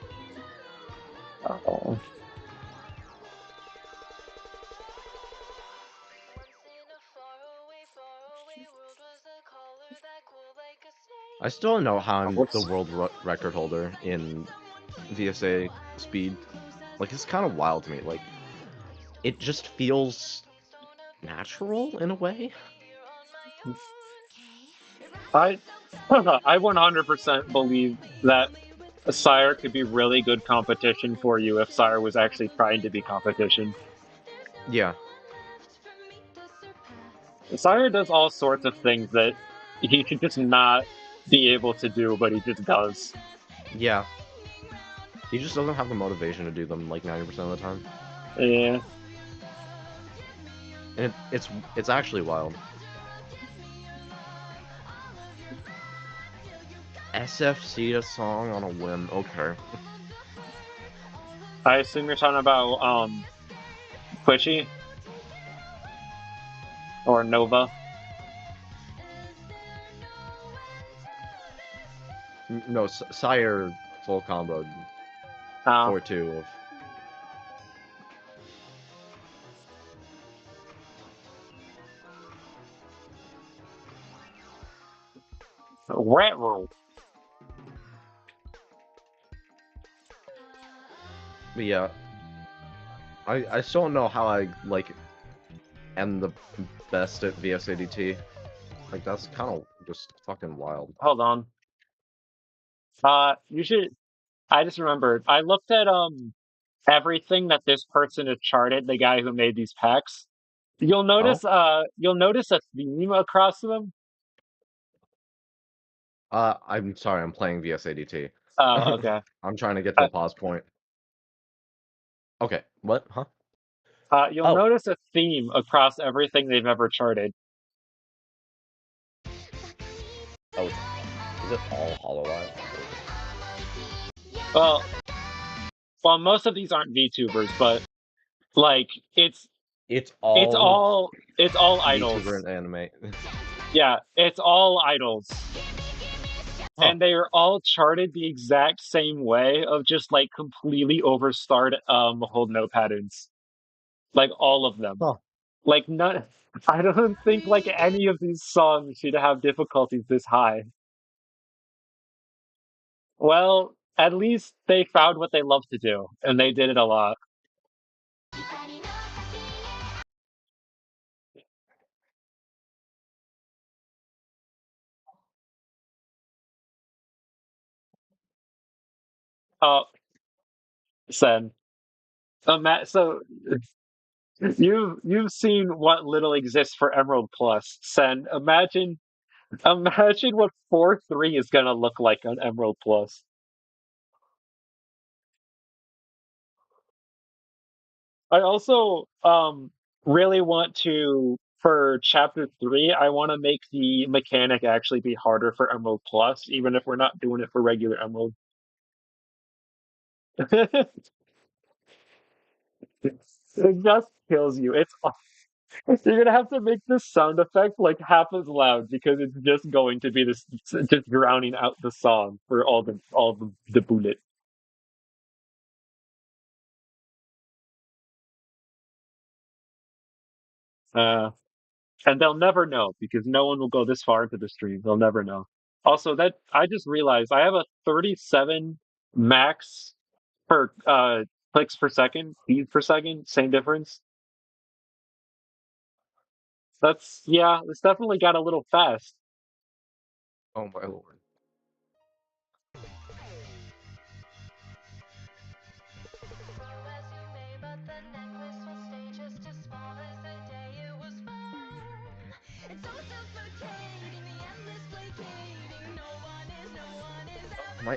Oh. I still don't know how I'm the What's world record holder in VSA speed. Like, it's kind of wild to me. Like, it just feels natural in a way. I? I 100% believe that Sire could be really good competition for you if Sire was actually trying to be competition. Yeah. Sire does all sorts of things that he should just not be able to do, but he just does. Yeah. He just doesn't have the motivation to do them like 90% of the time. Yeah. And it's actually wild. SFC a song on a whim. Okay. I assume you're talking about Quitchy or Nova. No, Sire full combo Uh, 4-2 of. Rat Roll. But yeah, I still don't know how I like am the best at VSADT. Like that's kind of just fucking wild. Hold on. You should. I just remembered. I looked at everything that this person has charted. The guy who made these packs. Oh, You'll notice a theme across them. I'm sorry, I'm playing VSADT. Oh, okay. I'm trying to get to Uh, the pause point. Okay, what? Huh? you'll Oh, notice a theme across everything they've ever charted. oh, is it all hololive? Well, well, most of these aren't VTubers, but like It's it's all all it's all VTuber idols. and anime. Yeah, it's all idols. Huh? And they are all charted the exact same way of just like completely overstarred hold note patterns. Like all of them. Huh? Like none I don't think like any of these songs should have difficulties this high. Well, at least they found what they love to do, and they did it a lot. Oh, Sen. So you've seen what little exists for Emerald Plus. Sen, imagine what 4-3 is gonna look like on Emerald Plus. I also really want to for chapter 3, I want to make the mechanic actually be harder for Emerald Plus, even if we're not doing it for regular Emerald. It just kills you. You're gonna have to make this sound effect like half as loud because it's just going to be this just drowning out the song for all the bullet. Uh, and they'll never know because no one will go this far into the stream. They'll never know. Also, that I just realized I have a 37 max per clicks per second, feed per second, same difference. That's yeah, it's definitely got a little fast. Oh my lord. My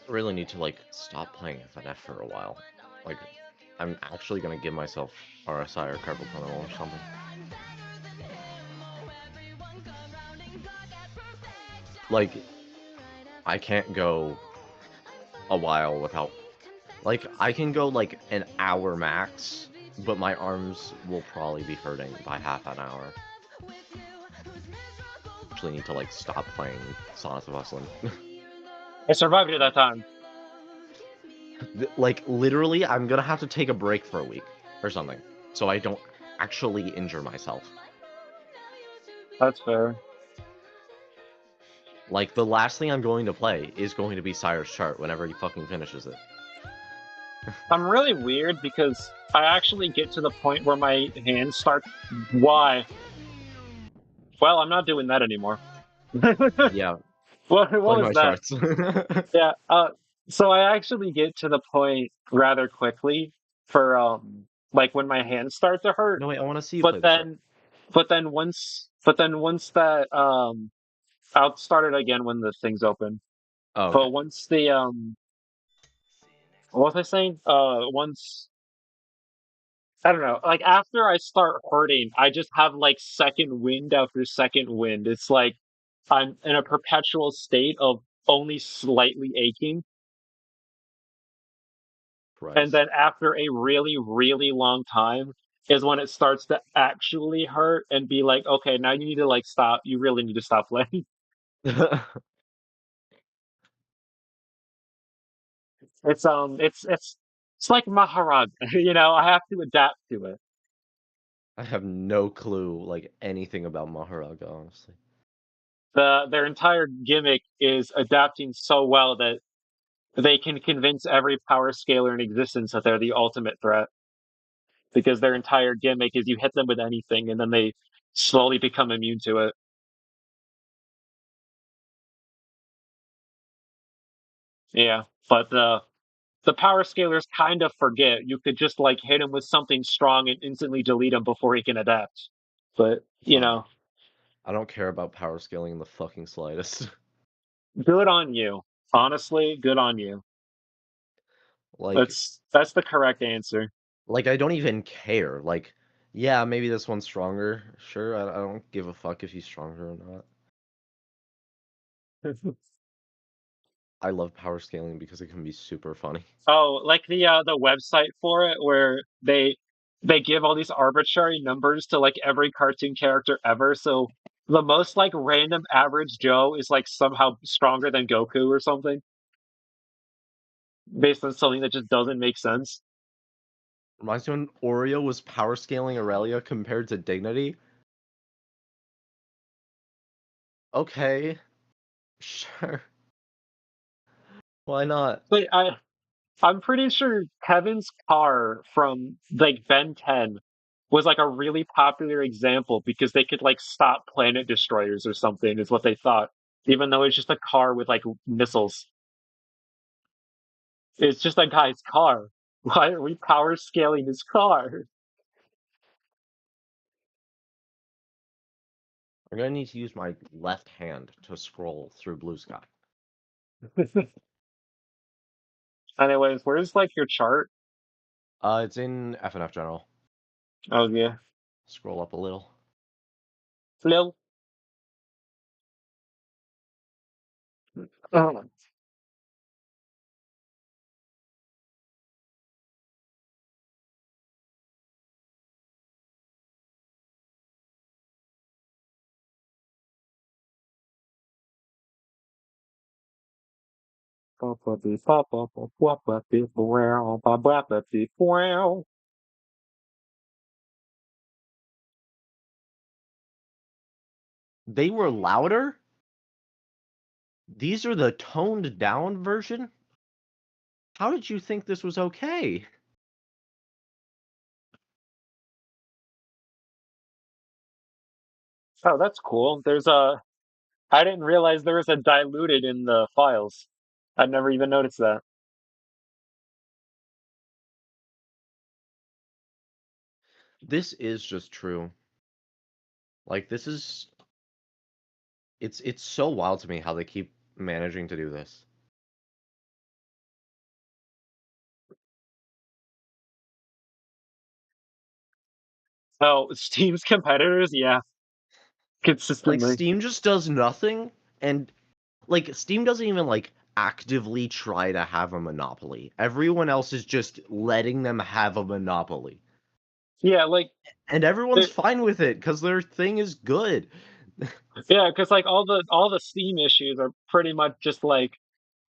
I really need to like stop playing FNF for a while. Like, I'm actually gonna give myself RSI or carpal tunnel or something. like I can't go a while without. Like I can go like an hour max, but my arms will probably be hurting by half an hour. Actually, need to like stop playing Sonic the Hustling. I survived it that time. Like literally, I'm gonna have to take a break for a week or something, so I don't actually injure myself. That's fair. Like the last thing I'm going to play is going to be Sire's Chart whenever he fucking finishes it. I'm really weird because I actually get to the point where my hands start. Why? Well, I'm not doing that anymore. Yeah, What play was my that? charts. Yeah. So I actually get to the point rather quickly for like when my hands start to hurt. No, wait, I want to see you But play the chart. then, but then once that I'll start it again when the thing's open. Oh, okay. But once the what was I saying? Once I don't know, like after I start hurting, I just have like second wind after second wind. It's like I'm in a perpetual state of only slightly aching. And Christ. then after a really, really long time is when it starts to actually hurt and be like, okay, now you need to like stop. You really need to stop playing. It's like Maharaj, I have to adapt to it. I have no clue, like, anything about Maharaga, honestly. Their entire gimmick is adapting so well that they can convince every power scaler in existence that they're the ultimate threat. Because their entire gimmick is you hit them with anything and then they slowly become immune to it. Yeah. But the power scalers kind of forget. You could just like hit him with something strong and instantly delete him before he can adapt. But, Fine. I don't care about power scaling in the fucking slightest. good on you. Honestly, good on you. Like, That's the correct answer. I don't even care. Like, yeah, maybe this one's stronger. Sure, I don't give a fuck if he's stronger or not. I love power scaling because it can be super funny. Oh, like the website for it where they give all these arbitrary numbers to like every cartoon character ever. So the most like random average Joe is like somehow stronger than Goku or something based on something that just doesn't make sense. Reminds me when Oreo was power scaling Aurelia compared to Dignity. Okay, sure. Why not? But I'm pretty sure Kevin's car from like Ben 10 was like a really popular example because they could like stop planet destroyers or something is what they thought, even though it's just a car with like missiles. It's just a guy's car. Why are we power scaling his car? I'm gonna need to use my left hand to scroll through Blue Sky. Anyways, where's like your chart? It's in FNF General. Oh yeah. Scroll up a little. Lil. Oh. They were louder? These are the toned down version? How did you think this was okay? Oh, that's cool. I didn't realize there was a diluted in the files. I'd never even noticed that. This is just true. Like this is it's so wild to me how they keep managing to do this. Oh, Steam's competitors, yeah, Like consistently. Steam just does nothing and like Steam doesn't even like actively try to have a monopoly. Everyone else is just letting them have a monopoly. Yeah, like And everyone's fine with it because their thing is good. yeah, because like all the Steam issues are pretty much just like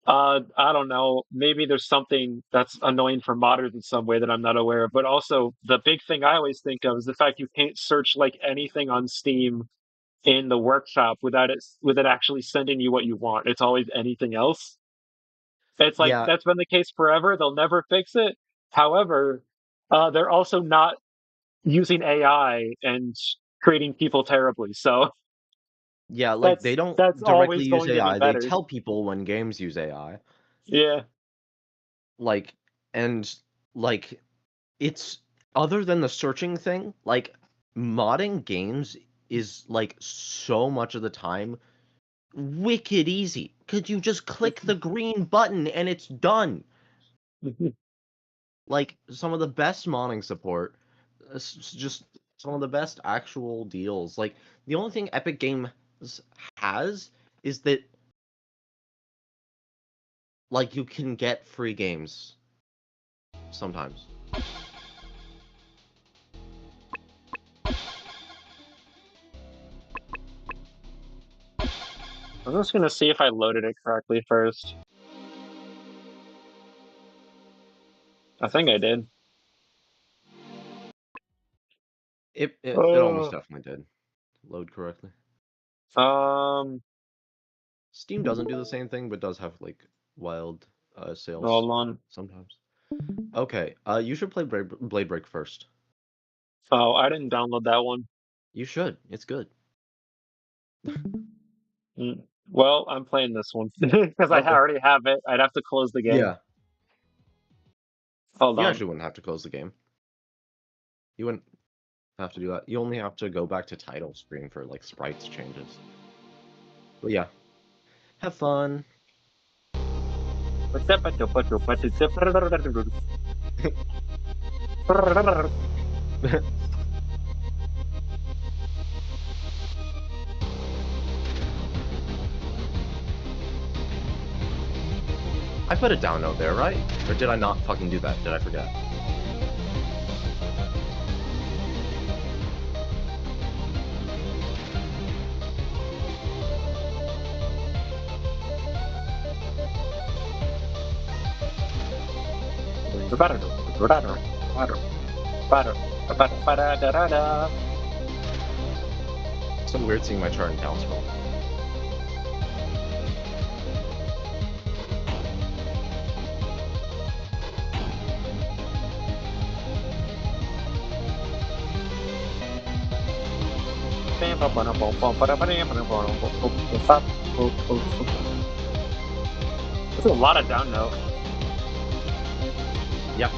I don't know, maybe there's something that's annoying for modders in some way that I'm not aware of, but also the big thing I always think of is the fact you can't search like anything on Steam in the workshop with it actually sending you what you want. It's always anything else. It's like Yeah, that's been the case forever. They'll never fix it. However, they're also not using AI and treating people terribly. So yeah, like they don't that's directly always use going to be AI. They better. tell people when games use AI. Yeah. Like, and like it's other than the searching thing, like modding games is like so much of the time wicked easy. Could you just click the green button and it's done? Like some of the best modding support, just some of the best actual deals. Like the only thing Epic Games has is that like you can get free games sometimes. I'm just gonna see if I loaded it correctly first. I think I did. It almost Oh, definitely did load correctly. um, Steam doesn't do the same thing, but does have like wild sales hold on. sometimes. Okay, you should play Blade Break first. Oh, I didn't download that one. You should. It's good. Mm. Well, I'm playing this one because I Okay. already have it. I'd have to close the game. Yeah, Hold you on. actually wouldn't have to close the game. You wouldn't have to do that. You only have to go back to title screen for like sprites changes. But yeah, have fun. I put a down note there, right? Or did I not fucking do that? Did I forget? It's so weird seeing my chart and down scroll. There's a lot of down note. Yep.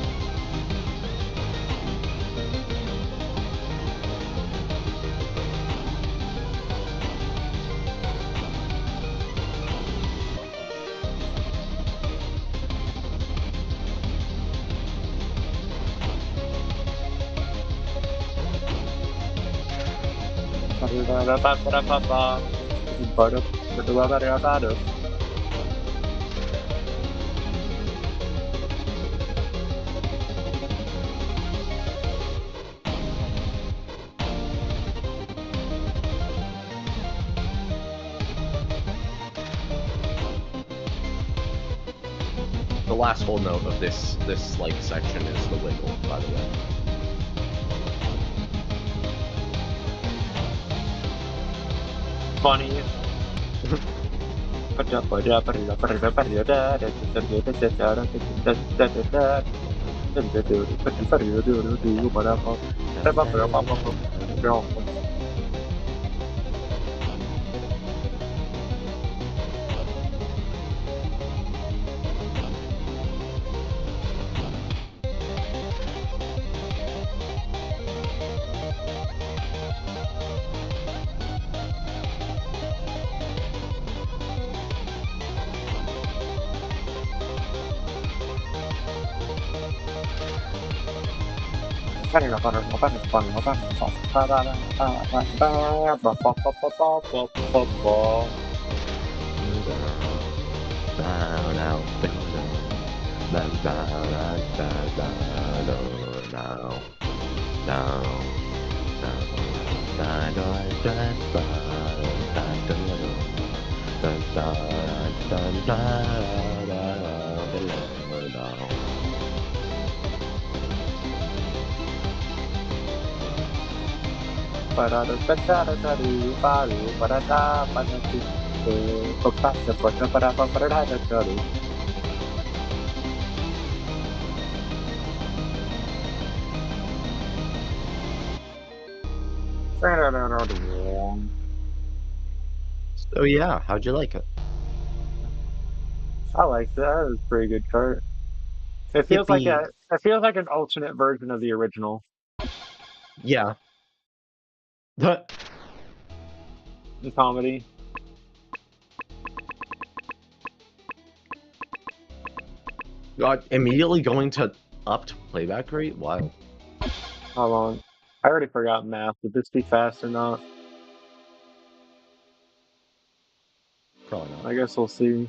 The last whole note of this like section is the wiggle, by the way. Funny. So yeah, how'd you like it? I like that. That was a pretty good chart. Yippee! It feels like an alternate version of the original. Yeah. The comedy. God, immediately going to upped playback rate? Wow. How long? I already forgot math. Would this be fast or not? Probably not. I guess we'll see.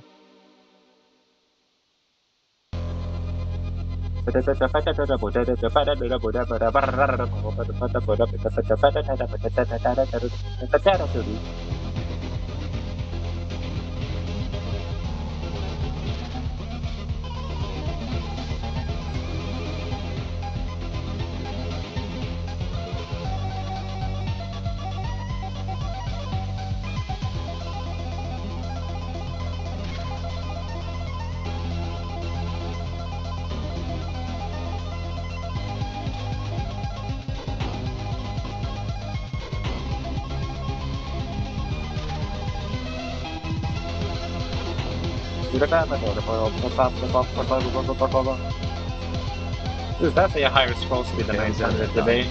There's definitely a higher scroll speed than 900 today.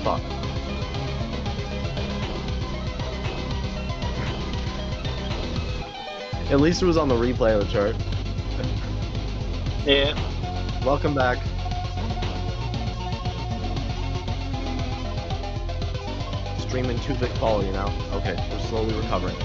Fuck. At least it was on the replay of the chart. Yeah. Welcome back. Streaming 2-bit quality now. Okay, we're slowly recovering.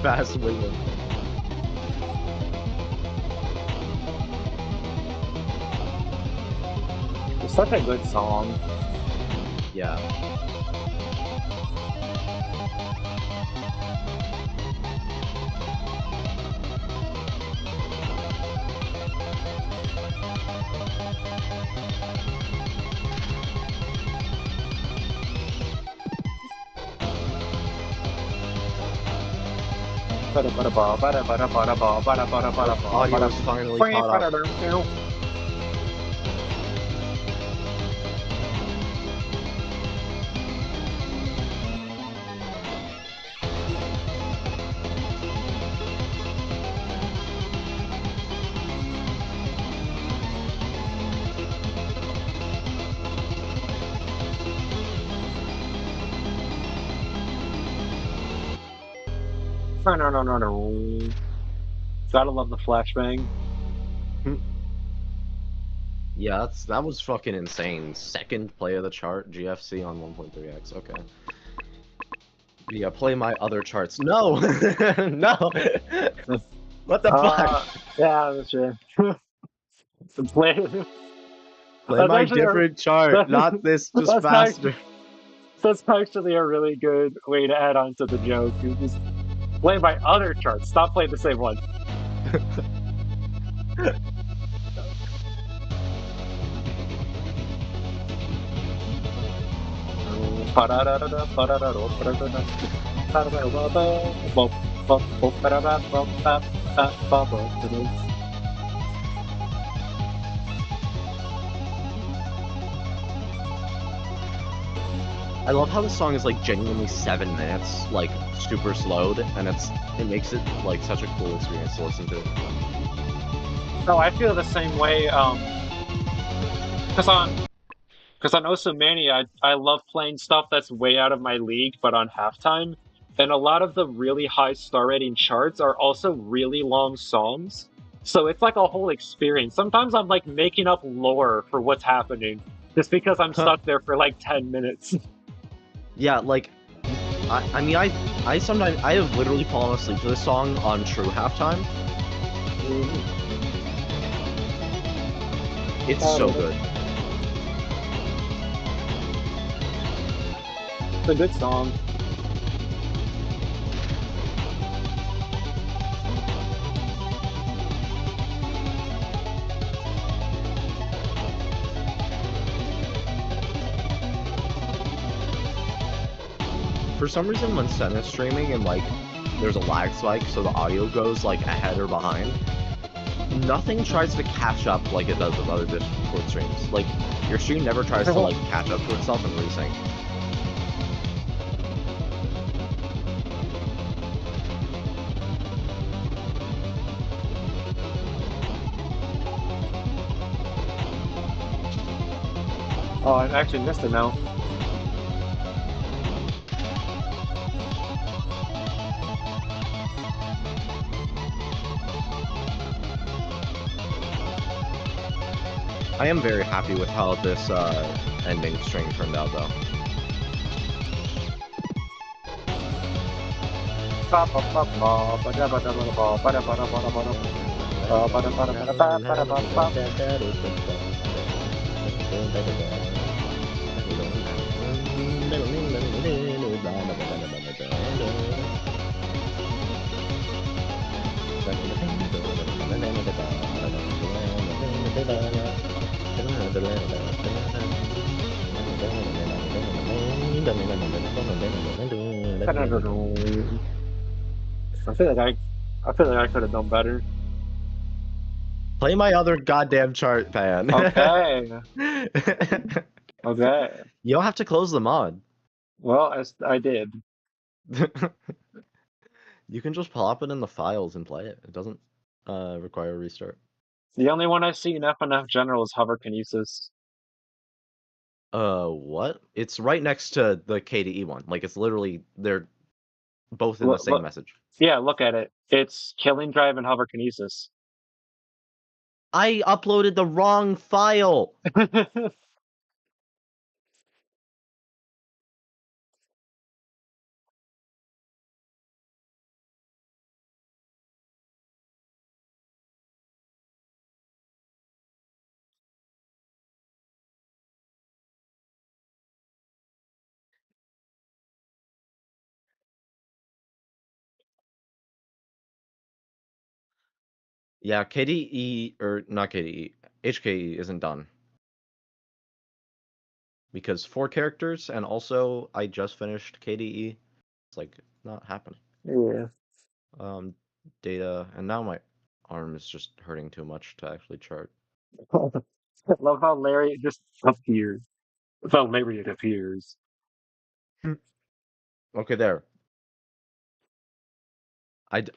Fast wiggle. It's such a good song. Yeah. Audio is finally caught up. Gotta love the flashbang. Yeah, that was fucking insane. Second play of the chart, GFC on 1.3x. Okay. Yeah, play my other charts. No! No! What the fuck? Yeah, that's true. Play. Play That's my actually different chart, not this, just that's faster. that's actually a really good way to add on to the joke. You just play my other charts. Stop playing the same one. I love how the song is like genuinely 7 minutes, like super slowed, and it makes it like such a cool experience to listen to. No, I feel the same way. Because Because on Osamania, I love playing stuff that's way out of my league, but on halftime. And a lot of the really high star rating charts are also really long songs. So it's like a whole experience. Sometimes I'm like making up lore for what's happening just because I'm stuck there for like 10 minutes. Yeah, like I mean I sometimes I have literally fallen asleep to this song on true halftime. It's so good. It's a good song. For some reason when Sen is streaming and like there's a lag spike so the audio goes like ahead or behind, nothing tries to catch up like it does with other Discord streams. Like your stream never tries to like catch up to itself and resync. Oh, I actually missed it now. I am very happy with how this ending string turned out though. I feel like I could have done better. Play my other goddamn chart, Pan. Okay. Okay. You don't have to close the mod. Well, I did. You can just plop it in the files and play it. It doesn't require a restart. The only one I see in FNF General is Hover Kinesis. What? It's right next to the KDE one. Like, it's literally, they're both in the Look, same look, message. yeah, look at it. It's Killing Drive and Hover Kinesis. I uploaded the wrong file! Yeah, KDE, or not KDE, HKE isn't done. Because 4 characters, and also I just finished KDE. It's like, not happening. Yeah. Data, and now my arm is just hurting too much to actually chart. I love how Larry just appears. Well, maybe it appears. Okay, there.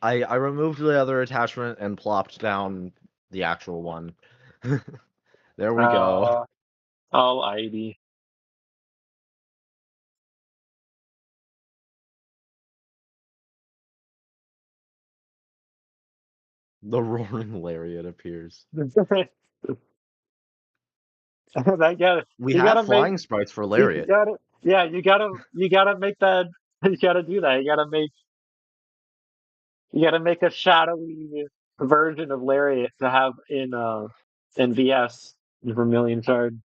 I removed the other attachment and plopped down the actual one. There we go. Alrighty. The roaring lariat appears. that gotta, We you have gotta make flying sprites for you lariat. gotta yeah you gotta make that you gotta do that you gotta make a shadowy version of Lariat to have in VS in Vermilion Shard.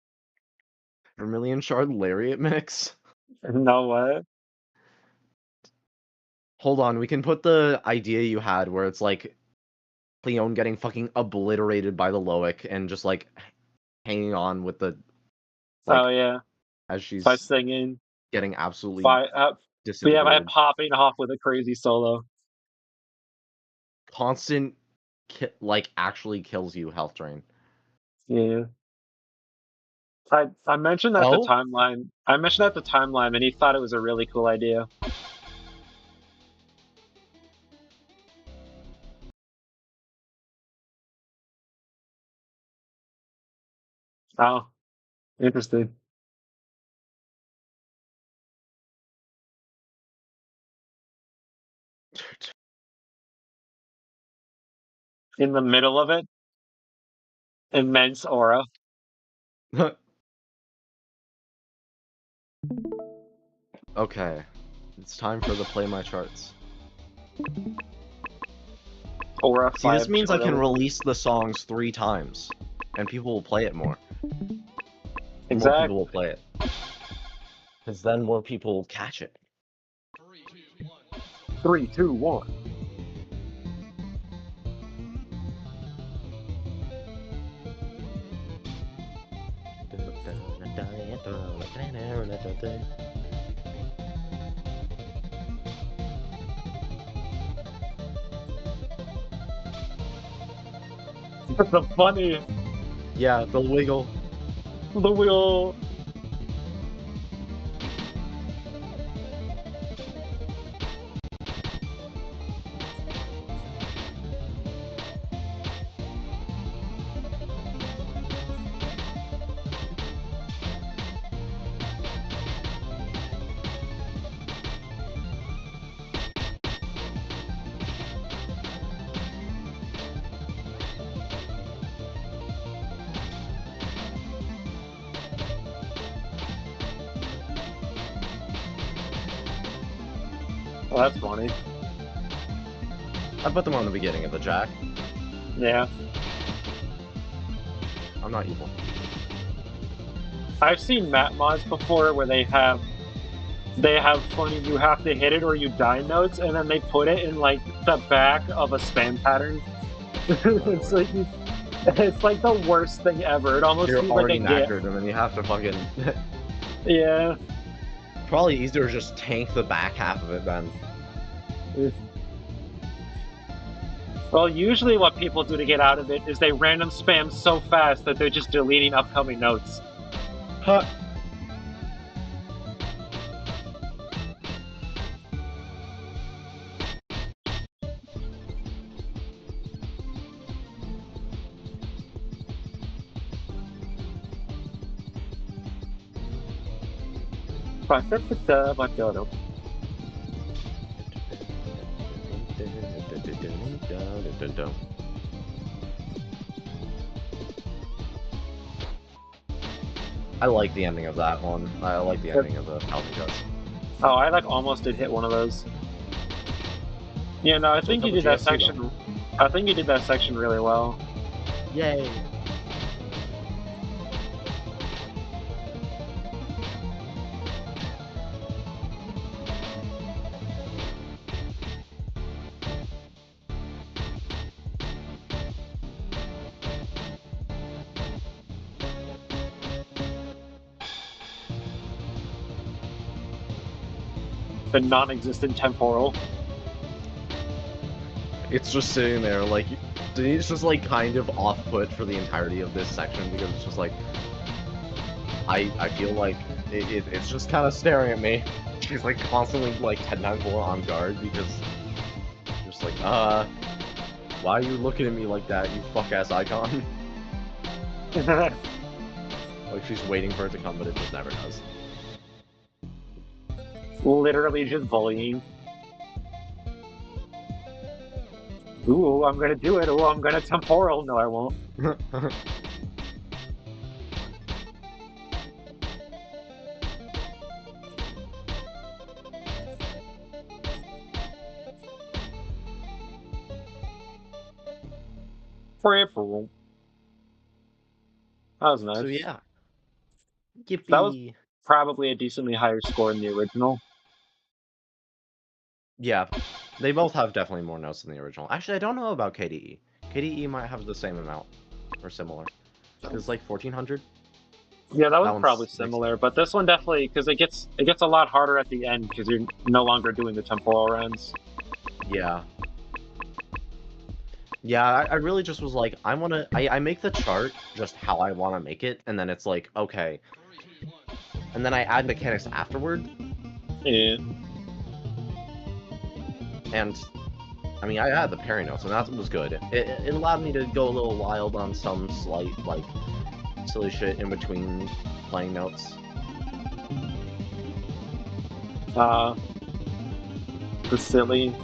Vermilion shard lariat mix. No what? Hold on, we can put the idea you had where it's like Cleone getting fucking obliterated by the Loic and just like hanging on with the like Oh yeah, as by she's singing, getting absolutely by by disintegrated. popping off with a crazy solo. Constant like actually kills you health drain. Yeah. I mentioned that the Oh, timeline. I mentioned that the timeline, and he thought it was a really cool idea. Oh, interesting. in the middle of it. Immense aura. Okay, it's time for the play my charts. Aura See, this 5 means I can trillion. release the songs 3 times, and people will play it more. More Exactly. people will play it. Because then more people will catch it. 3, 2, 1. That's the funniest. Yeah, the wiggle. The wheel. Oh, that's funny. I put them on the beginning of the jack. Yeah. I'm not evil. I've seen map mods before where they have funny you have to hit it or you die notes, and then they put it in like the back of a spam pattern. It's like it's like the worst thing ever. It almost You're seems like a already GIF. knackered, and then you have to fucking... Yeah. Probably easier to just tank the back half of it then. Well, usually what people do to get out of it is they random spam so fast that they're just deleting upcoming notes. Huh. I like the ending of that one. I like the ending of the Alpha Cuts. Oh, I like almost did hit one of those. Yeah, no, I think you did that section. I think you did that section really well. Yay! The non-existent temporal. It's just sitting there, like, it's just like kind of off-put for the entirety of this section because it's just like, I feel like it's just kind of staring at me. She's like constantly like 10 times more on guard because just like, why are you looking at me like that, you fuck-ass icon? Like she's waiting for it to come, but it just never does. Literally just bullying. Ooh, I'm gonna do it. Ooh, I'm gonna temporal. No, I won't. That was nice. So yeah. Yippee. That was probably a decently higher score than the original. Yeah, they both have definitely more notes than the original. Actually, I don't know about KDE. KDE might have the same amount, or similar. It's like 1400. Yeah, that was one's probably similar, but this one definitely, because it gets a lot harder at the end because you're no longer doing the temporal runs. Yeah. Yeah, I really just was like, I make the chart just how I want to make it, and then it's like, okay. And then I add mechanics afterward. Yeah. And, I mean, I had the parry notes, and that was good. It allowed me to go a little wild on some slight, like, silly shit in between playing notes. The silly.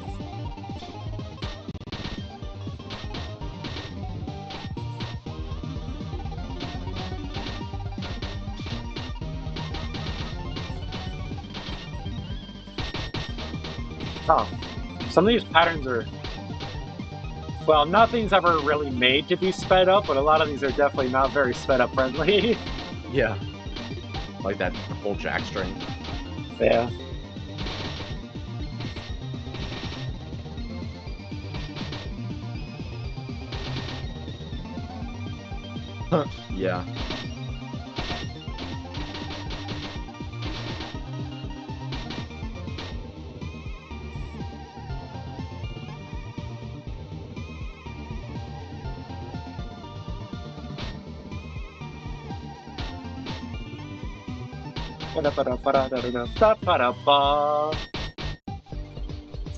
Oh, some of these patterns are, well, nothing's ever really made to be sped up, but a lot of these are definitely not very sped up friendly. Yeah. Like that whole jack string. Yeah. Yeah.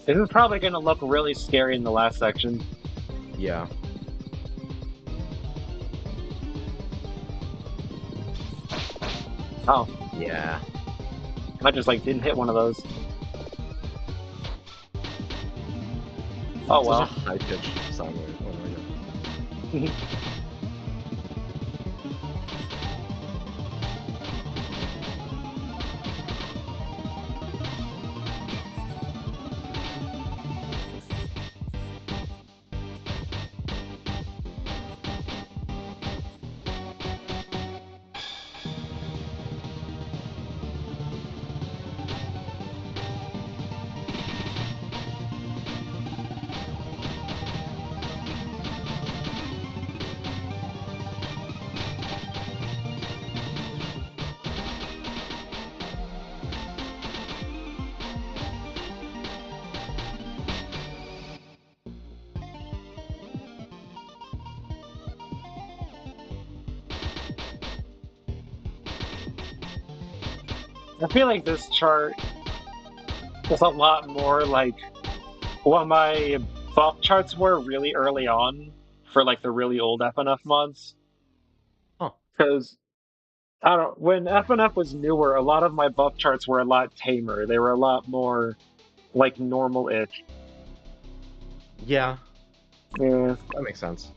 This is probably going to look really scary in the last section. Yeah. Oh, Yeah. I just like didn't hit one of those. Oh Such a well. high-pitched sound wave. Oh my god. I feel like this chart is a lot more like what my buff charts were really early on for like the really old FNF mods. Huh. Because I don't, when FNF was newer, a lot of my buff charts were a lot tamer. They were a lot more like normal-ish. Yeah. Yeah. That makes sense.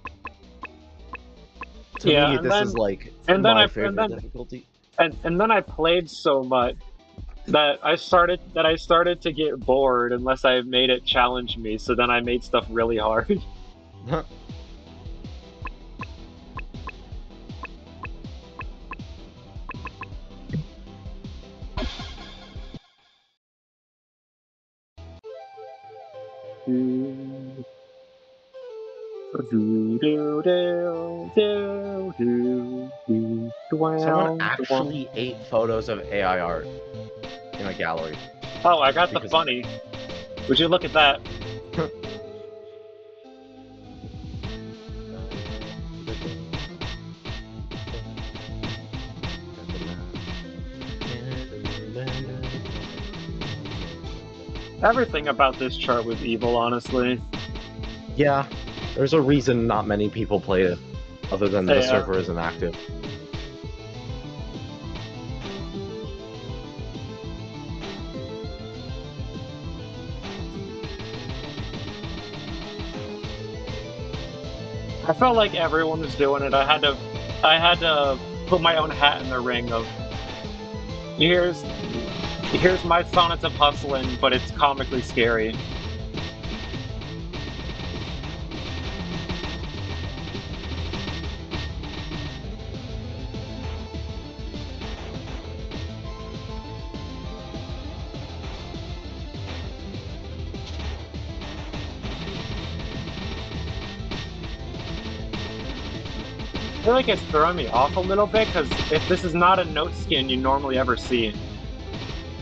To Yeah, me, and this then is like and then my I favorite and then difficulty. and then I played so much that I started to get bored unless I made it challenge me. So then I made stuff really hard. Someone actually ate photos of AI art in a gallery. Oh, I got the Because funny. Would you look at that? Everything about this chart was evil, honestly. yeah, there's a reason not many people played it, other than the Yeah. server isn't active. I felt like everyone was doing it. I had to put my own hat in the ring of here's my sonnets of hustling, but it's comically scary. I feel like it's throwing me off a little bit because if this is not a note skin you normally ever see.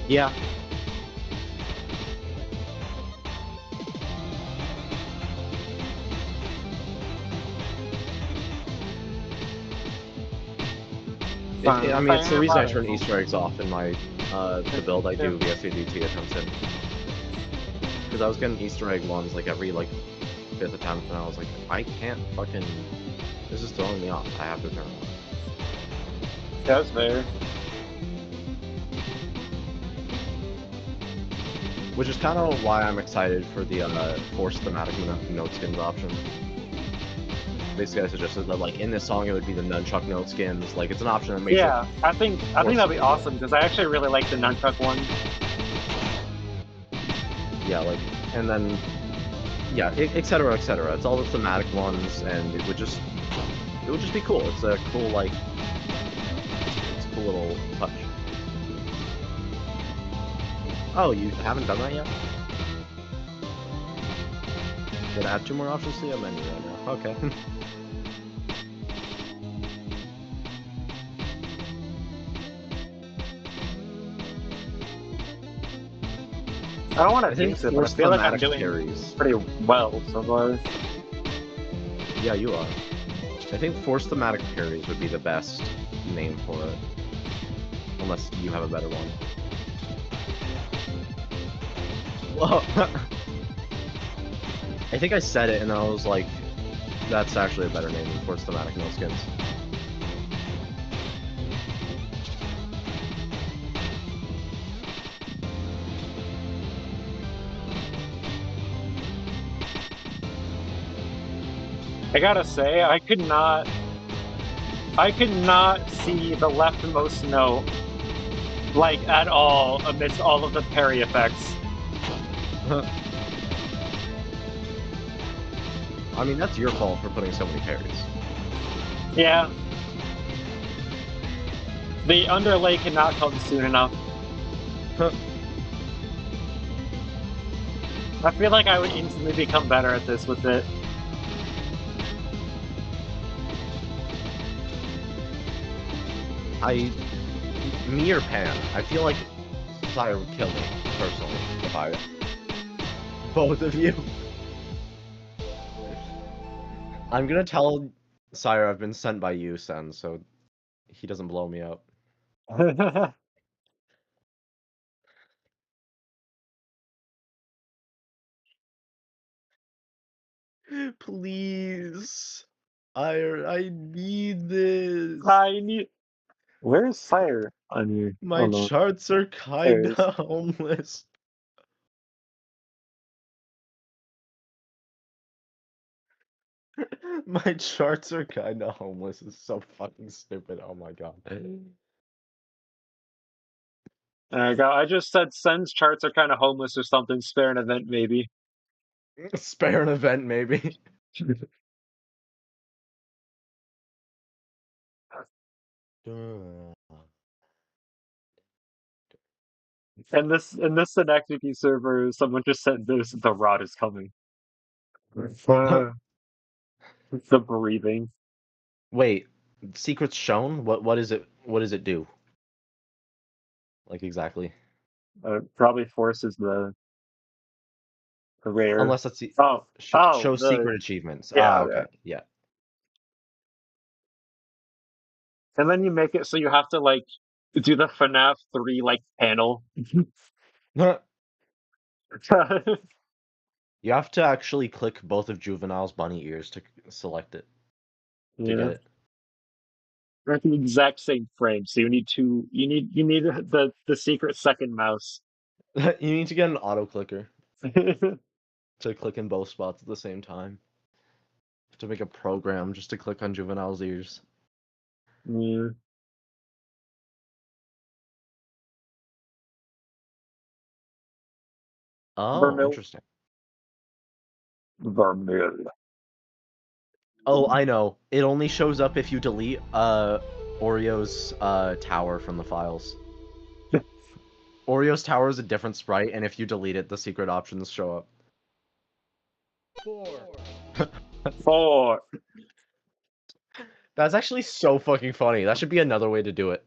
Yeah. I mean, it's the reason I turn Easter eggs off in my the build I do via CDT attempts in. Because I was getting Easter egg ones like every like 5th attempt, and I was like, I can't fucking. This is throwing me off. I have to turn it off. That's fair. Which is kind of why I'm excited for the forced thematic note skins option. Basically, I suggested that like in this song it would be the nunchuck note skins. Like it's an option that makes Yeah, I think that'd be simple. awesome because I actually really like the nunchuck one. Yeah, like, and then, yeah, et cetera, et cetera. It's all the thematic ones, and it would just be cool. It's a cool, like, it's a cool little touch. Oh, you haven't done that yet? Did I add 2 more options to your menu right now? Okay. I don't want I to think jinx it, but I force feel like I'm thematic doing parries. pretty well so far. Yeah, you are. I think force thematic parries would be the best name for it. Unless you have a better one. Whoa! I think I said it and I was like, that's actually a better name than force thematic no skins. I gotta say, I could not see the leftmost note like at all amidst all of the parry effects. I mean, that's your fault for putting so many parries. Yeah. The underlay cannot come soon enough. I feel like I would instantly become better at this with it. Me or Pan, I feel like Sire would kill me, personally, if I... Both of you. I'm gonna tell Sire I've been sent by you, Sen, so he doesn't blow me up. Please. I need this. I need. Where's fire on your? My Oh no, charts are there it is. kinda homeless. My charts are kinda homeless. It's so fucking stupid. Oh my god. There you go. I just said Sen's charts are kind of homeless or something. Spare an event, maybe. Spare an event, maybe. In this Synecdoche server, someone just said this: the rod is coming. The breathing Wait, secrets shown? What is it? What does it do? Like exactly? probably forces the rare. Unless that's the Oh, show the secret achievements. Ah, yeah, yeah. okay, yeah. And then you make it so you have to like do the FNAF 3 like panel. You have to actually click both of Juvenile's bunny ears to select it to get Yeah. it. They're at the exact same frame, so you need two. You need the secret second mouse. You need to get an auto clicker to click in both spots at the same time. To make a program just to click on Juvenile's ears. Yeah. Oh, Vermil. interesting. Vermil. Oh, I know. It only shows up if you delete Oreo's tower from the files. Oreo's tower is a different sprite, and if you delete it, the secret options show up. 4. That's actually so fucking funny. That should be another way to do it.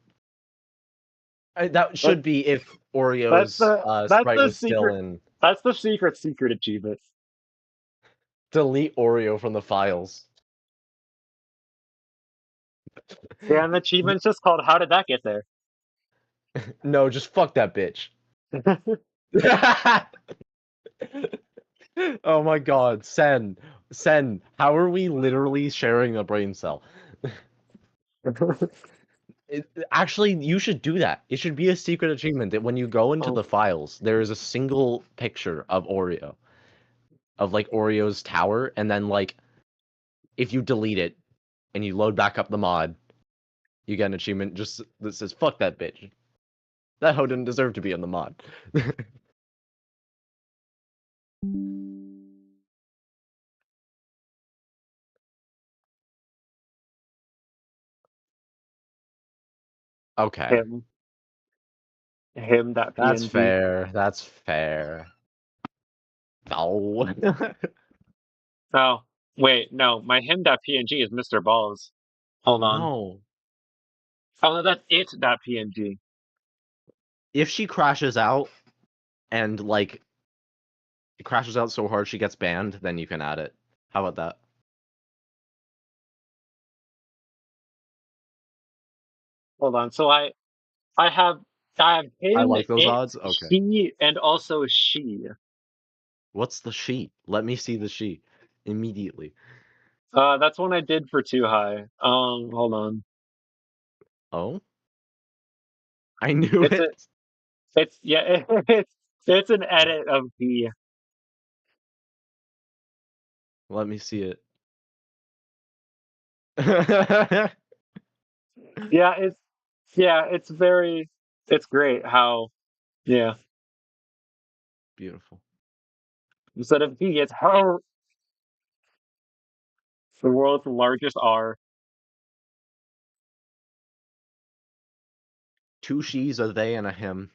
That That, should be if that's Oreo's that's sprite the was still secret. in. That's the secret achievement. Delete Oreo from the files. Yeah, and the achievement's just called "How did that get there?" No, just fuck that bitch. Oh my god, Sen, how are we literally sharing a brain cell? Actually, you should do that. It should be a secret achievement that when you go into Oh, the files, there is a single picture of Oreo, of like Oreo's tower, and then like if you delete it and you load back up the mod, you get an achievement just that says "fuck that bitch." That hoe didn't deserve to be in the mod. Okay. Him that That's PNG. fair. That's fair. Oh. Oh, wait, no, my him that PNG is Mr. Balls. Hold on. No. Oh, no, that's it that PNG. If she crashes out and like it crashes out so hard she gets banned, then you can add it. How about that? Hold on. So I have I him, like those it, odds. Okay. he, and also she. What's the sheet? Let me see the sheet immediately. That's one I did for Too High. Hold on. Oh, I knew It's it. a, it's yeah, it's an edit of he. Let me see it. Yeah, it's very, it's great how, yeah, Beautiful. instead of he, it's her, the world's largest R. Two she's, a they, and a him.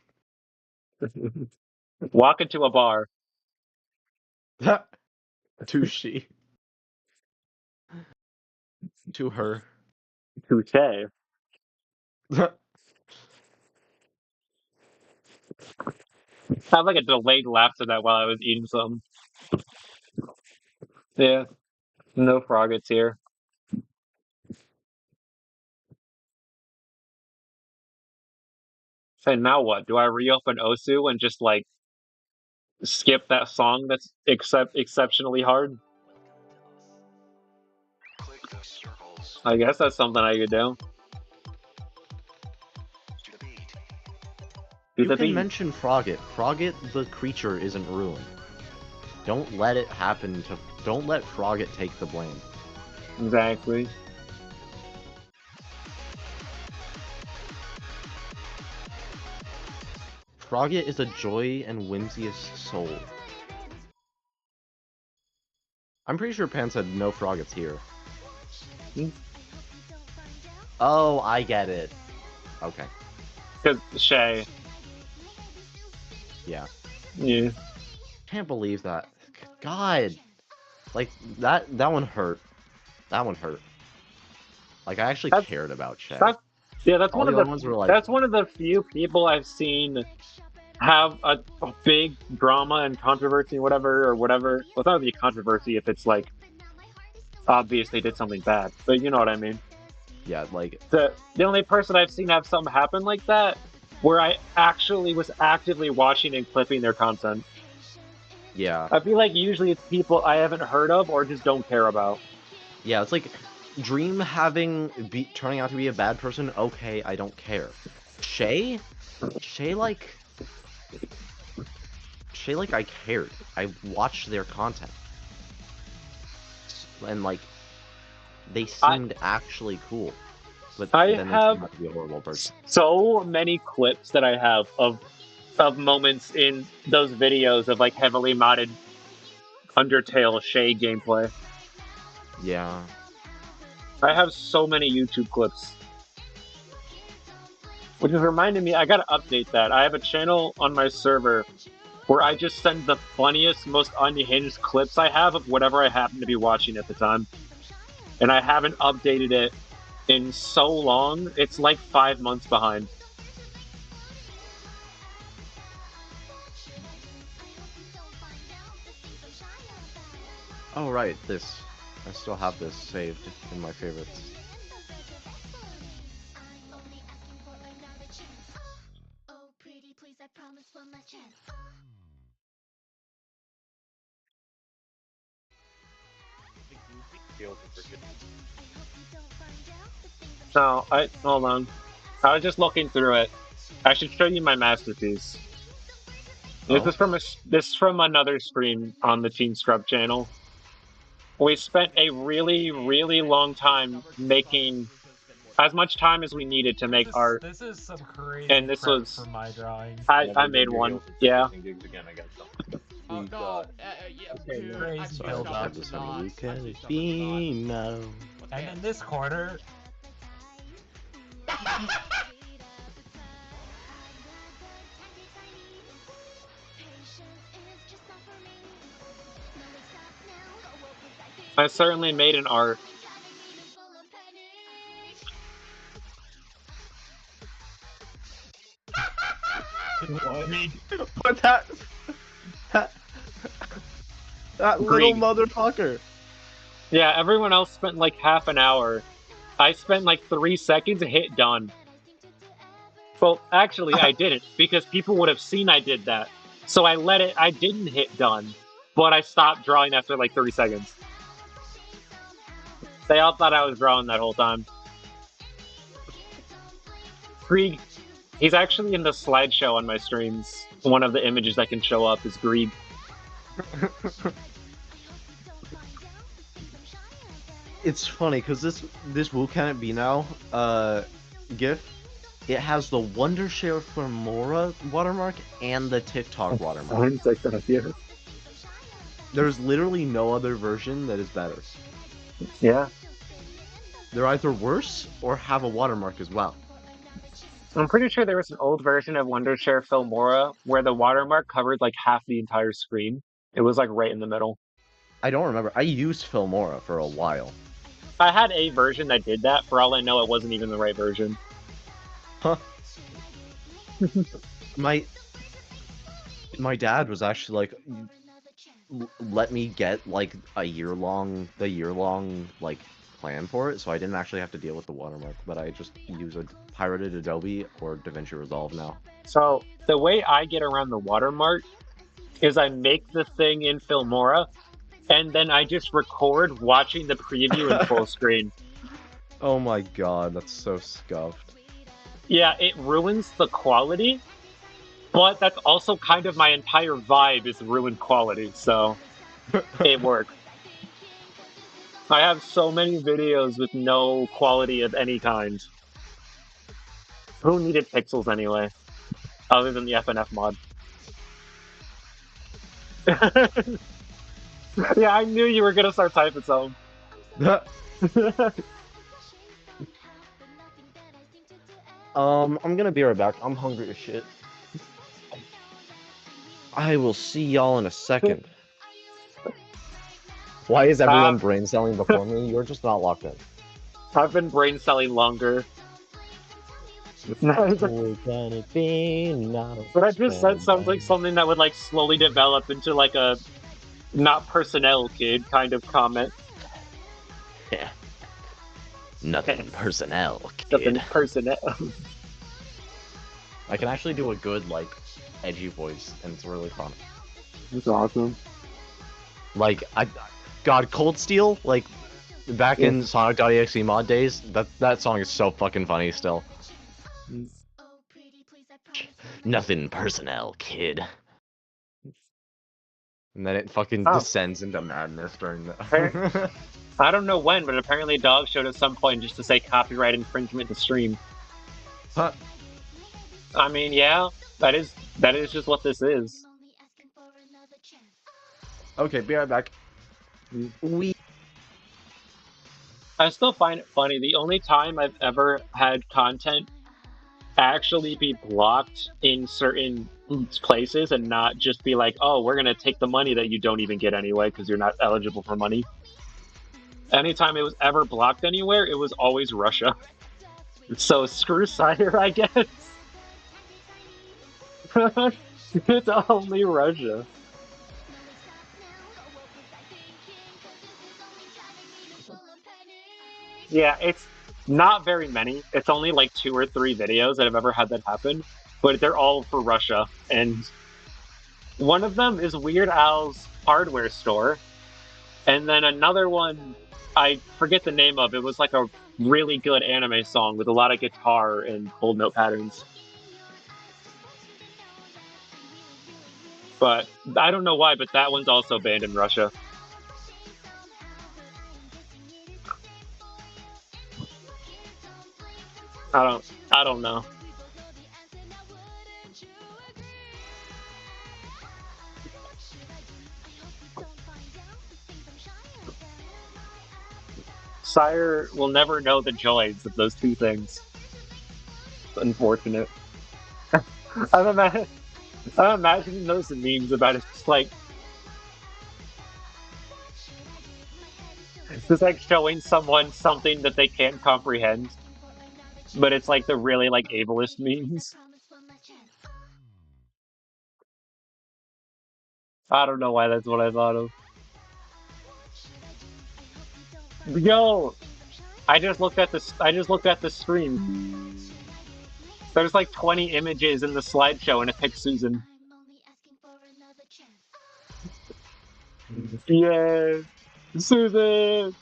Walk into a bar. Two she. To her. Touche. I have like a delayed laugh to that while I was eating something. Yeah, no froggets here. So now what? Do I reopen Osu and just like skip that song that's exceptionally hard? I guess that's something I could do. Do You the can beat. mention Frogget. Frogget, the creature, isn't ruined. Don't let it happen to. Don't let Frogget take the blame. Exactly. Frogget is a joy and whimsiest soul. I'm pretty sure Pan said no Frogget's here. Hmm. Oh, I get it. Okay. Because Shay. Yeah. Yeah. Can't believe that. God. Like, that one hurt. That one hurt. Like, I actually That's cared about Shay. that's yeah, that's All one the of other the ones were like, that's one of the few people I've seen have a big drama and controversy, whatever or whatever. Well, it's not really a controversy if it's like obvious they did something bad, but you know what I mean. yeah, like, The only person I've seen have something happen like that where I actually was actively watching and clipping their content. yeah. I feel like usually it's people I haven't heard of or just don't care about. Yeah, it's like, Dream turning out to be a bad person, okay, I don't care. Shay? Shay, like, I cared. I watched their content. And, like, they I seemed actually cool. But I then they have turned out to be a horrible person. so many clips that I have of moments in those videos of like heavily modded Undertale Shay gameplay. Yeah. I have so many YouTube clips. Which is reminding me, I gotta update that. I have a channel on my server where I just send the funniest, most unhinged clips I have of whatever I happen to be watching at the time. And I haven't updated it in so long. It's like 5 months behind. Oh, right, this. I still have this saved in my favorites. So, hold on. I was just looking through it. I should show you my masterpiece. Oh? This is from another stream on the Teen Scrub channel. We spent a really, really long time making as much time as we needed to make art. This is some crazy And this prep was for my drawing. I made one. Yeah. Oh no, yeah, dude, Crazy actually build stop, up. do not, You actually can stop, do be not. no. And in this corner, I certainly made an art. But that little Green. motherfucker. Yeah, everyone else spent like half an hour. I spent like 3 seconds and hit done. Well, actually, I didn't because people would have seen I did that. So I let it. I didn't hit done, but I stopped drawing after like 30 seconds. They all thought I was drawing that whole time. Grieg, he's actually in the slideshow on my streams. One of the images that can show up is Grieg. It's funny because this Woo Can It Be Now GIF, it has the Wondershare Filmora watermark and the TikTok watermark. Sounds like that, yeah. There's literally no other version that is better. Yeah. They're either worse or have a watermark as well. I'm pretty sure there was an old version of Wondershare Filmora where the watermark covered like half the entire screen. It was like right in the middle. I don't remember. I used Filmora for a while. I had a version that did that. For all I know, it wasn't even the right version. Huh. My dad was actually like, let me get like the year-long like plan for it, so I didn't actually have to deal with the watermark, but I just use a pirated Adobe or DaVinci Resolve now. So the way I get around the watermark is I make the thing in Filmora, and then I just record watching the preview in full screen. Oh my god, that's so scuffed. Yeah, it ruins the quality, but that's also kind of my entire vibe is ruined quality, so it works. I have so many videos with no quality of any kind. Who needed pixels anyway? Other than the FNF mod. Yeah, I knew you were gonna start typing something. I'm gonna be right back. I'm hungry as shit. I will see y'all in a second. Why is everyone brain selling before me? You're just not locked in. I've been brain selling longer. But I just said something that would like slowly develop into like a not personnel kid kind of comment. Yeah. Nothing personnel, kid. Nothing personnel. I can actually do a good like edgy voice, and it's really fun. That's awesome. Like God, Cold Steel, like back in Sonic.exe mod days, that song is so fucking funny still. Nothing personnel, kid. And then it fucking descends into madness during the... I don't know when, but apparently Dog showed at some point just to say copyright infringement to stream. Huh. I mean, yeah, that is just what this is. Okay, be right back. I still find it funny. The only time I've ever had content actually be blocked in certain places and not just be like, oh, we're going to take the money that you don't even get anyway because you're not eligible for money. Anytime it was ever blocked anywhere, it was always Russia. So screw Sire, I guess. It's only Russia. Yeah, it's not very many. It's only like 2 or 3 videos that have ever had that happen, but they're all for Russia. And one of them is Weird Al's hardware store, and then another one, I forget the name of. It was like a really good anime song with a lot of guitar and cold note patterns. But I don't know why, but that one's also banned in Russia. I don't know. Sire will never know the joys of those two things. It's unfortunate. I'm imagining those memes about it. It's like, It's just like showing someone something that they can't comprehend, but it's like the really like ableist memes. I don't know why that's what I thought of. Yo, I just looked at this. I just looked at the stream. There's like 20 images in the slideshow, and it picks Susan. Yeah, Susan.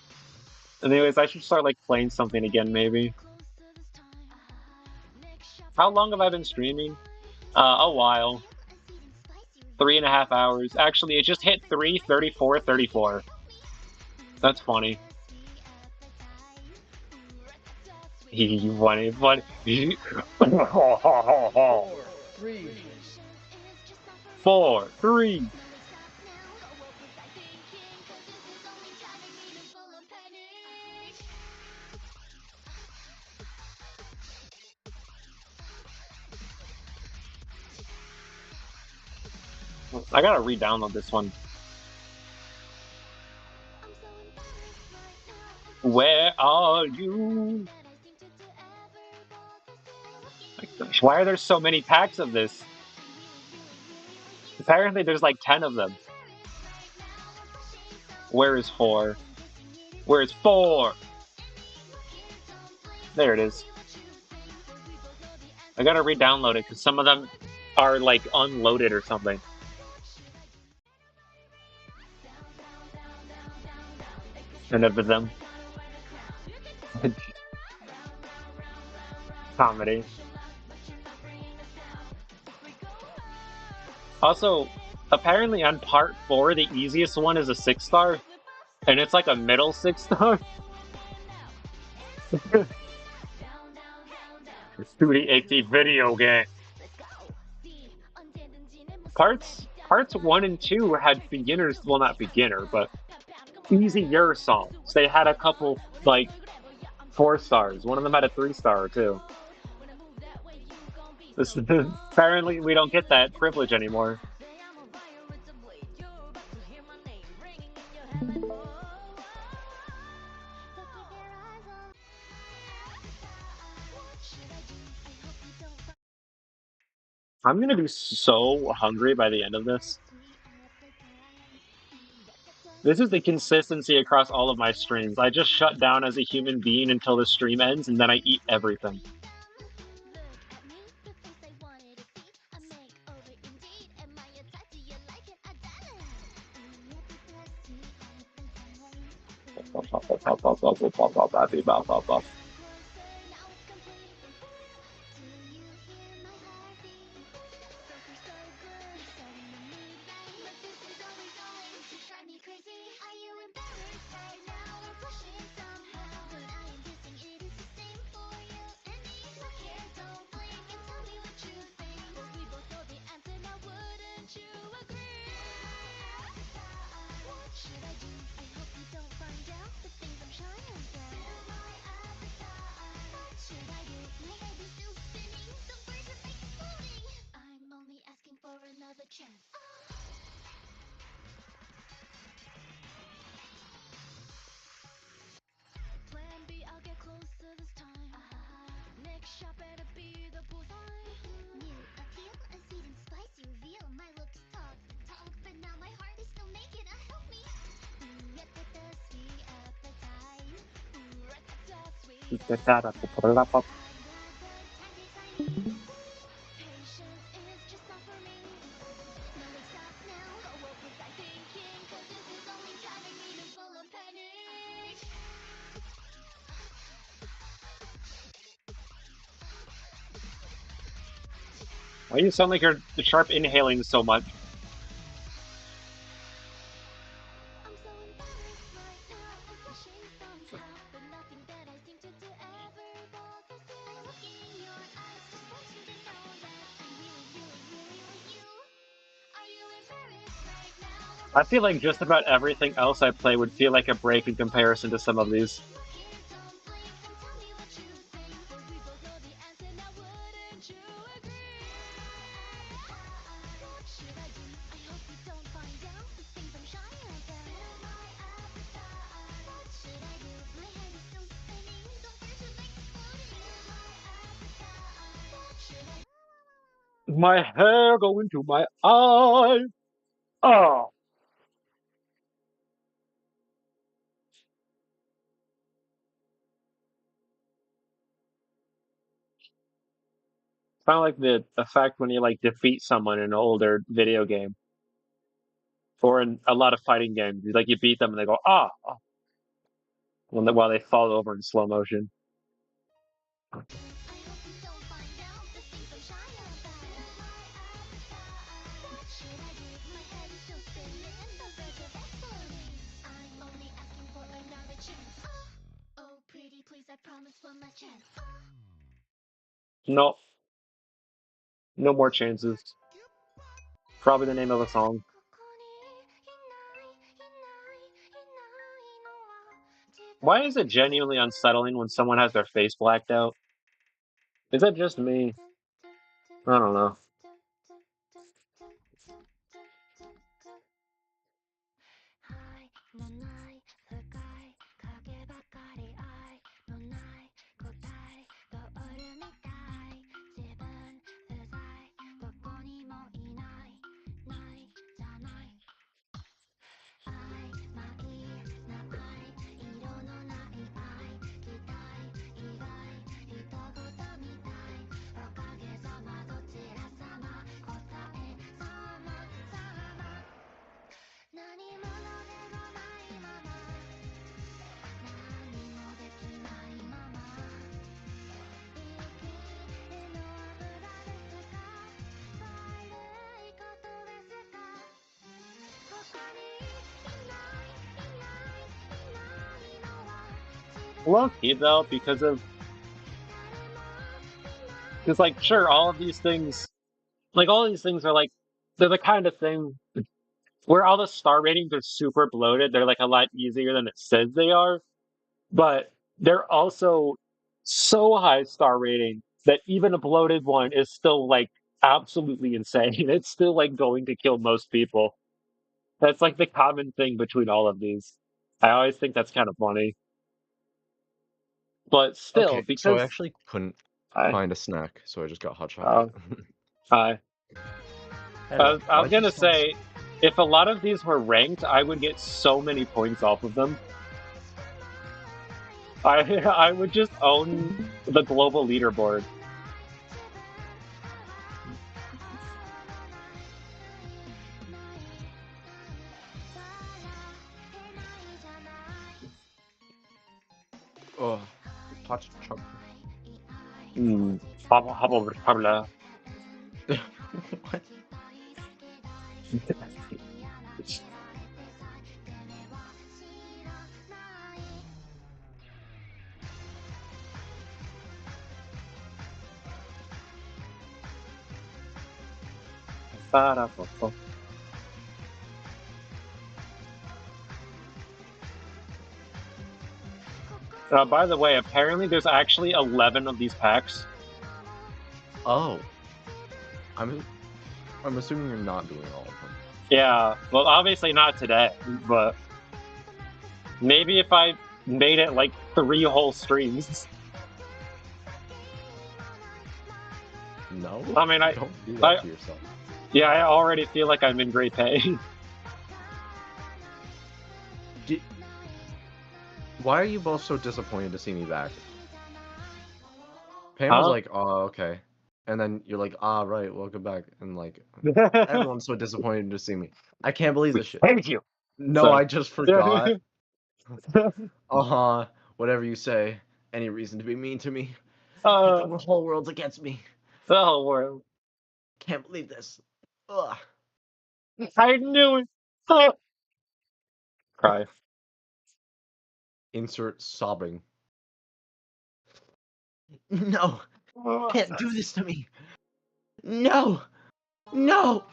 Anyways, I should start like playing something again, maybe. How long have I been streaming? A while. 3.5 hours. Actually, it just hit 3:34:34. That's funny. He funny, funny. 4, 3. 4, 3. I gotta re-download this one. Where are you? My gosh, why are there so many packs of this? Apparently, there's like 10 of them. Where is 4? Where is 4? There it is. I gotta re-download it because some of them are like unloaded or something. And of them. Comedy. Also, apparently on part 4, the easiest one is a 6-star, and it's like a middle 6-star. Studio 18 video game. Parts 1 and 2 had beginners, well, not beginner, but easier songs. They had a couple like 4 stars. One of them had a 3-star too. This apparently we don't get that privilege anymore. I'm gonna be so hungry by the end of this. This is the consistency across all of my streams. I just shut down as a human being until the stream ends, and then I eat everything. Why do you sound like you're sharp inhaling so much? I feel like just about everything else I play would feel like a break in comparison to some of these. My hair go into my eye. Oh, kind of like the effect when you like defeat someone in an older video game or in a lot of fighting games. Like you beat them and they go ah, while they fall over in slow motion. No, no more chances. Probably the name of a song. Why is it genuinely unsettling when someone has their face blacked out? Is that just me? I don't know. Low key though, because like sure, all of these things are like they're the kind of thing where all the star ratings are super bloated. They're like a lot easier than it says they are, but they're also so high star rating that even a bloated one is still like absolutely insane. It's still like going to kill most people. That's like the common thing between all of these. I always think that's kind of funny, but still, Okay, so I because actually couldn't I, find a snack, so I just got hot uh, chocolate. I, Hey, I was why'd you gonna stop? say, if a lot of these were ranked, I would get so many points off of them. I I would just own the global leaderboard. Oh, hot chocolate. Hmm. Probably. What? By the way, apparently there's actually 11 of these packs. Oh, I'm I'm assuming you're not doing all of them. Yeah, well, obviously not today, but maybe if I made it like 3 whole streams. No, I mean, don't do that I, to yourself. yeah, I already feel like I'm in great pay. Did, why are you both so disappointed to see me back? Pam was Huh? like, "Oh, okay," and then you're like, "Ah, right, welcome back," and like everyone's so disappointed to see me. I can't believe We this shit. hate you. No, So, I just yeah. forgot. Uh-huh. Whatever you say. Any reason to be mean to me? Like uh, the whole world's against me. the whole world. Can't believe this. Ugh. I knew it. Cry. Insert sobbing. No, can't do this to me. No, no.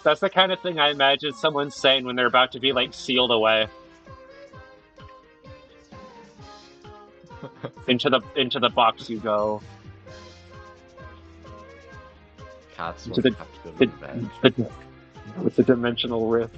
That's the kind of thing I imagine someone saying when they're about to be like sealed away into the box you go. Cats Into when they the have to go the, to bed. with the dimensional rift.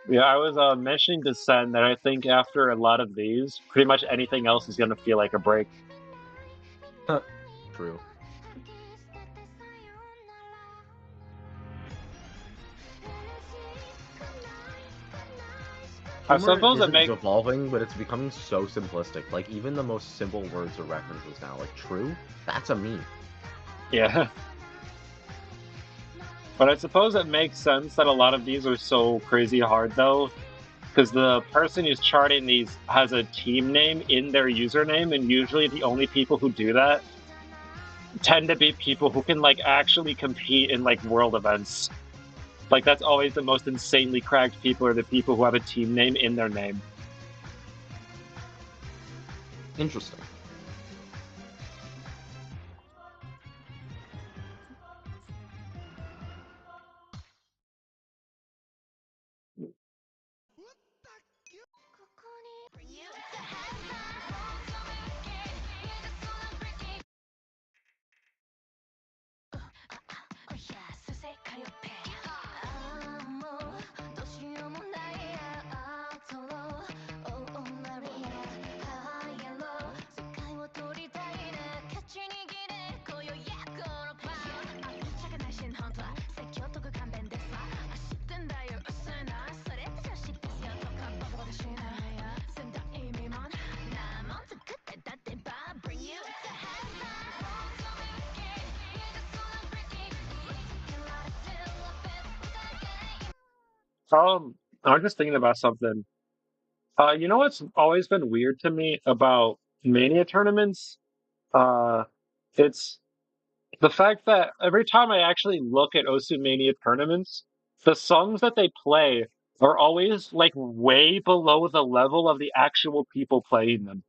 Yeah, I was mentioning to Sen that I think after a lot of these, pretty much anything else is gonna feel like a break. True. I Humor suppose it isn't makes devolving, but it's becoming so simplistic. Like, even the most simple words or references now, like true, that's a meme. yeah. But I suppose it makes sense that a lot of these are so crazy hard though, because the person who's charting these has a team name in their username, and usually the only people who do that tend to be people who can like actually compete in like world events. Like that's always the most insanely cracked people are the people who have a team name in their name. Interesting. I was just thinking about something. You know what's always been weird to me about Mania tournaments? Uh, it's the fact that every time I actually look at Osu Mania tournaments, the songs that they play are always like way below the level of the actual people playing them.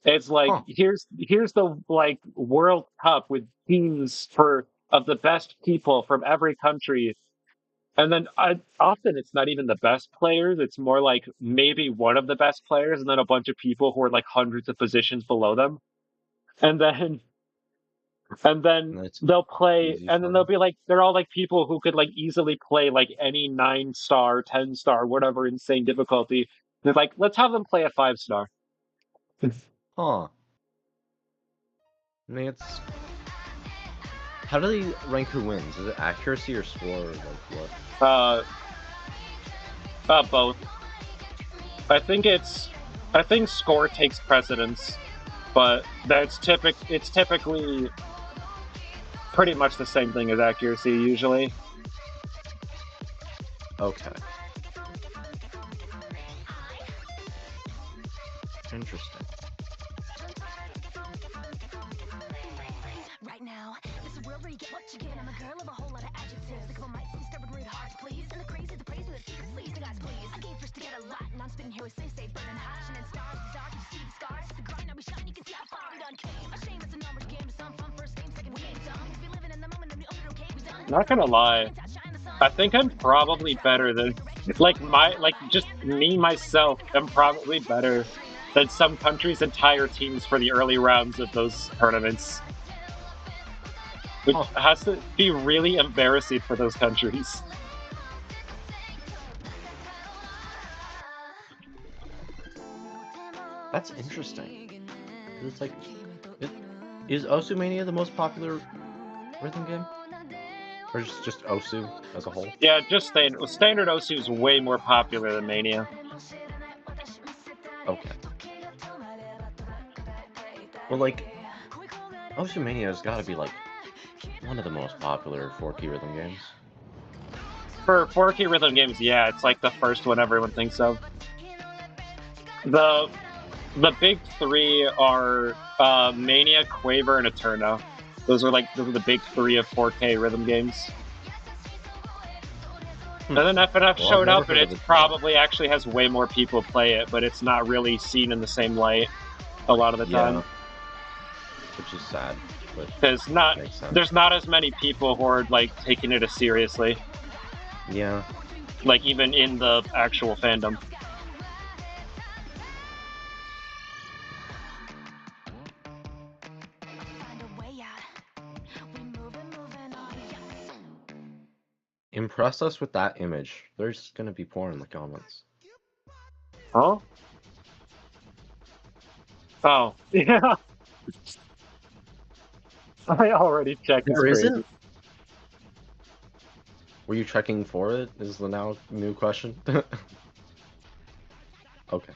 It's like Huh. here's the like World Cup with teams for of the best people from every country. And then often it's not even the best players. It's more like maybe one of the best players, and then a bunch of people who are like hundreds of positions below them. And then and then That's they'll play, easy and then for they'll them. be like they're all like people who could like easily play like any 9 star, 10 star, whatever insane difficulty. They're like, let's have them play a 5 star. Huh. I mean, it's... How do they rank who wins? Is it accuracy or score, or like what? Uh, both. I think it's, I think score takes precedence, but it's typically pretty much the same thing as accuracy usually. Okay. Interesting. Right now, this is a world where you get what you get. I'm a girl of a whole lot of adjectives. Think of a mic from stubborn rude hearts, please. And the crazy, the praise, with the secret sleeves, the guys, please. I gave first to get a lot, and I'm spinning here with say burning hot. And then stars, the dark, you see the scars. It's the grind, now we shine, you can see how far we done came. A shame it's a numbers game, but some fun first game, second we ain't done. Because we living in the moment, and we own it, okay, we done. Not gonna lie, I think I'm probably better than like just me myself am probably better than some countries' entire teams for the early rounds of those tournaments, which Huh. has to be really embarrassing for those countries. That's interesting. It's like... It, is Osumania the most popular rhythm game? Or just Osu as a whole? Yeah, just standard Osu is way more popular than Mania. Okay. Well, like, Osumania has got to be, like, one of the most popular 4-key rhythm games. For 4K rhythm games, yeah, it's like the first one everyone thinks of. The the big three are Mania, Quaver, and Eterna. Those are the big three of 4K rhythm games. And then FNF Well, I've showed never up, and heard of it Eterna. probably actually has way more people play it, but it's not really seen in the same light a lot of the Yeah. time. Which is sad, but Because not makes sense. there's not as many people who are like taking it as seriously, Yeah. like even in the actual fandom. impress us with that image. There's gonna be porn in the comments. Huh? Oh, yeah. I already checked. It's There crazy. isn't? Were you checking for it? Is the now new question? Okay.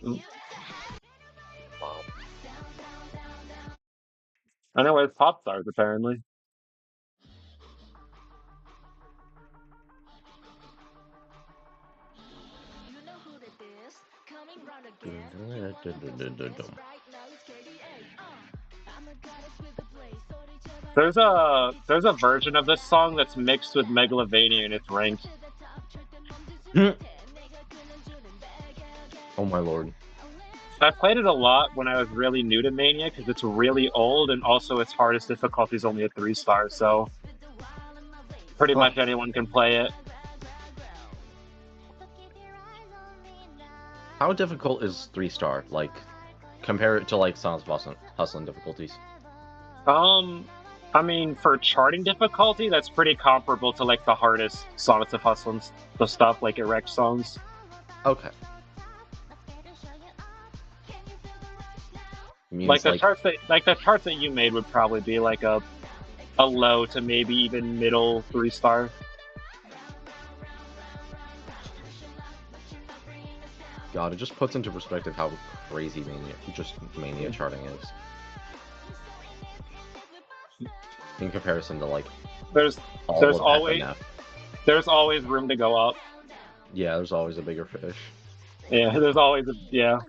Mm. Wow. I know it's pop stars apparently. You know who that is? Coming round again. You wanna feel some this right now? It's KDA. I'm a goddess with a blaze. 소리쳐봐 There's a version of this song that's mixed with Megalovania and it's ranked. to the top. 절대 멈추지 Hmm. 못해. 내가 그냥 주는 베개. Oh my lord. I played it a lot when I was really new to Mania because it's really old and also its hardest difficulty is only a 3-star, so pretty Huh. much anyone can play it. How difficult is 3-star? Like, compare it to like Silence Hustling difficulties. I mean, for charting difficulty, that's pretty comparable to like the hardest Sonnets of Hustlings, the stuff like erect songs. Okay. Means Like the charts that you made would probably be like a low to maybe even middle 3-star. God, it just puts into perspective how crazy Mania charting is. In comparison to like There's all there's of always FNF. there's always room to go up. Yeah, there's always a bigger fish. Yeah, there's always yeah.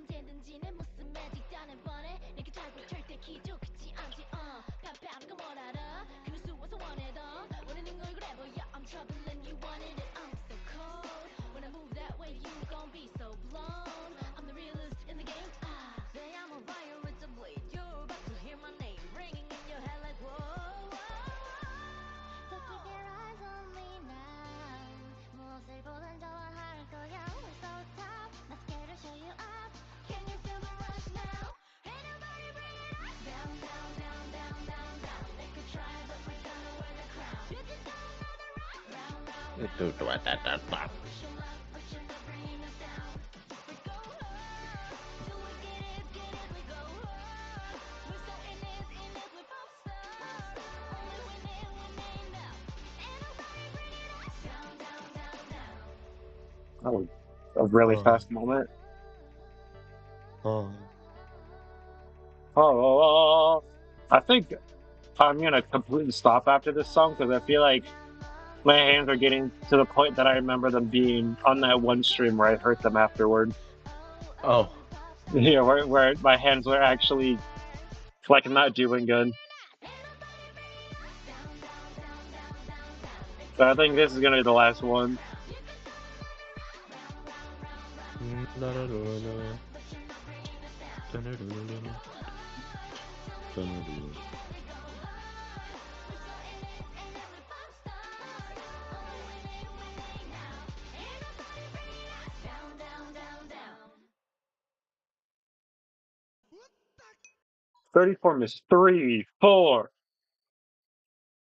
That was a really fast moment. Oh. Oh, I think I'm gonna completely stop after this song because I feel like my hands are getting to the point that I remember them being on that one stream where I hurt them afterward. Oh. Yeah, where my hands were actually like not doing good. So I think this is gonna be the last one. $34 minutes. 3, 4,